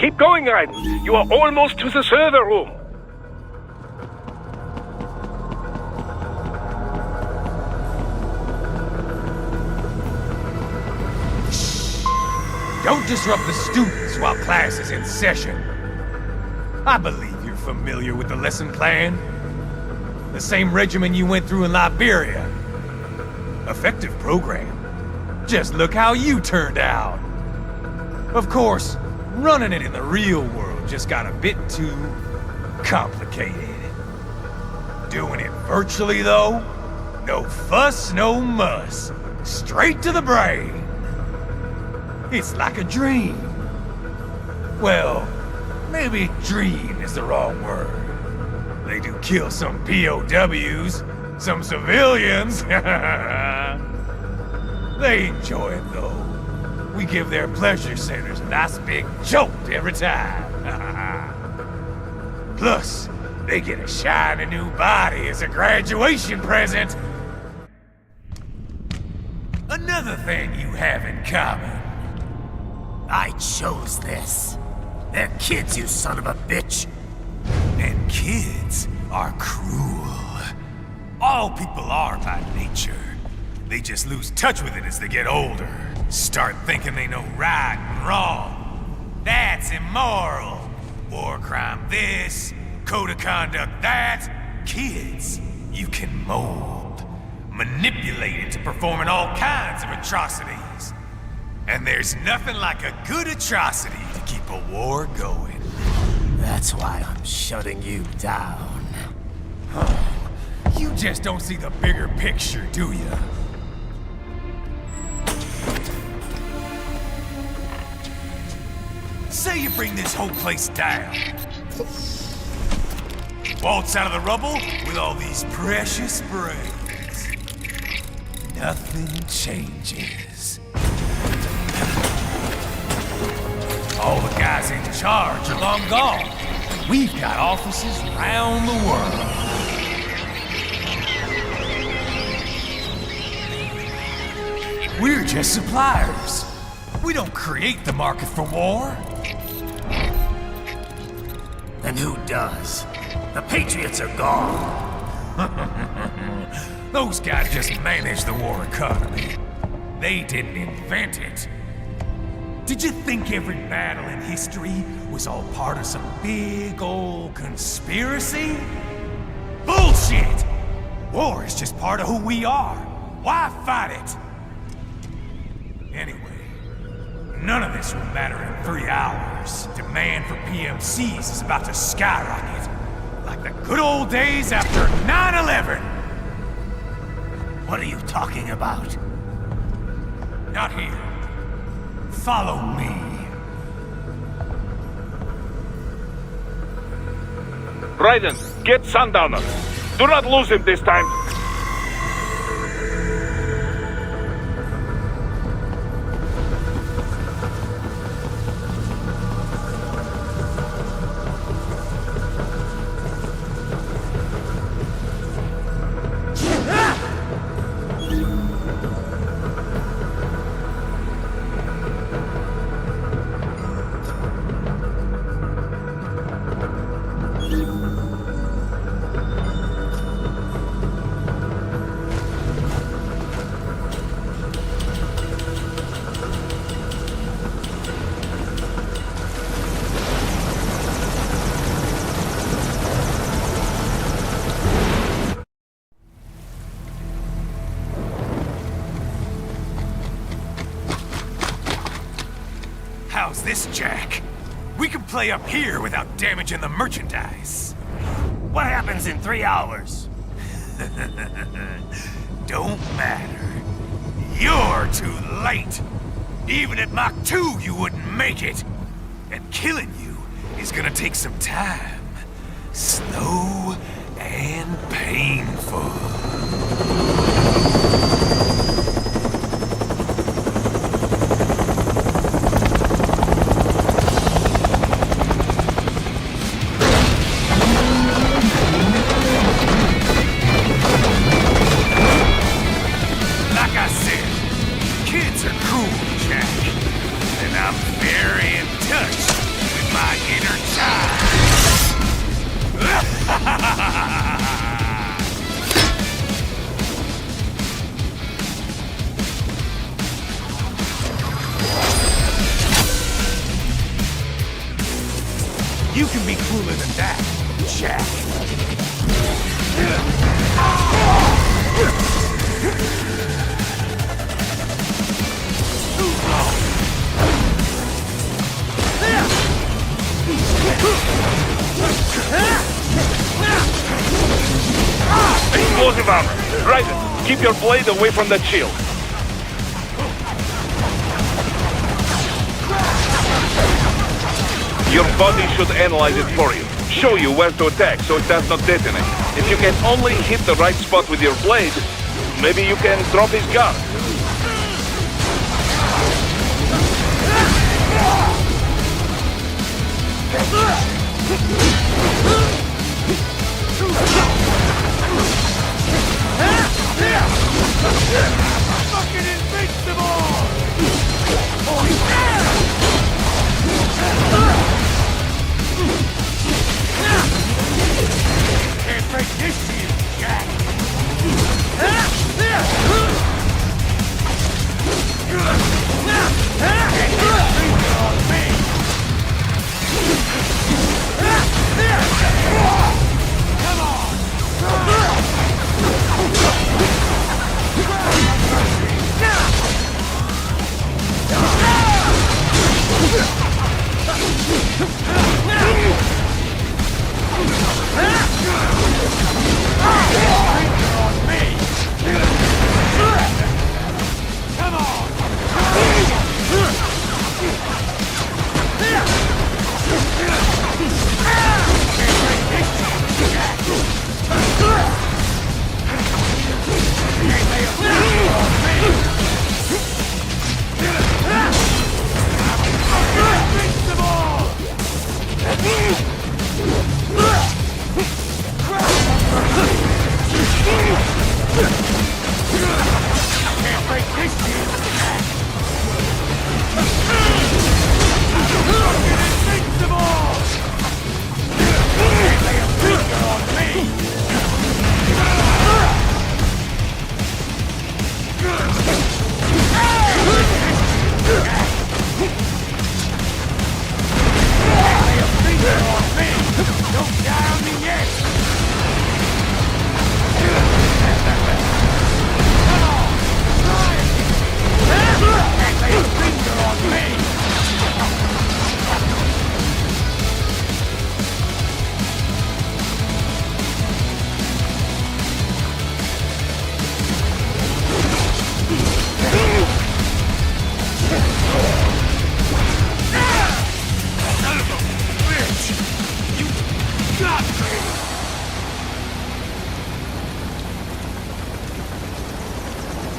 Keep going, Raiden. You are almost to the server room. Don't disrupt the students while class is in session. I believe you're familiar with the lesson plan. The same regimen you went through in Liberia. Effective program. Just look how you turned out. Of course, running it in the real world just got a bit too complicated. Doing it virtually, though? No fuss, no muss. Straight to the brain. It's like a dream. Well, maybe dream is the wrong word. They do kill some POWs, some civilians. They enjoy it though. We give their pleasure centers a nice big jolt every time. Plus, they get a shiny new body as a graduation present. Another thing you have in common. I chose this. They're kids, you son of a bitch. And kids are cruel. All people are by nature. They just lose touch with it as they get older. Start thinking they know right and wrong. That's immoral. War crime this, code of conduct that. Kids, you can mold, manipulate into performing all kinds of atrocities. And there's nothing like a good atrocity to keep a war going. That's why I'm shutting you down. You just don't see the bigger picture, do you? Say you bring this whole place down. Waltz out of the rubble with all these precious brains. Nothing changes. All the guys in charge are long gone. We've got offices around the world. We're just suppliers. We don't create the market for war. Then who does? The Patriots are gone. Those guys just manage the war economy. They didn't invent it. Did you think every battle in history was all part of some big old conspiracy? Bullshit! War is just part of who we are. Why fight it? Anyway, none of this will matter in 3 hours. Demand for PMCs is about to skyrocket. Like the good old days after 9/11. What are you talking about? Not here. Follow me. Raiden, get Sundowner. Do not lose him this time. How's this, Jack? We can play up here without damaging the merchandise. What happens in 3 hours? Don't matter. You're too late. Even at Mach 2, you wouldn't make it. And killing you is gonna take some time. Slow and painful. You can be cooler than that, Jack. Explosive armor. Raiden, keep your blade away from that shield. Your body should analyze it for you. Show you where to attack so it does not detonate. If you can only hit the right spot with your blade, maybe you can drop his guard. Fucking invincible! Can't break this shit, Jack!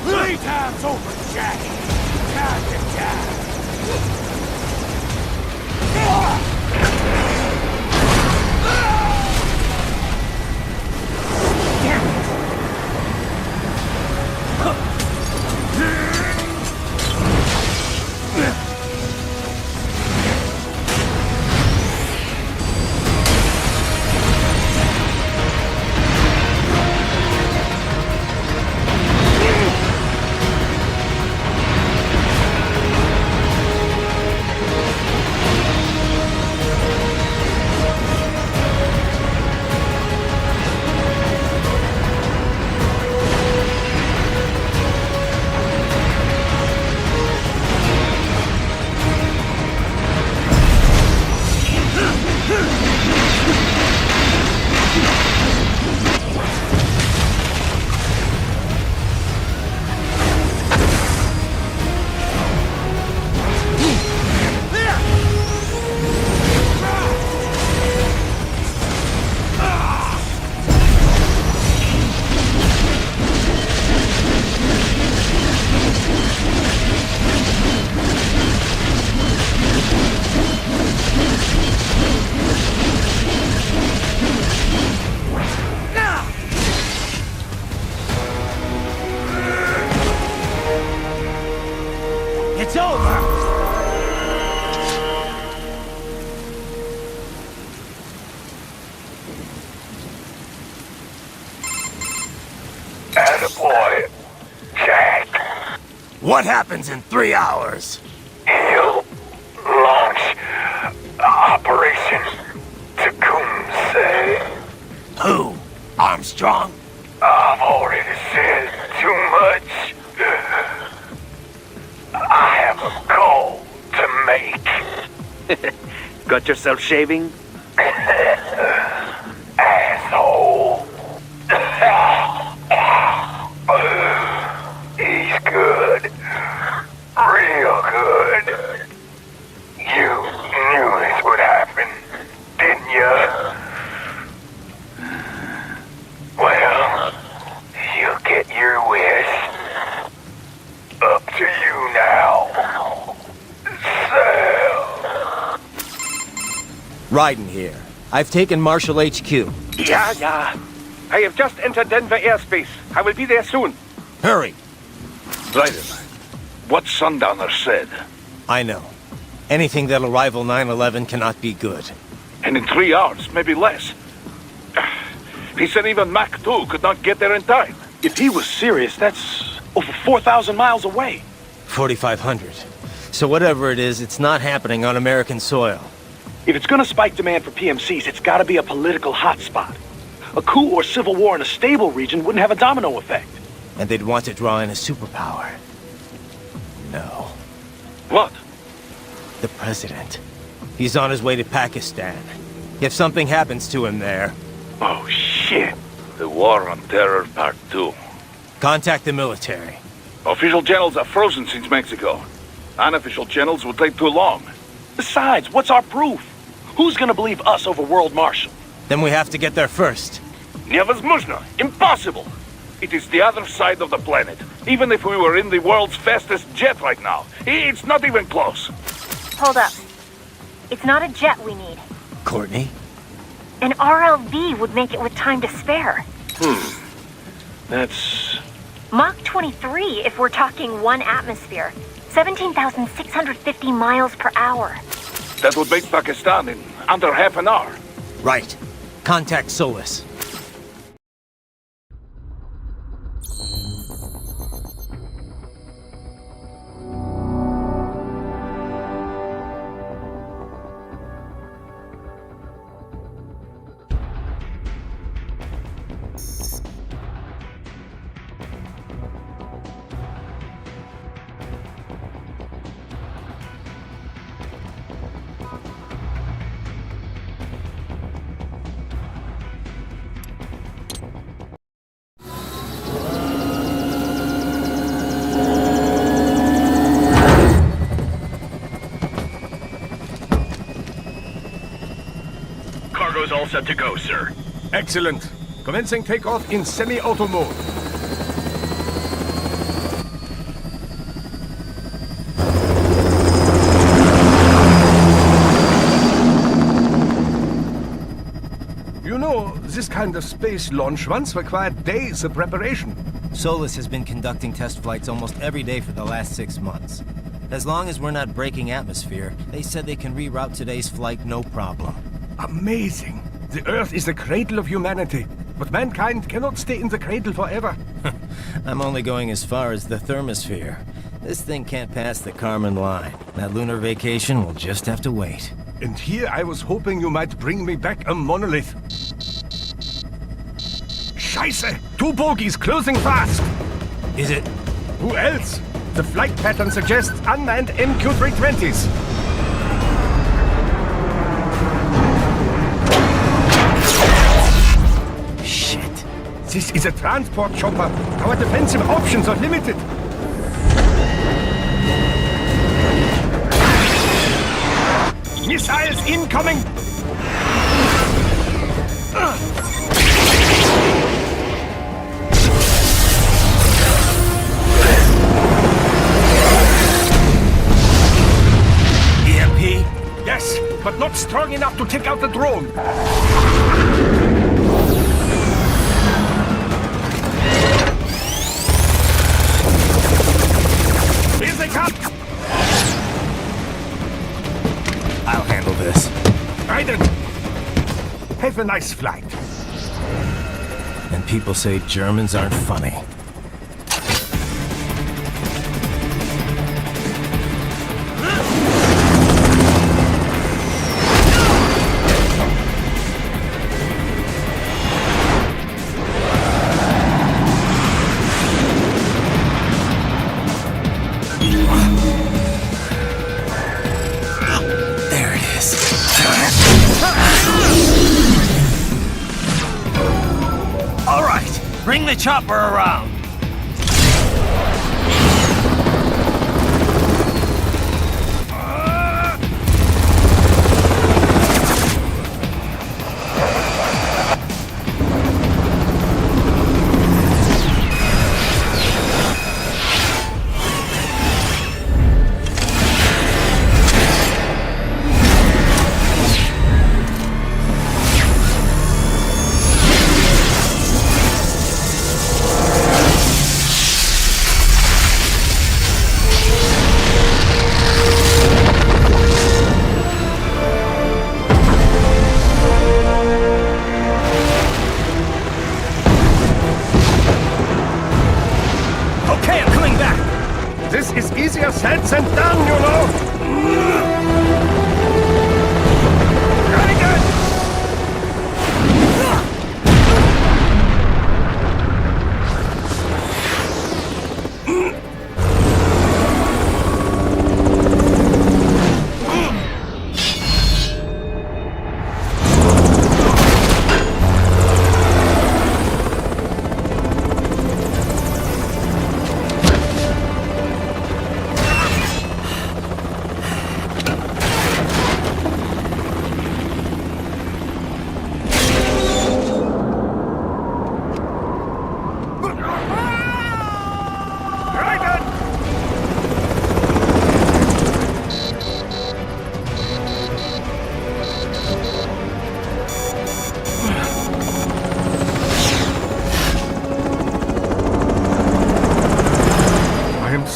Playtime's over, Jack! Time to die! It's over! Attaboy, Jack. What happens in 3 hours? He'll launch Operation Tecumseh. Who? Armstrong? I've already said too much. I have a call to make. Got yourself shaving? Asshole. He's good. Real good. You knew this would happen. Raiden here. I've taken Marshall HQ. Yeah. I have just entered Denver airspace. I will be there soon. Hurry! Raiden, what Sundowner said. I know. Anything that'll rival 9/11 cannot be good. And in 3 hours, maybe less. He said even Mach 2 could not get there in time. If he was serious, that's over 4,000 miles away. 4,500. So whatever it is, it's not happening on American soil. If it's gonna spike demand for PMCs, it's gotta be a political hotspot. A coup or civil war in a stable region wouldn't have a domino effect. And they'd want to draw in a superpower. No. What? The president. He's on his way to Pakistan. If something happens to him there... Oh, shit. The War on Terror Part 2. Contact the military. Official channels are frozen since Mexico. Unofficial channels will take too long. Besides, what's our proof? Who's gonna believe us over World Marshal? Then we have to get there first. Невозможно. Impossible. It is the other side of the planet. Even if we were in the world's fastest jet right now, it's not even close. Hold up. It's not a jet we need. Courtney? An RLV would make it with time to spare. That's... Mach 23 if we're talking 1 atmosphere. 17,650 miles per hour. That would make Pakistan in under half an hour. Right. Contact Solus. Cargo's all set to go, sir. Excellent. Commencing takeoff in semi-auto mode. You know, this kind of space launch once required days of preparation. Solus has been conducting test flights almost every day for the last 6 months. As long as we're not breaking atmosphere, they said they can reroute today's flight no problem. Amazing. The Earth is the cradle of humanity, but mankind cannot stay in the cradle forever. I'm only going as far as the thermosphere. This thing can't pass the Kármán line. That lunar vacation will just have to wait. And here I was hoping you might bring me back a monolith. Scheiße! 2 bogies closing fast! Is it? Who else? The flight pattern suggests unmanned MQ-320s. Shit. This is a transport chopper. Our defensive options are limited. Missiles incoming! EMP? Yes, but not strong enough to take out the drone. Here they come! I'll handle this. Raiden! Have a nice flight. And people say Germans aren't funny. There it is. All right, bring the chopper around.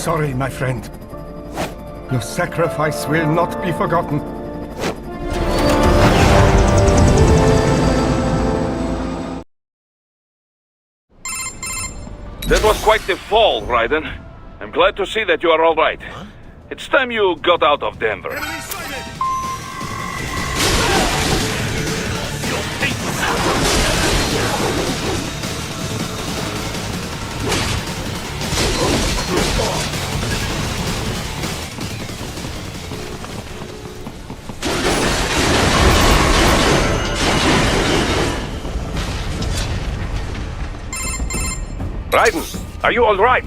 sorry, my friend. Your sacrifice will not be forgotten. That was quite the fall, Raiden. I'm glad to see that you are all right. It's time you got out of Denver. Raiden, are you all right?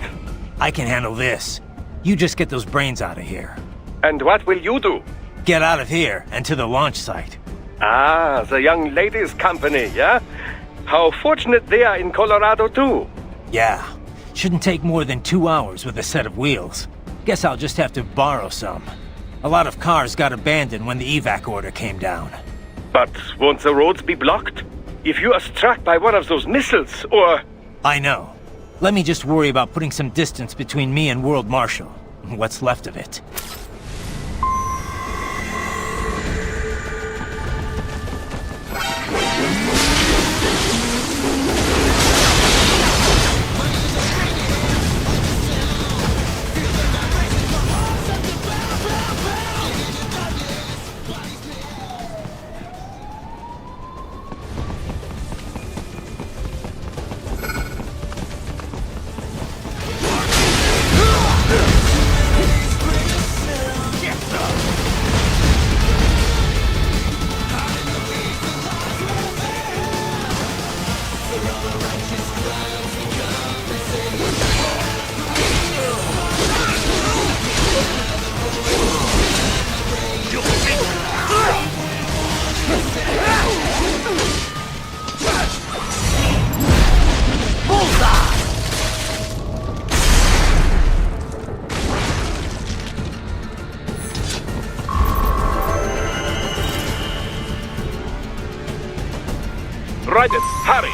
I can handle this. You just get those brains out of here. And what will you do? Get out of here and to the launch site. Ah, the young ladies' company, yeah? How fortunate they are in Colorado, too. Yeah. Shouldn't take more than 2 hours with a set of wheels. Guess I'll just have to borrow some. A lot of cars got abandoned when the evac order came down. But won't the roads be blocked? If you are struck by one of those missiles, or... I know. Let me just worry about putting some distance between me and World Marshal. What's left of it. Raiden, hurry!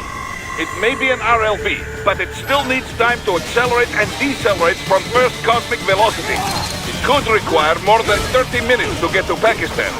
It may be an RLV, but it still needs time to accelerate and decelerate from Earth cosmic velocity. It could require more than 30 minutes to get to Pakistan.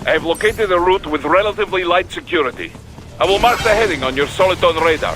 I have located a route with relatively light security. I will mark the heading on your Soliton radar.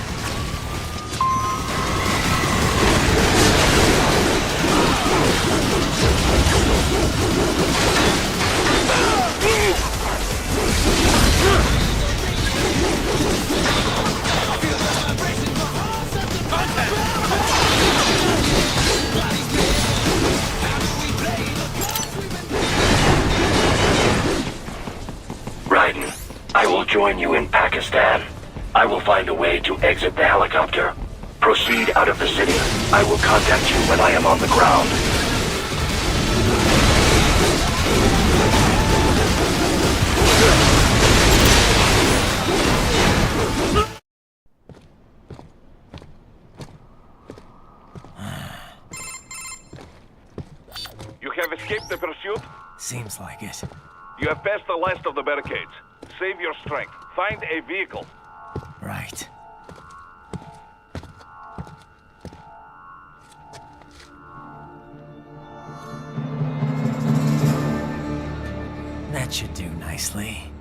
Raiden, I will join you in Pakistan. I will find a way to exit the helicopter. Proceed out of the city. I will contact you when I am on the ground. You have escaped the pursuit? Seems like it. You have passed the last of the barricades. Save your strength. Find a vehicle. Right. That should do nicely.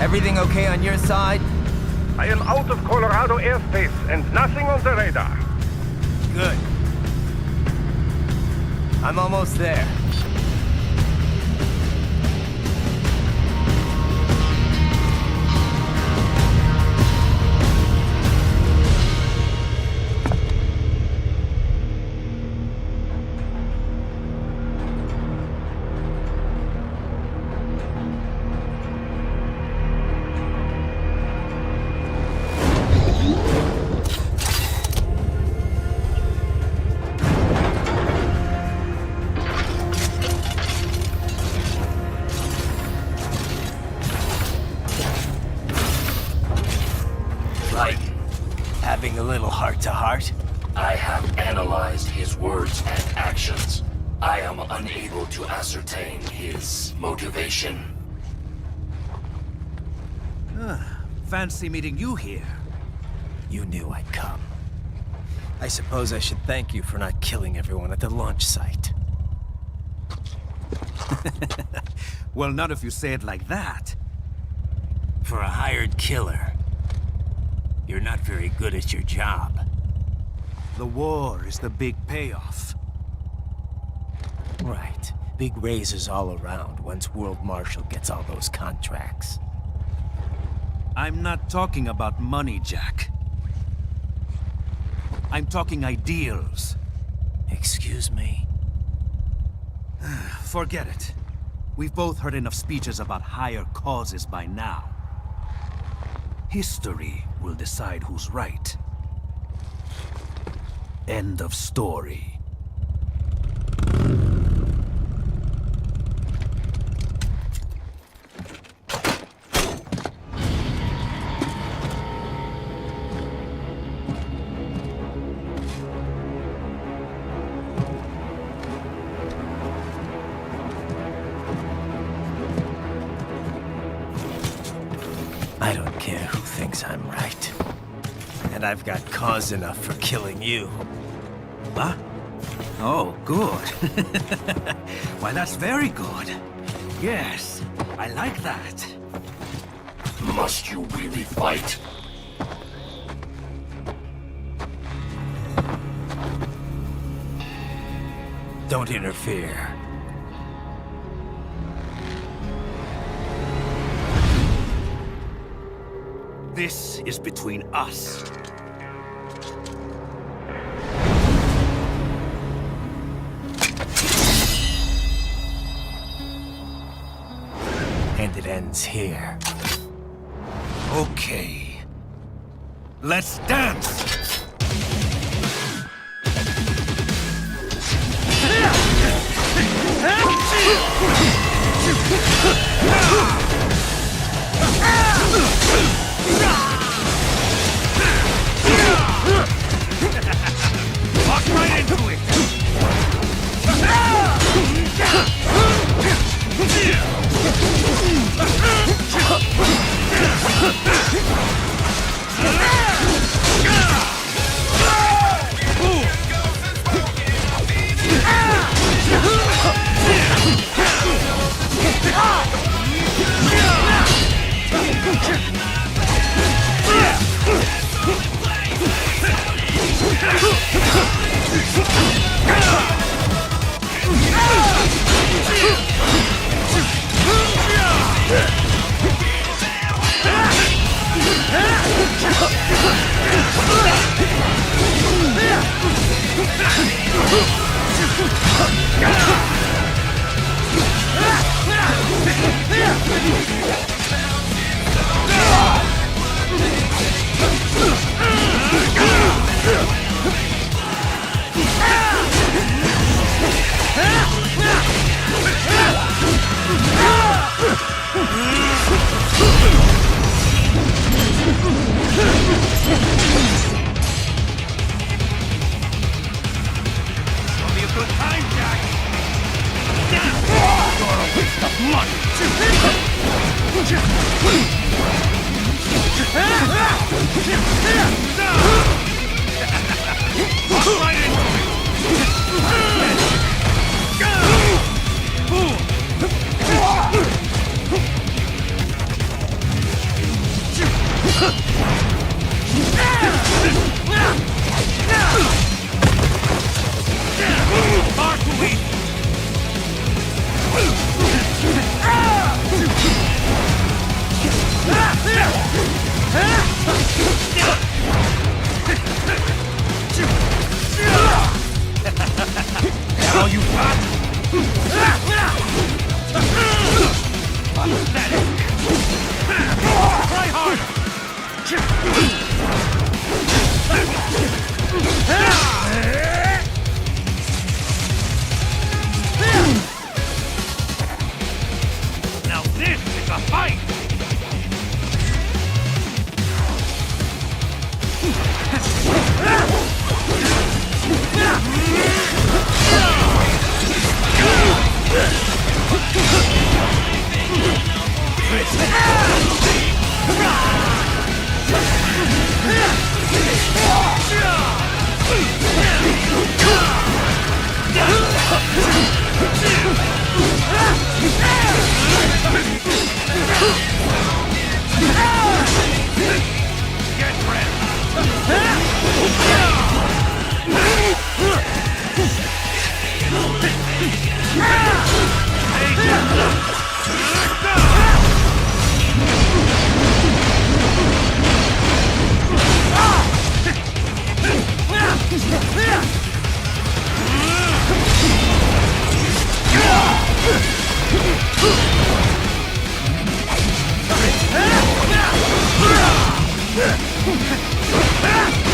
Everything okay on your side? I am out of Colorado airspace and nothing on the radar. Good. I'm almost there. Having a little heart-to-heart? I have analyzed his words and actions. I am unable to ascertain his motivation. Fancy meeting you here. You knew I'd come. I suppose I should thank you for not killing everyone at the launch site. Well, not if you say it like that. For a hired killer, you're not very good at your job. The war is the big payoff. Right. Big raises all around once World Marshal gets all those contracts. I'm not talking about money, Jack. I'm talking ideals. Excuse me? Forget it. We've both heard enough speeches about higher causes by now. History will decide who's right. End of story. I don't care who thinks I'm right. And I've got cause enough for killing you. job, huh? Oh, good. Why, that's very good. Yes, I like that. Must you really fight? Don't interfere. This is between us. And it ends here. Okay. Let's dance! Walk right into it! All you got? Try harder! Now this is a fight! Ah!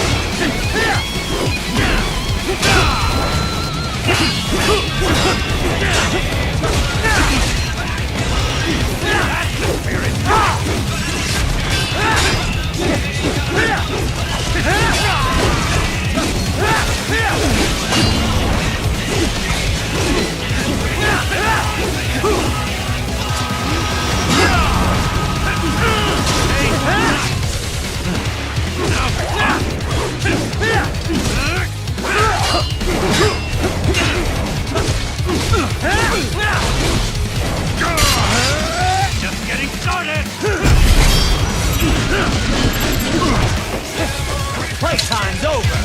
time's over!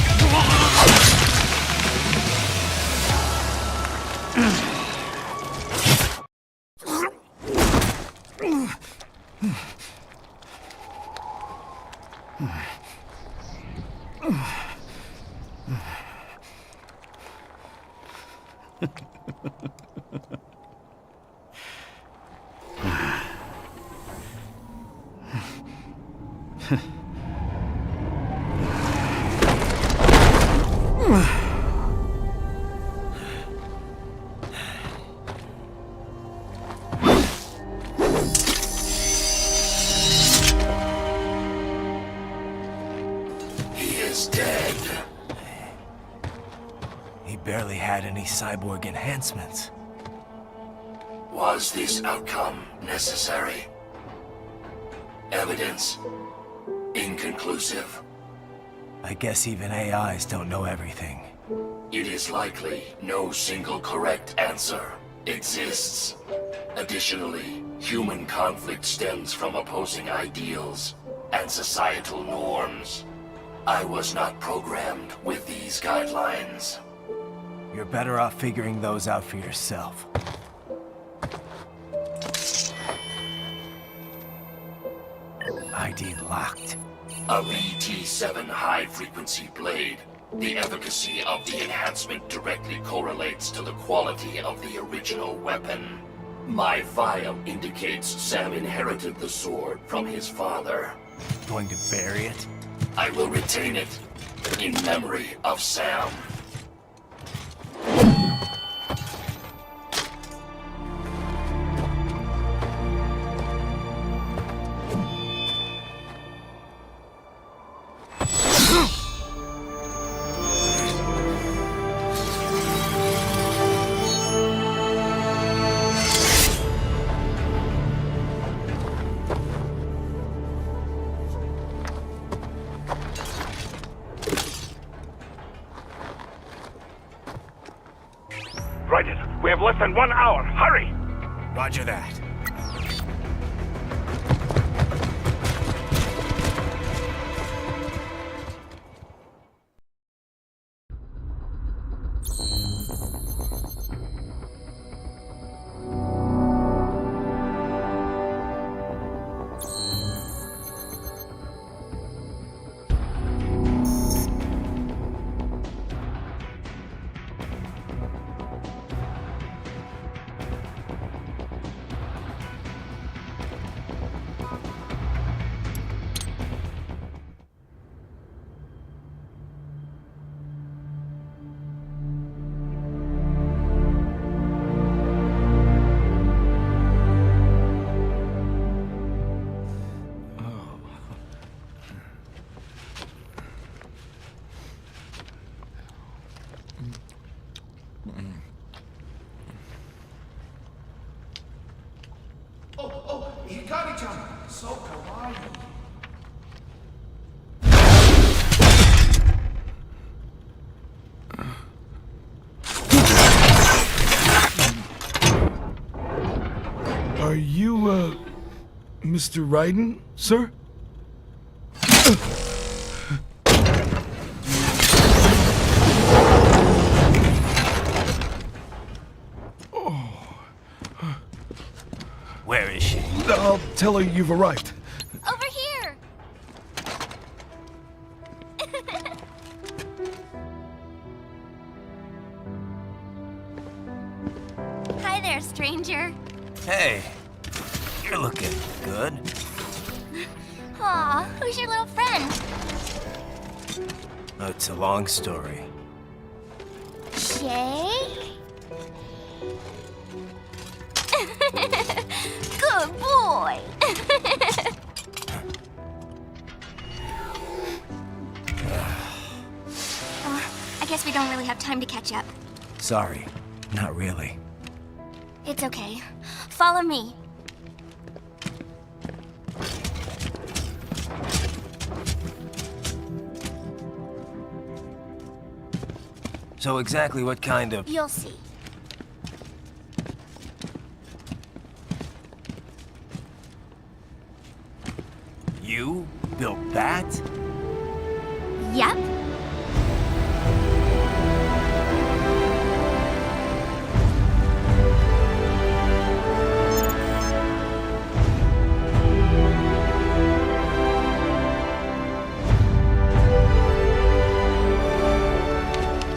He is dead. He barely had any cyborg enhancements. Was this outcome necessary? Evidence inconclusive. I guess even AIs don't know everything. It is likely no single correct answer exists. Additionally, human conflict stems from opposing ideals and societal norms. I was not programmed with these guidelines. You're better off figuring those out for yourself. ID locked. A BT-7 high-frequency blade. The efficacy of the enhancement directly correlates to the quality of the original weapon. My file indicates Sam inherited the sword from his father. Going to bury it? I will retain it in memory of Sam. Raiden, we have less than 1 hour. Hurry! Roger that. Oh, Hikari-chan, so kawaii. Are you, Mr. Raiden, sir? Where is she? I'll tell her you've arrived. Over here! Hi there, stranger. Hey, you're looking good. Aw, who's your little friend? Oh, it's a long story. Jake? Good boy! I guess we don't really have time to catch up. Sorry, not really. It's okay. Follow me. So exactly what kind of... You'll see. You built that? Yep.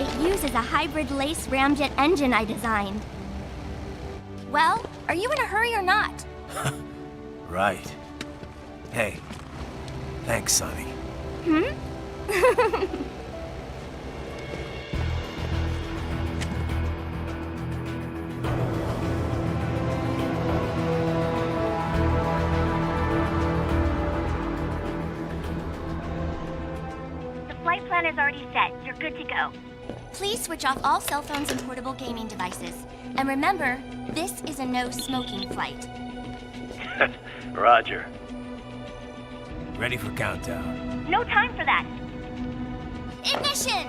It uses a hybrid lace ramjet engine I designed. Well, are you in a hurry or not? Right. Hey, thanks, Sonny. Hmm? The flight plan is already set. You're good to go. Please switch off all cell phones and portable gaming devices. And remember, this is a no-smoking flight. Roger. Ready for countdown. No time for that. Ignition!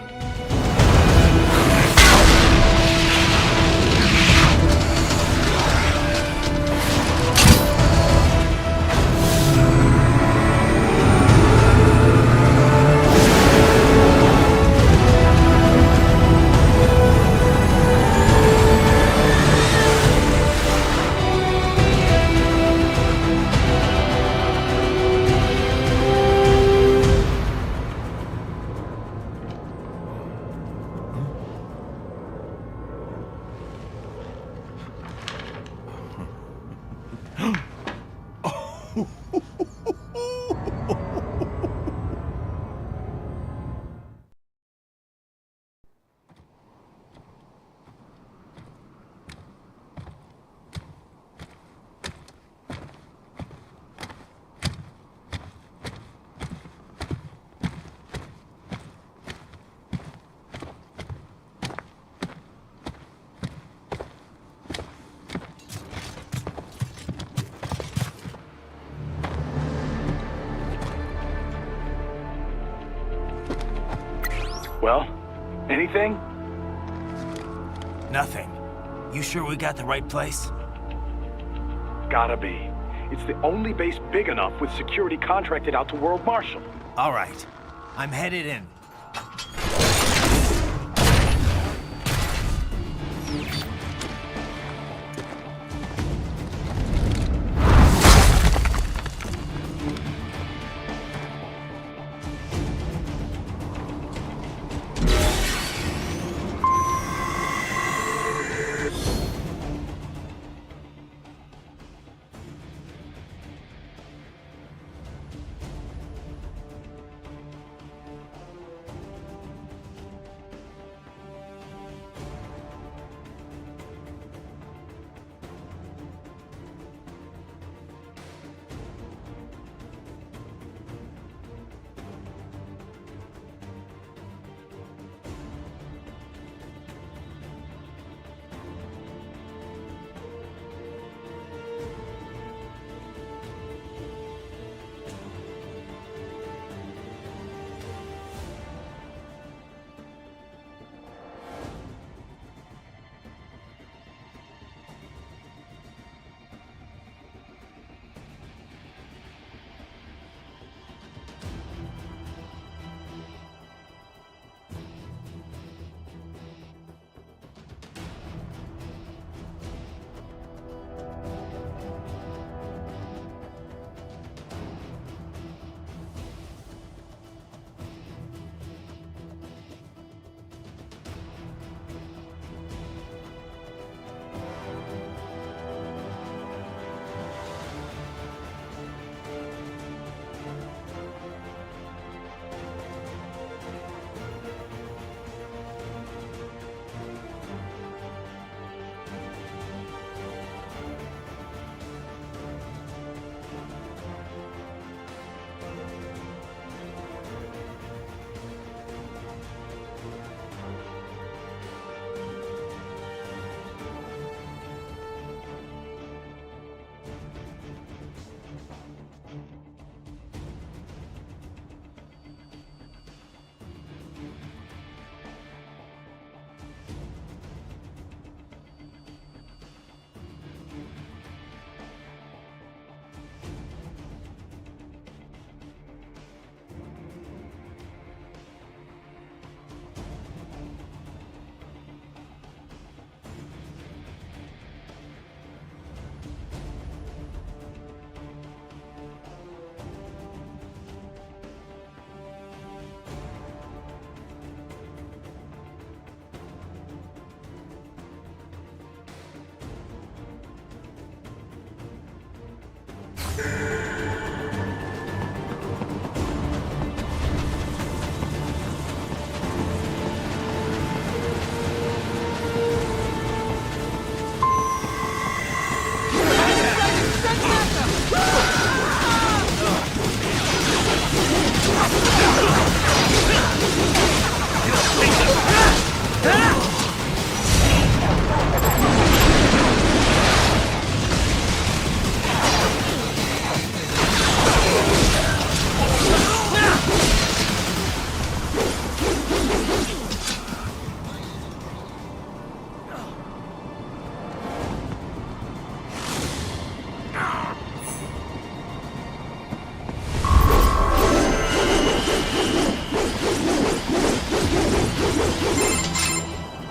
Well, anything? Nothing. You sure we got the right place? Gotta be. It's the only base big enough with security contracted out to World Marshal. All right. I'm headed in.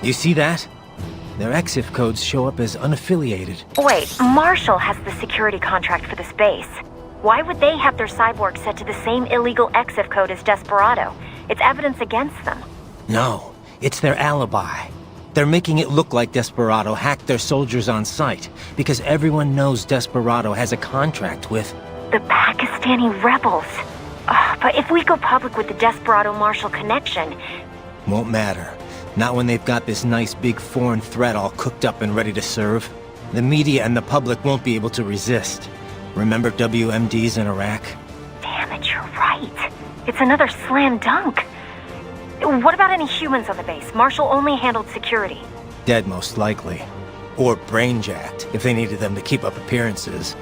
You see that? Their EXIF codes show up as unaffiliated. Wait, Marshall has the security contract for this base. Why would they have their cyborg set to the same illegal EXIF code as Desperado? It's evidence against them. No, it's their alibi. They're making it look like Desperado hacked their soldiers on sight, because everyone knows Desperado has a contract with... The Pakistani rebels. But if we go public with the Desperado-Marshall connection... Won't matter. Not when they've got this nice big foreign threat all cooked up and ready to serve. The media and the public won't be able to resist. Remember WMDs in Iraq? Damn it, you're right. It's another slam dunk. What about any humans on the base? Marshall only handled security. Dead, most likely. Or brain-jacked, if they needed them to keep up appearances.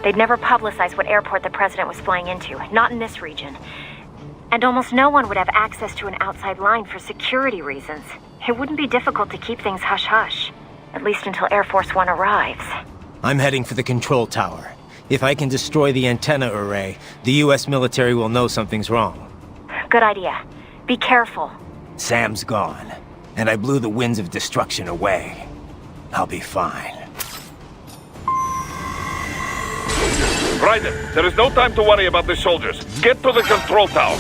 They'd never publicize what airport the president was flying into, not in this region. And almost no one would have access to an outside line for security reasons. It wouldn't be difficult to keep things hush-hush. At least until Air Force One arrives. I'm heading for the control tower. If I can destroy the antenna array, the US military will know something's wrong. Good idea. Be careful. Sam's gone, and I blew the winds of destruction away. I'll be fine. Ryder, there is no time to worry about the soldiers. Get to the control tower.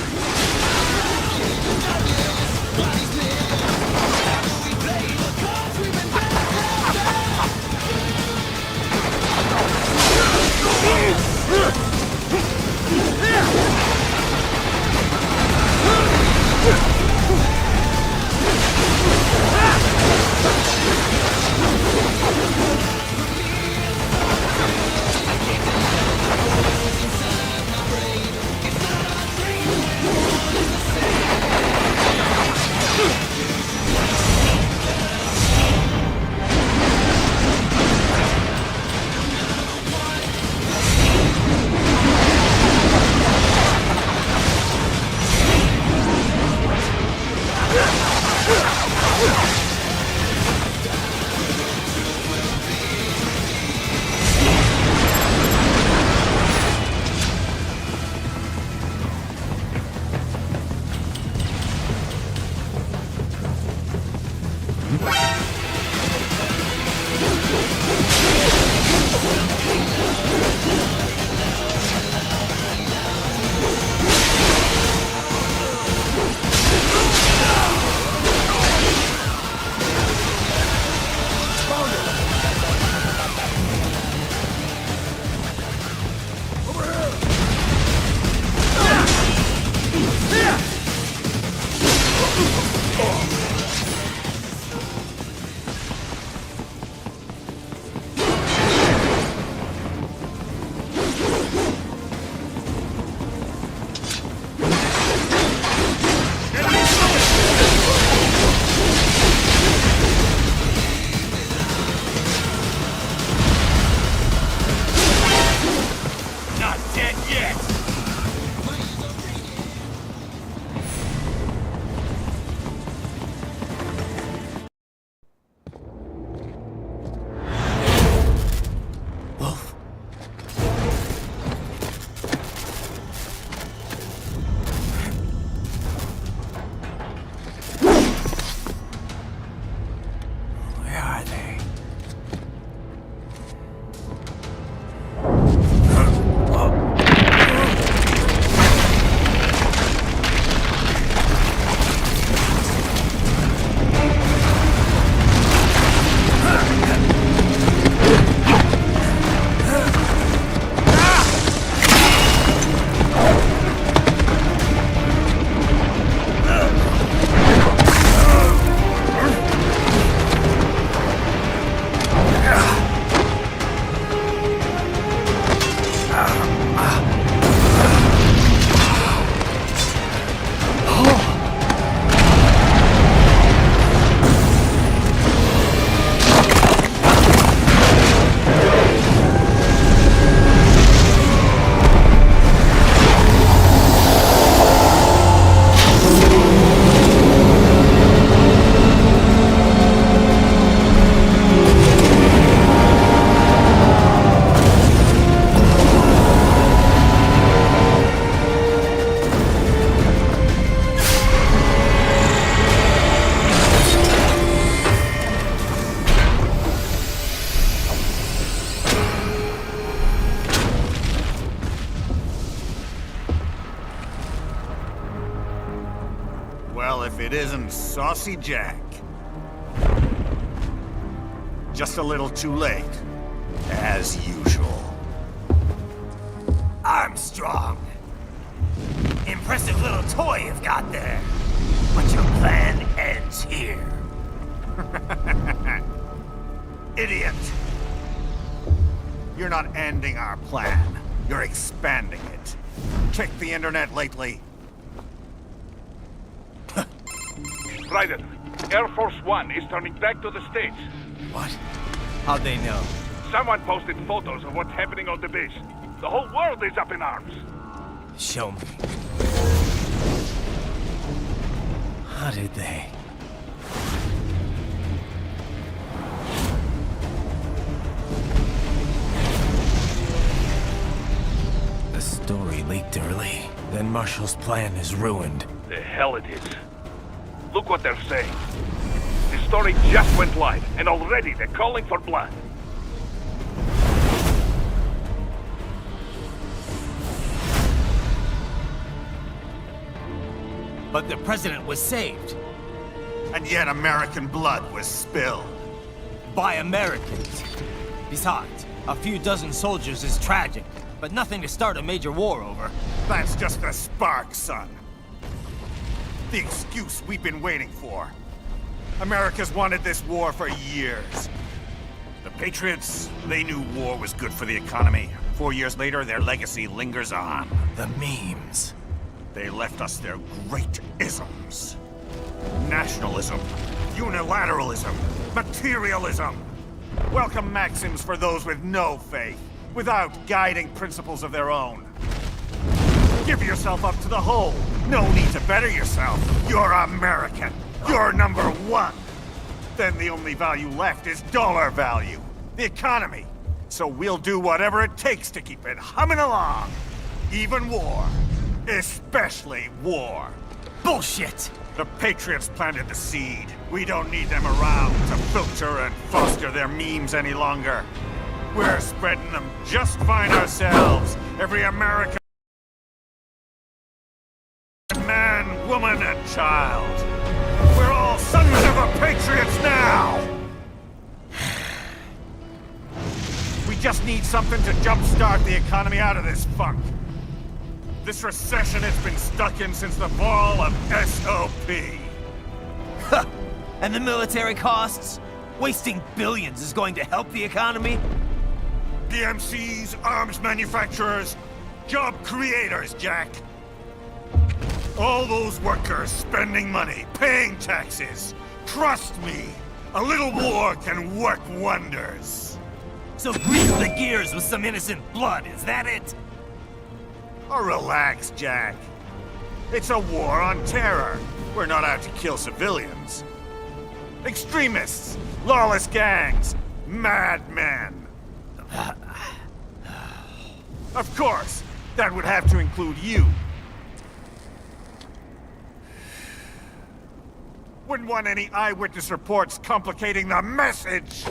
Well, if it isn't Saucy Jack. Just a little too late, as usual. Armstrong! Impressive little toy you've got there. But your plan ends here. Idiot! You're not ending our plan. You're expanding it. Check the internet lately. Ryder, Air Force One is turning back to the States. What? How'd they know? Someone posted photos of what's happening on the base. The whole world is up in arms. Show me. How did they? The story leaked early. Then Marshall's plan is ruined. The hell it is. Look what they're saying. The story just went live, and already they're calling for blood. But the president was saved. And yet American blood was spilled. By Americans. Besides, a few dozen soldiers is tragic, but nothing to start a major war over. That's just a spark, son. The excuse we've been waiting for. America's wanted this war for years. The Patriots, they knew war was good for the economy. 4 years later, their legacy lingers on. The memes. They left us their great isms. Nationalism, unilateralism, materialism. Welcome maxims for those with no faith, without guiding principles of their own. Give yourself up to the whole. No need to better yourself. You're American. You're number one. Then the only value left is dollar value. The economy. So we'll do whatever it takes to keep it humming along. Even war. Especially war. Bullshit! The Patriots planted the seed. We don't need them around to filter and foster their memes any longer. We're spreading them just fine ourselves. Every American man, woman, and child. We're all sons of the Patriots now! We just need something to jumpstart the economy out of this funk. This recession it's been stuck in since the fall of SOP. And the military costs? Wasting billions is going to help the economy? PMCs, arms manufacturers, job creators, Jack. All those workers spending money, paying taxes. Trust me, a little war can work wonders. So grease the gears with some innocent blood, is that it? Oh, relax, Jack. It's a war on terror. We're not out to kill civilians. Extremists, lawless gangs, madmen. Of course, that would have to include you. Wouldn't want any eyewitness reports complicating the message.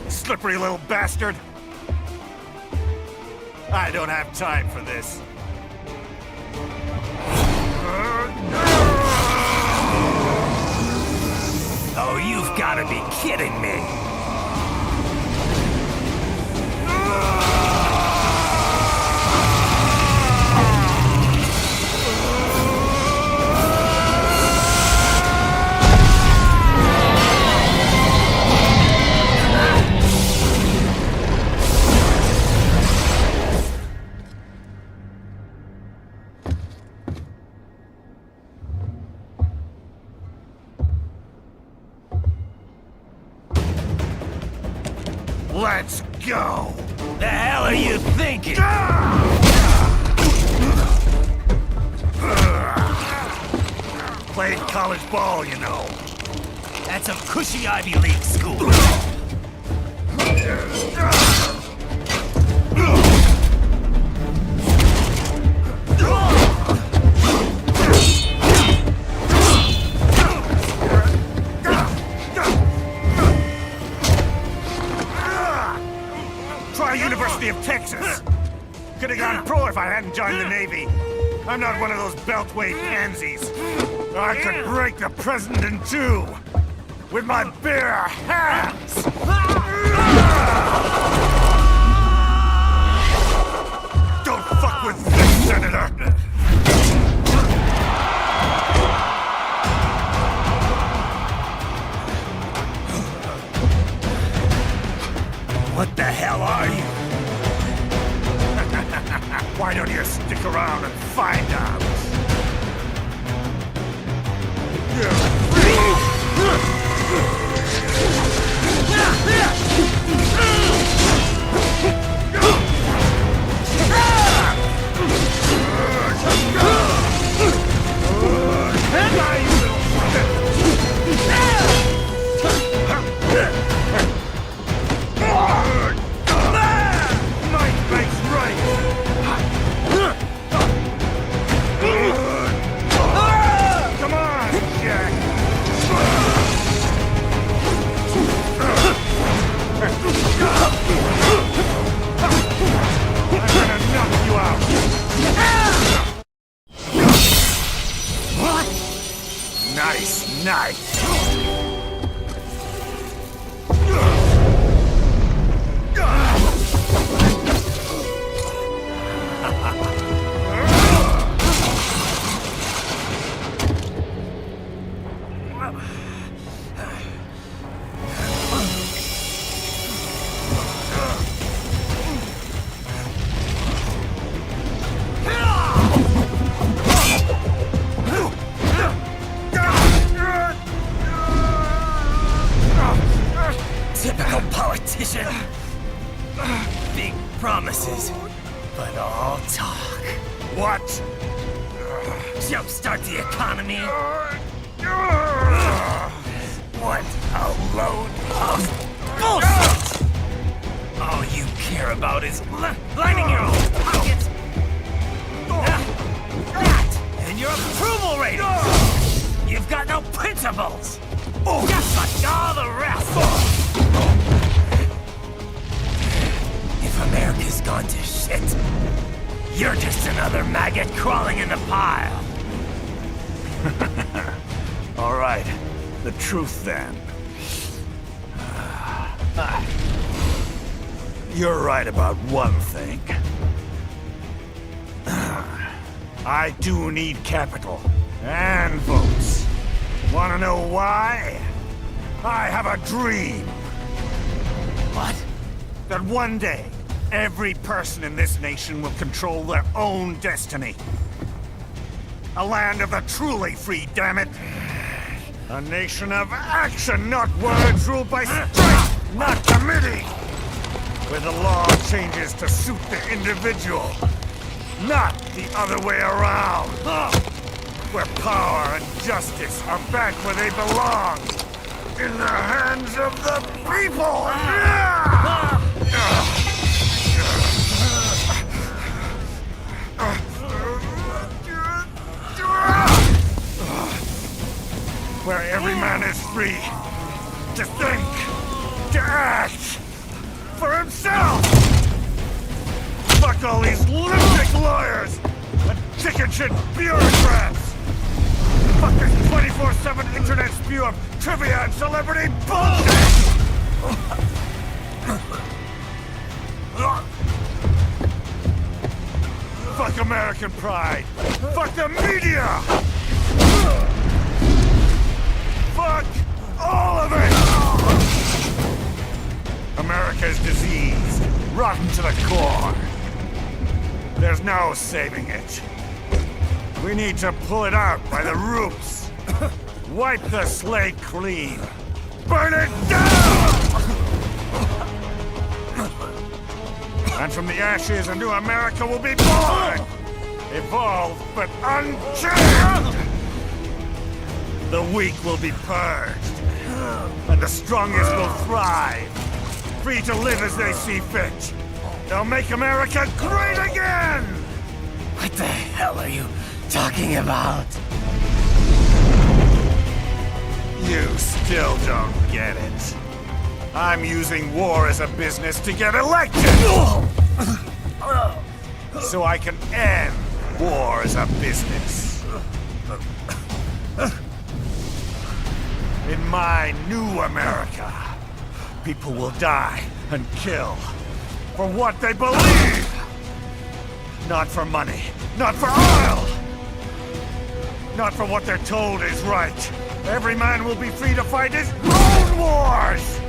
Slippery little bastard! I don't have time for this. Oh, you've got to be kidding me! Let's go! The hell are you thinking? Played college ball, you know. That's a cushy Ivy League school. Try University of Texas. Could have gone pro if I hadn't joined the Navy. I'm not one of those beltway pansies. I could break the president in two with my bare hands. Don't fuck with this, Senator. What the hell are you? Why don't you stick around and find out? Nice. Typical politician. Big promises, but all talk. What? Jumpstart the economy. What a load of bullshit! All you care about is lining your own pockets. That and your approval ratings. You've got no principles. Just like all the rest. If America's gone to shit, you're just another maggot crawling in the pile. All right, the truth then. You're right about one thing. I do need capital and votes. Wanna know why? I have a dream. What? That one day, every person in this nation will control their own destiny. A land of the truly free, damn it. A nation of action, not words, ruled by strength, not committee. Where the law changes to suit the individual. not the other way around. Where power and justice are back where they belong. In the hands of the people! Where every man is free to think, to act for himself! Fuck all these lunatic lawyers and chicken-shit bureaucrats! Fuck this 24/7 internet spew of trivia and celebrity bullshit! Fuck American pride! Fuck the media! Fuck all of it! America's disease, rotten to the core. There's no saving it. We need to pull it out by the roots. Wipe the slate clean. Burn it down! And from the ashes, a new America will be born! Evolved, but unchained! The weak will be purged, and the strongest will thrive, free to live as they see fit. They'll make America great again! What the hell are you talking about? You still don't get it. I'm using war as a business to get elected! So I can end war as a business. In my new America, people will die and kill for what they believe! Not for money, not for oil! Not for what they're told is right. Every man will be free to fight his own wars!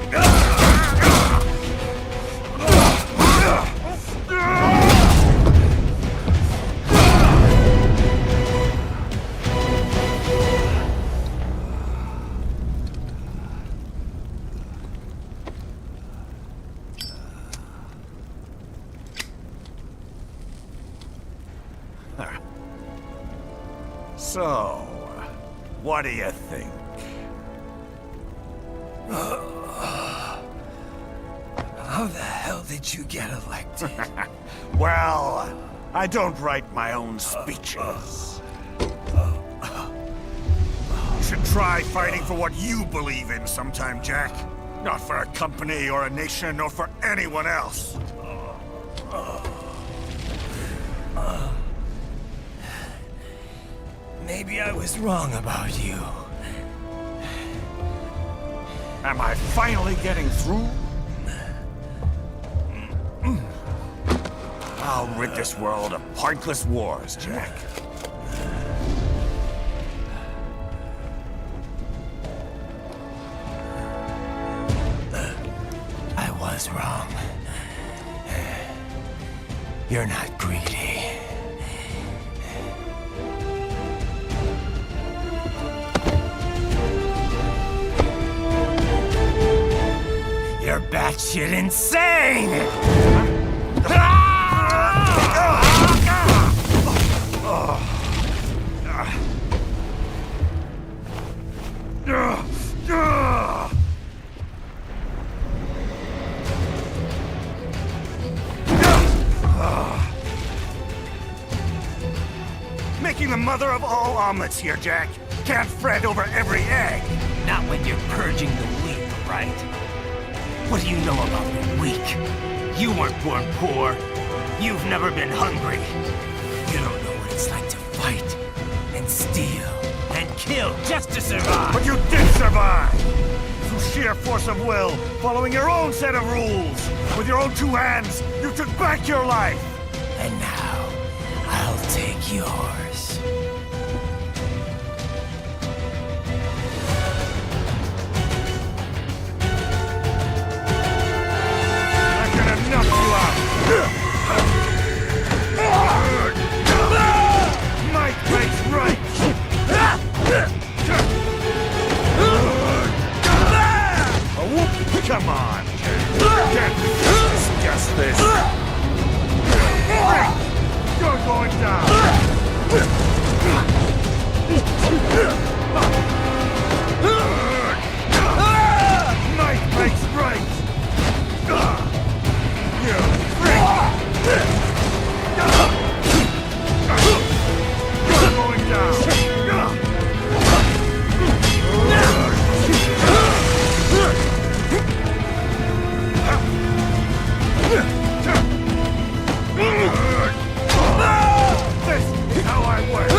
So, what do you think? How the hell did you get elected? Well, I don't write my own speeches. You should try fighting for what you believe in sometime, Jack. Not for a company or a nation or for anyone else. Maybe I was wrong about you. Am I finally getting through? I'll rid this world of pointless wars, Jack. I was wrong. You're not greedy. You're batshit insane! Making the mother of all omelets here, Jack. Can't fret over every egg. Not when you're purging the weak, right? What do you know about the weak? You weren't born poor. You've never been hungry. You don't know what it's like to fight, and steal, and kill just to survive. But you did survive! Through sheer force of will, following your own set of rules. With your own two hands, you took back your life! And now, I'll take yours. Might makes right! Oh, whoop. Come on! Can't discuss this! You're going Might makes right! You freak! You're going down! This is how I work!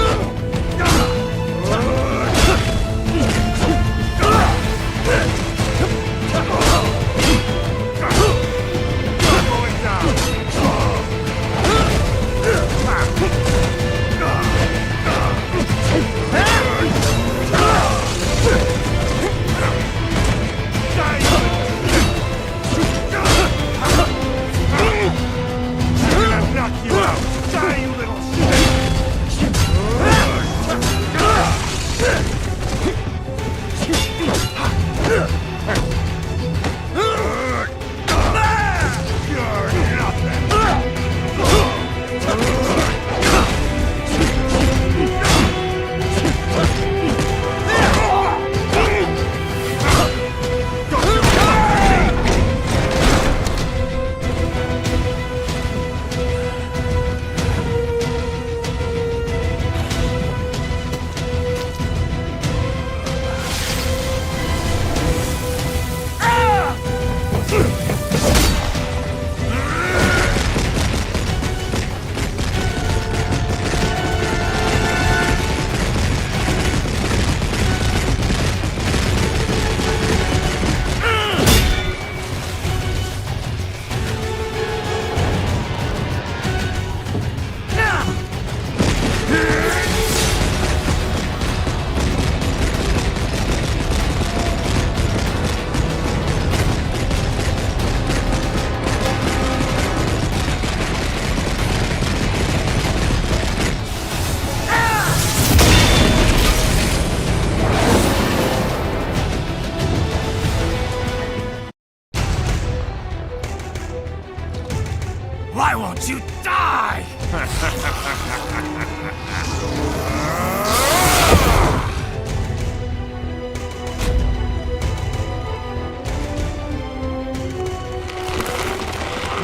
Why won't you die?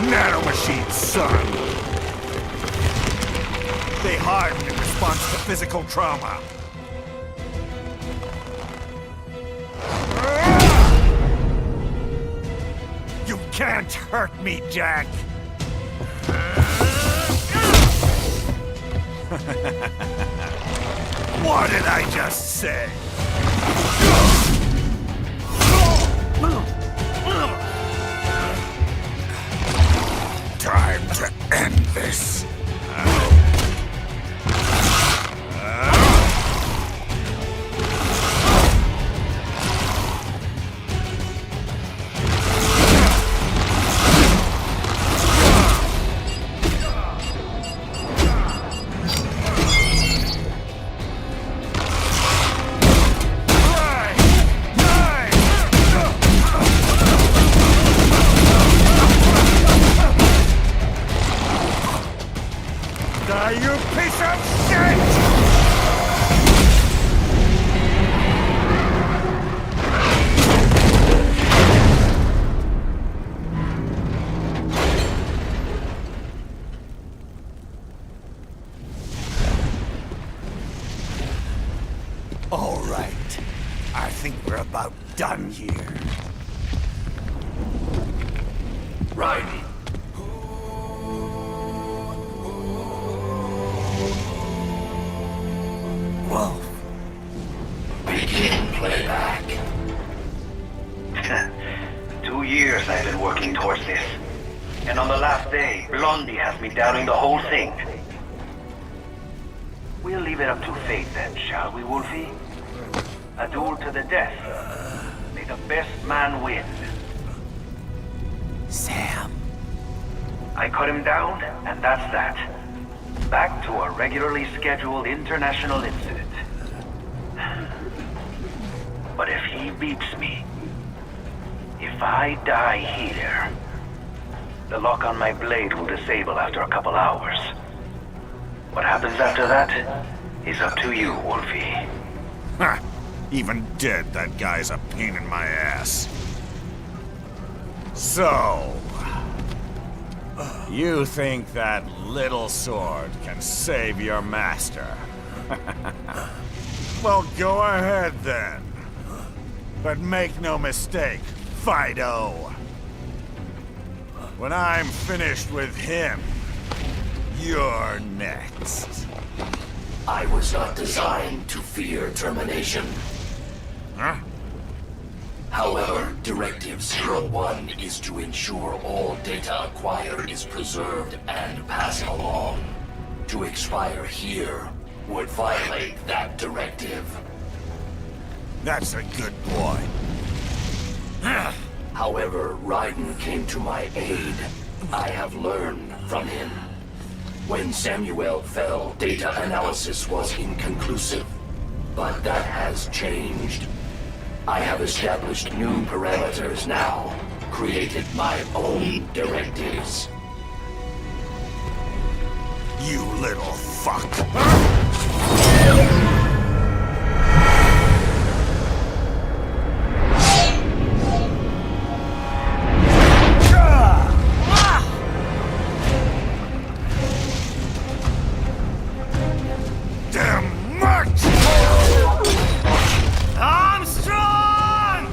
Nanomachines, son! They harden in response to physical trauma. You can't hurt me, Jack! What did I just say? Time to end this. You piece of shit! All right. I think we're about done here. Right. Wolf. Begin playback. 2 years I've been working towards this. And on the last day, Blondie has me doubting the whole thing. We'll leave it up to fate then, shall we, Wolfie? A duel to the death. May the best man win. Sam. I cut him down, and that's that. Back to a regularly scheduled international incident. But if he beats me, if I die here, the lock on my blade will disable after a couple hours. What happens after that is up to you, Wolfie. Ha! Even dead, that guy's a pain in my ass. So... you think that little sword can save your master? Well, go ahead then. But make no mistake, Fido. When I'm finished with him, you're next. I was not designed to fear termination. Huh? However, Directive 01 is to ensure all data acquired is preserved and passed along. To expire here would violate that directive. That's a good boy. However, Raiden came to my aid. I have learned from him. When Samuel fell, data analysis was inconclusive. But that has changed. I have established new parameters now, created my own directives. You little fuck. Damn much! Armstrong!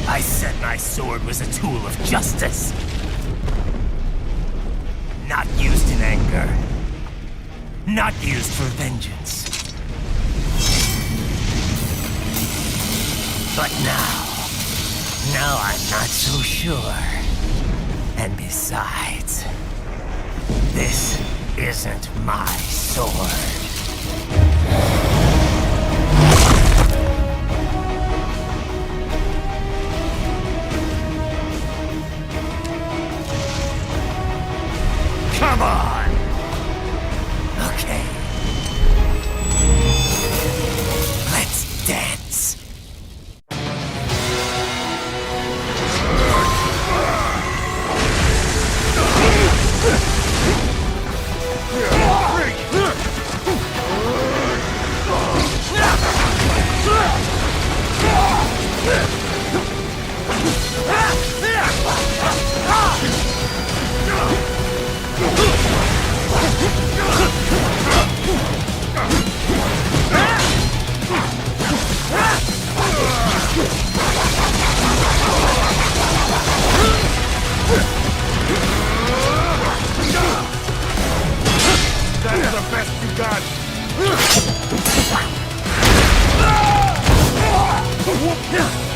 I said my sword was a tool of justice. Not used in anger. Not used for vengeance. But now I'm not so sure. And besides, this isn't my sword. Come on! Okay. Let's dance. That's the best you got!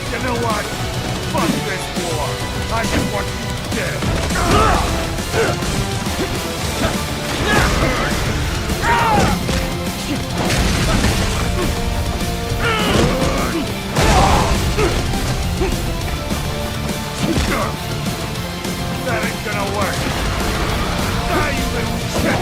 You know what? Fuck this war! I just want you dead! That ain't gonna work! Die, you little shit!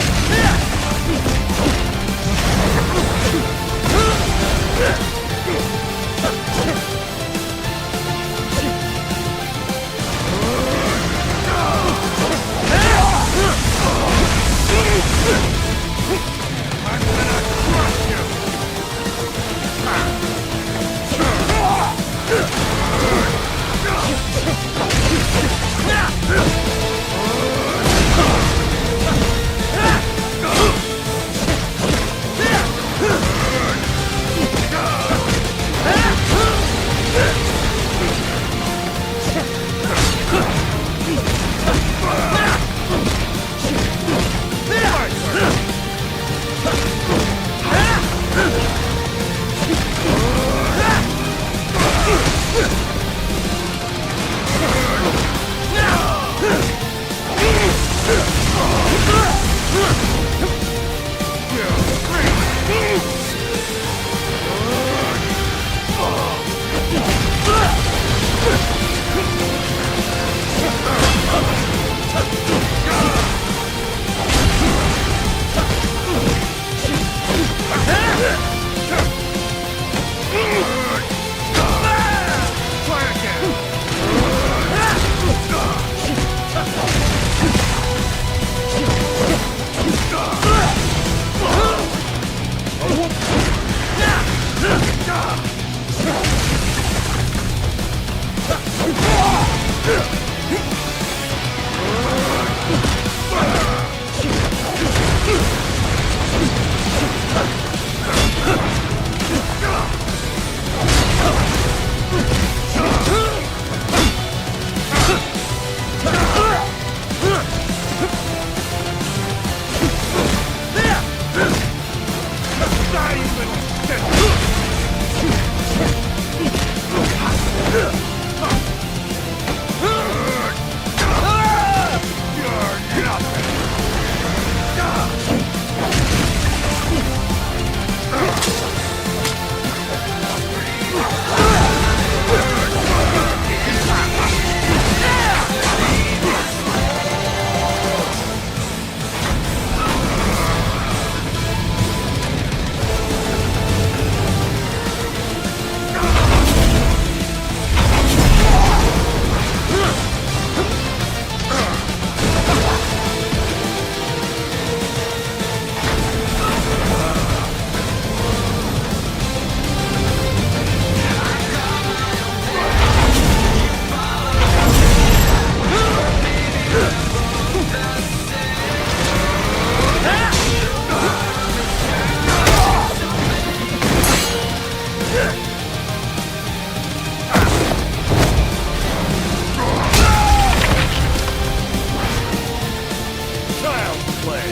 Child's play.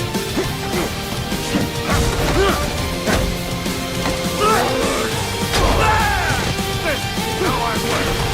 This is how I work.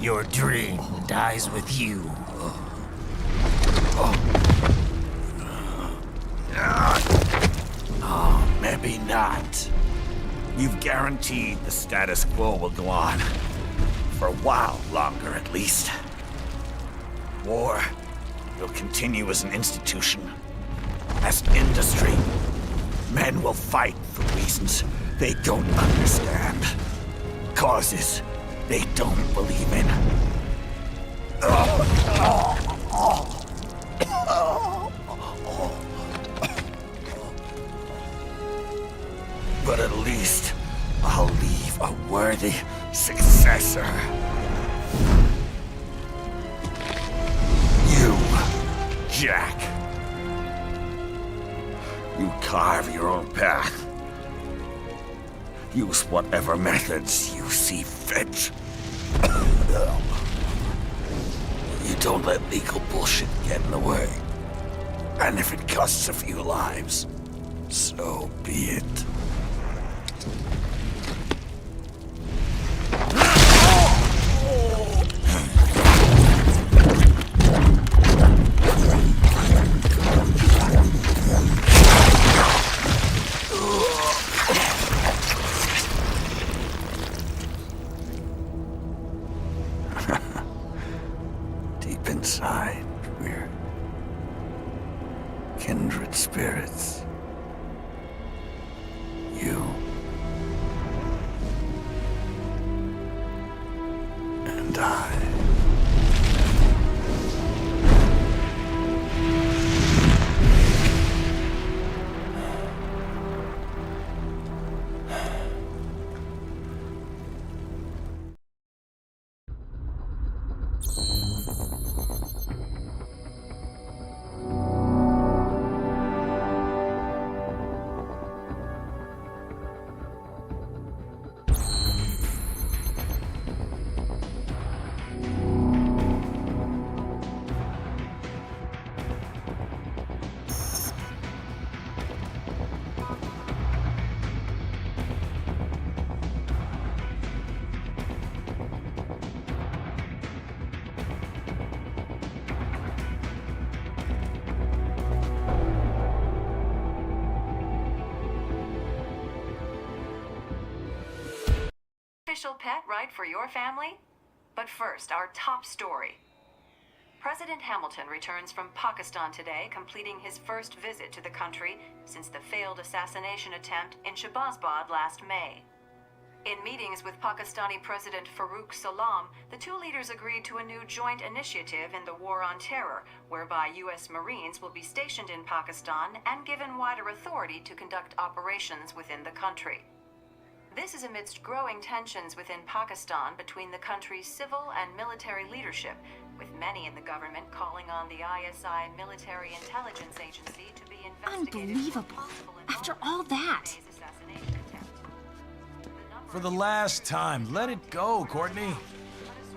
Your dream dies with you. Oh, maybe not. You've guaranteed the status quo will go on. For a while longer, at least. War will continue as an institution, as an industry. Men will fight for reasons they don't understand. Causes they don't believe in. But at least I'll leave a worthy successor. You, Jack. You carve your own path. Use whatever methods you see fit. You don't let legal bullshit get in the way. And if it costs a few lives, so be it. Deep inside, we're kindred spirits. You and I. Official pet right for your family? But first, our top story. President Hamilton returns from Pakistan today, completing his first visit to the country since the failed assassination attempt in Shahbazbad last May. In meetings with Pakistani President Farooq Salam, the two leaders agreed to a new joint initiative in the War on Terror, whereby U.S. Marines will be stationed in Pakistan and given wider authority to conduct operations within the country. This is amidst growing tensions within Pakistan between the country's civil and military leadership, with many in the government calling on the ISI Military Intelligence Agency to be investigated. Unbelievable. After all that. For the last time, let it go, Courtney.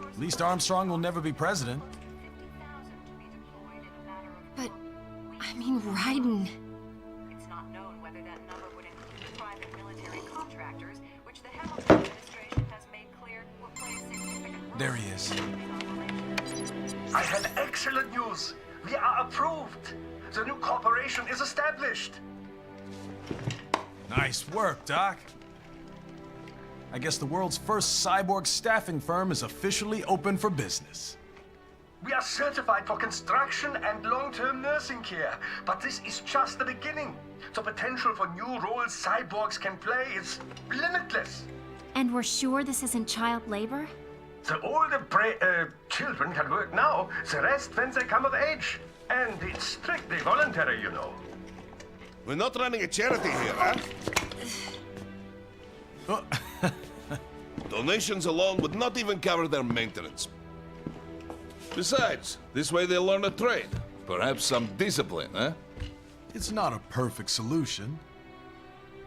At least Armstrong will never be president. But, I mean, Raiden. It's not known whether that number would include private military contractors, which the Hamilton administration has made clear will play a significant role. There he is. I have excellent news. We are approved. The new corporation is established. Nice work, Doc. I guess the world's first cyborg staffing firm is officially open for business. We are certified for construction and long-term nursing care, but this is just the beginning. The potential for new roles cyborgs can play is limitless. And we're sure this isn't child labor? The older children can work now, the rest when they come of age. And it's strictly voluntary, you know. We're not running a charity here, huh? Donations alone would not even cover their maintenance. Besides, this way they'll learn a trade. Perhaps some discipline, huh? It's not a perfect solution.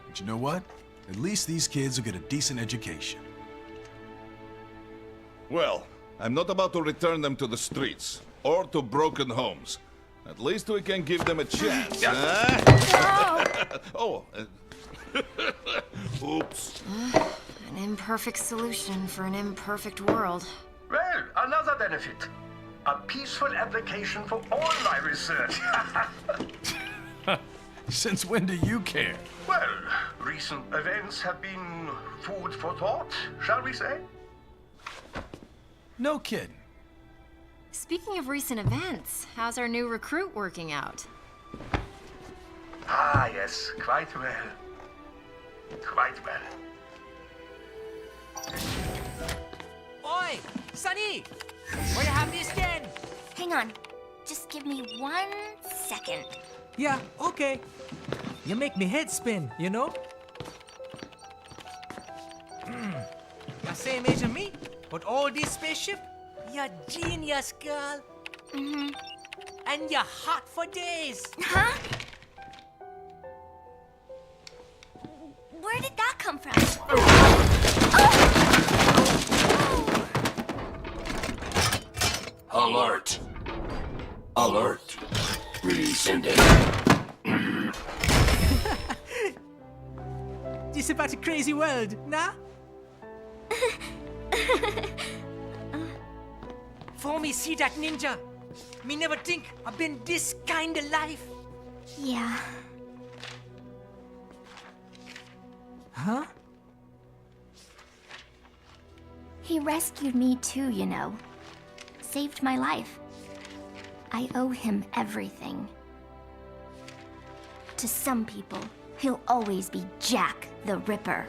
But you know what? At least these kids will get a decent education. Well, I'm not about to return them to the streets, or to broken homes. At least we can give them a chance, huh? Oh, oops. An imperfect solution for an imperfect world. Well, another benefit. A peaceful application for all my research. Since when do you care? Well, recent events have been food for thought, shall we say? No kidding. Speaking of recent events, how's our new recruit working out? Ah, yes, quite well. Quite well. Oi! Sunny! Where you have this again? Hang on. Just give me 1 second. Yeah, okay. You make me head spin, you know? You're same age as me, but all this spaceship, you're genius, girl. Mm-hmm. And you're hot for days. Huh? Where did that come from? Alert! Alert! Rescinding. This about a crazy world, nah? For me see that ninja, me never think I've been this kind of life. Yeah. Huh? He rescued me too, you know. Saved my life. I owe him everything. To some people, he'll always be Jack the Ripper.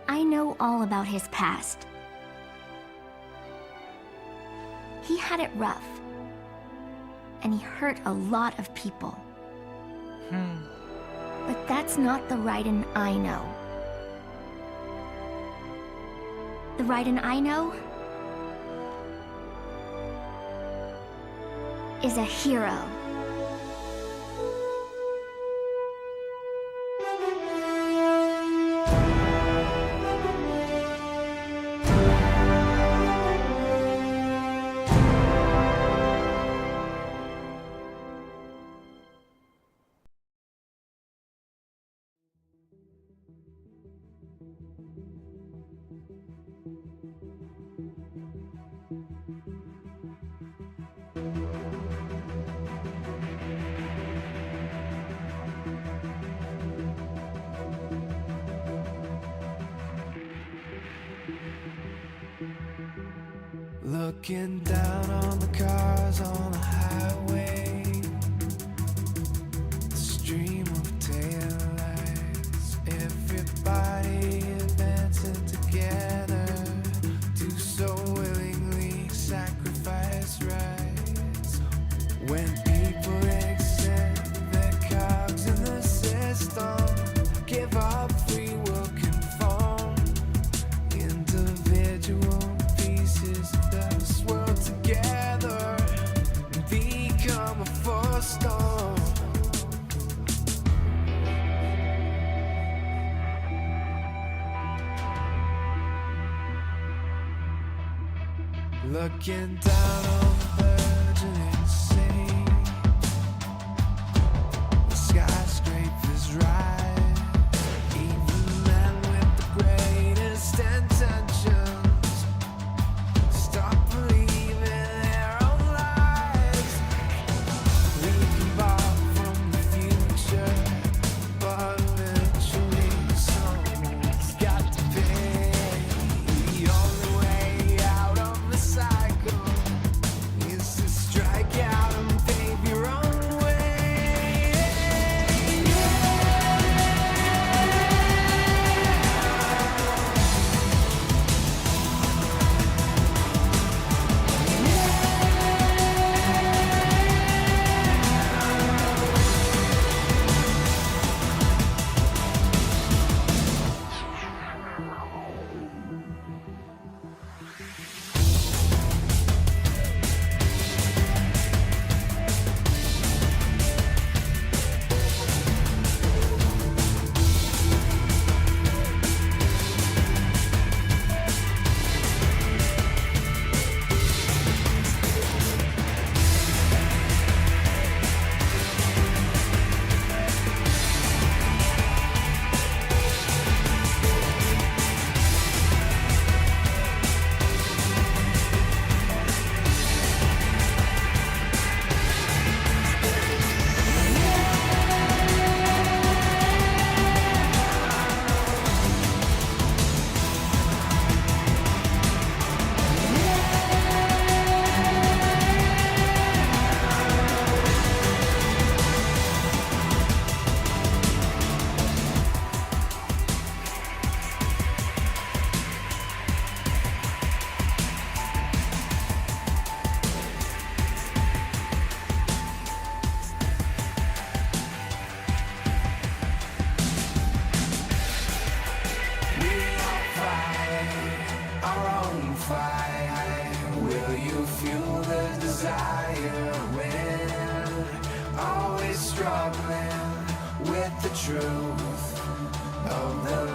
I know all about his past. He had it rough. And he hurt a lot of people. But that's not the Raiden I know. The Raiden I know is a hero. Looking down on the cars on the highway, the stream of taillights, everybody advancing together, do so willingly, sacrifice rights. When people accept their cogs in the system, give up free will, conform, individual pieces that swirl together and become a force storm. Looking down on the burgeoning city, the skyscrapers rise, even men with the greatest intentions stop believing their own lies. We can borrow from the future, but eventually someone's got to pay. The only way out of the cycle is to strike out truth of the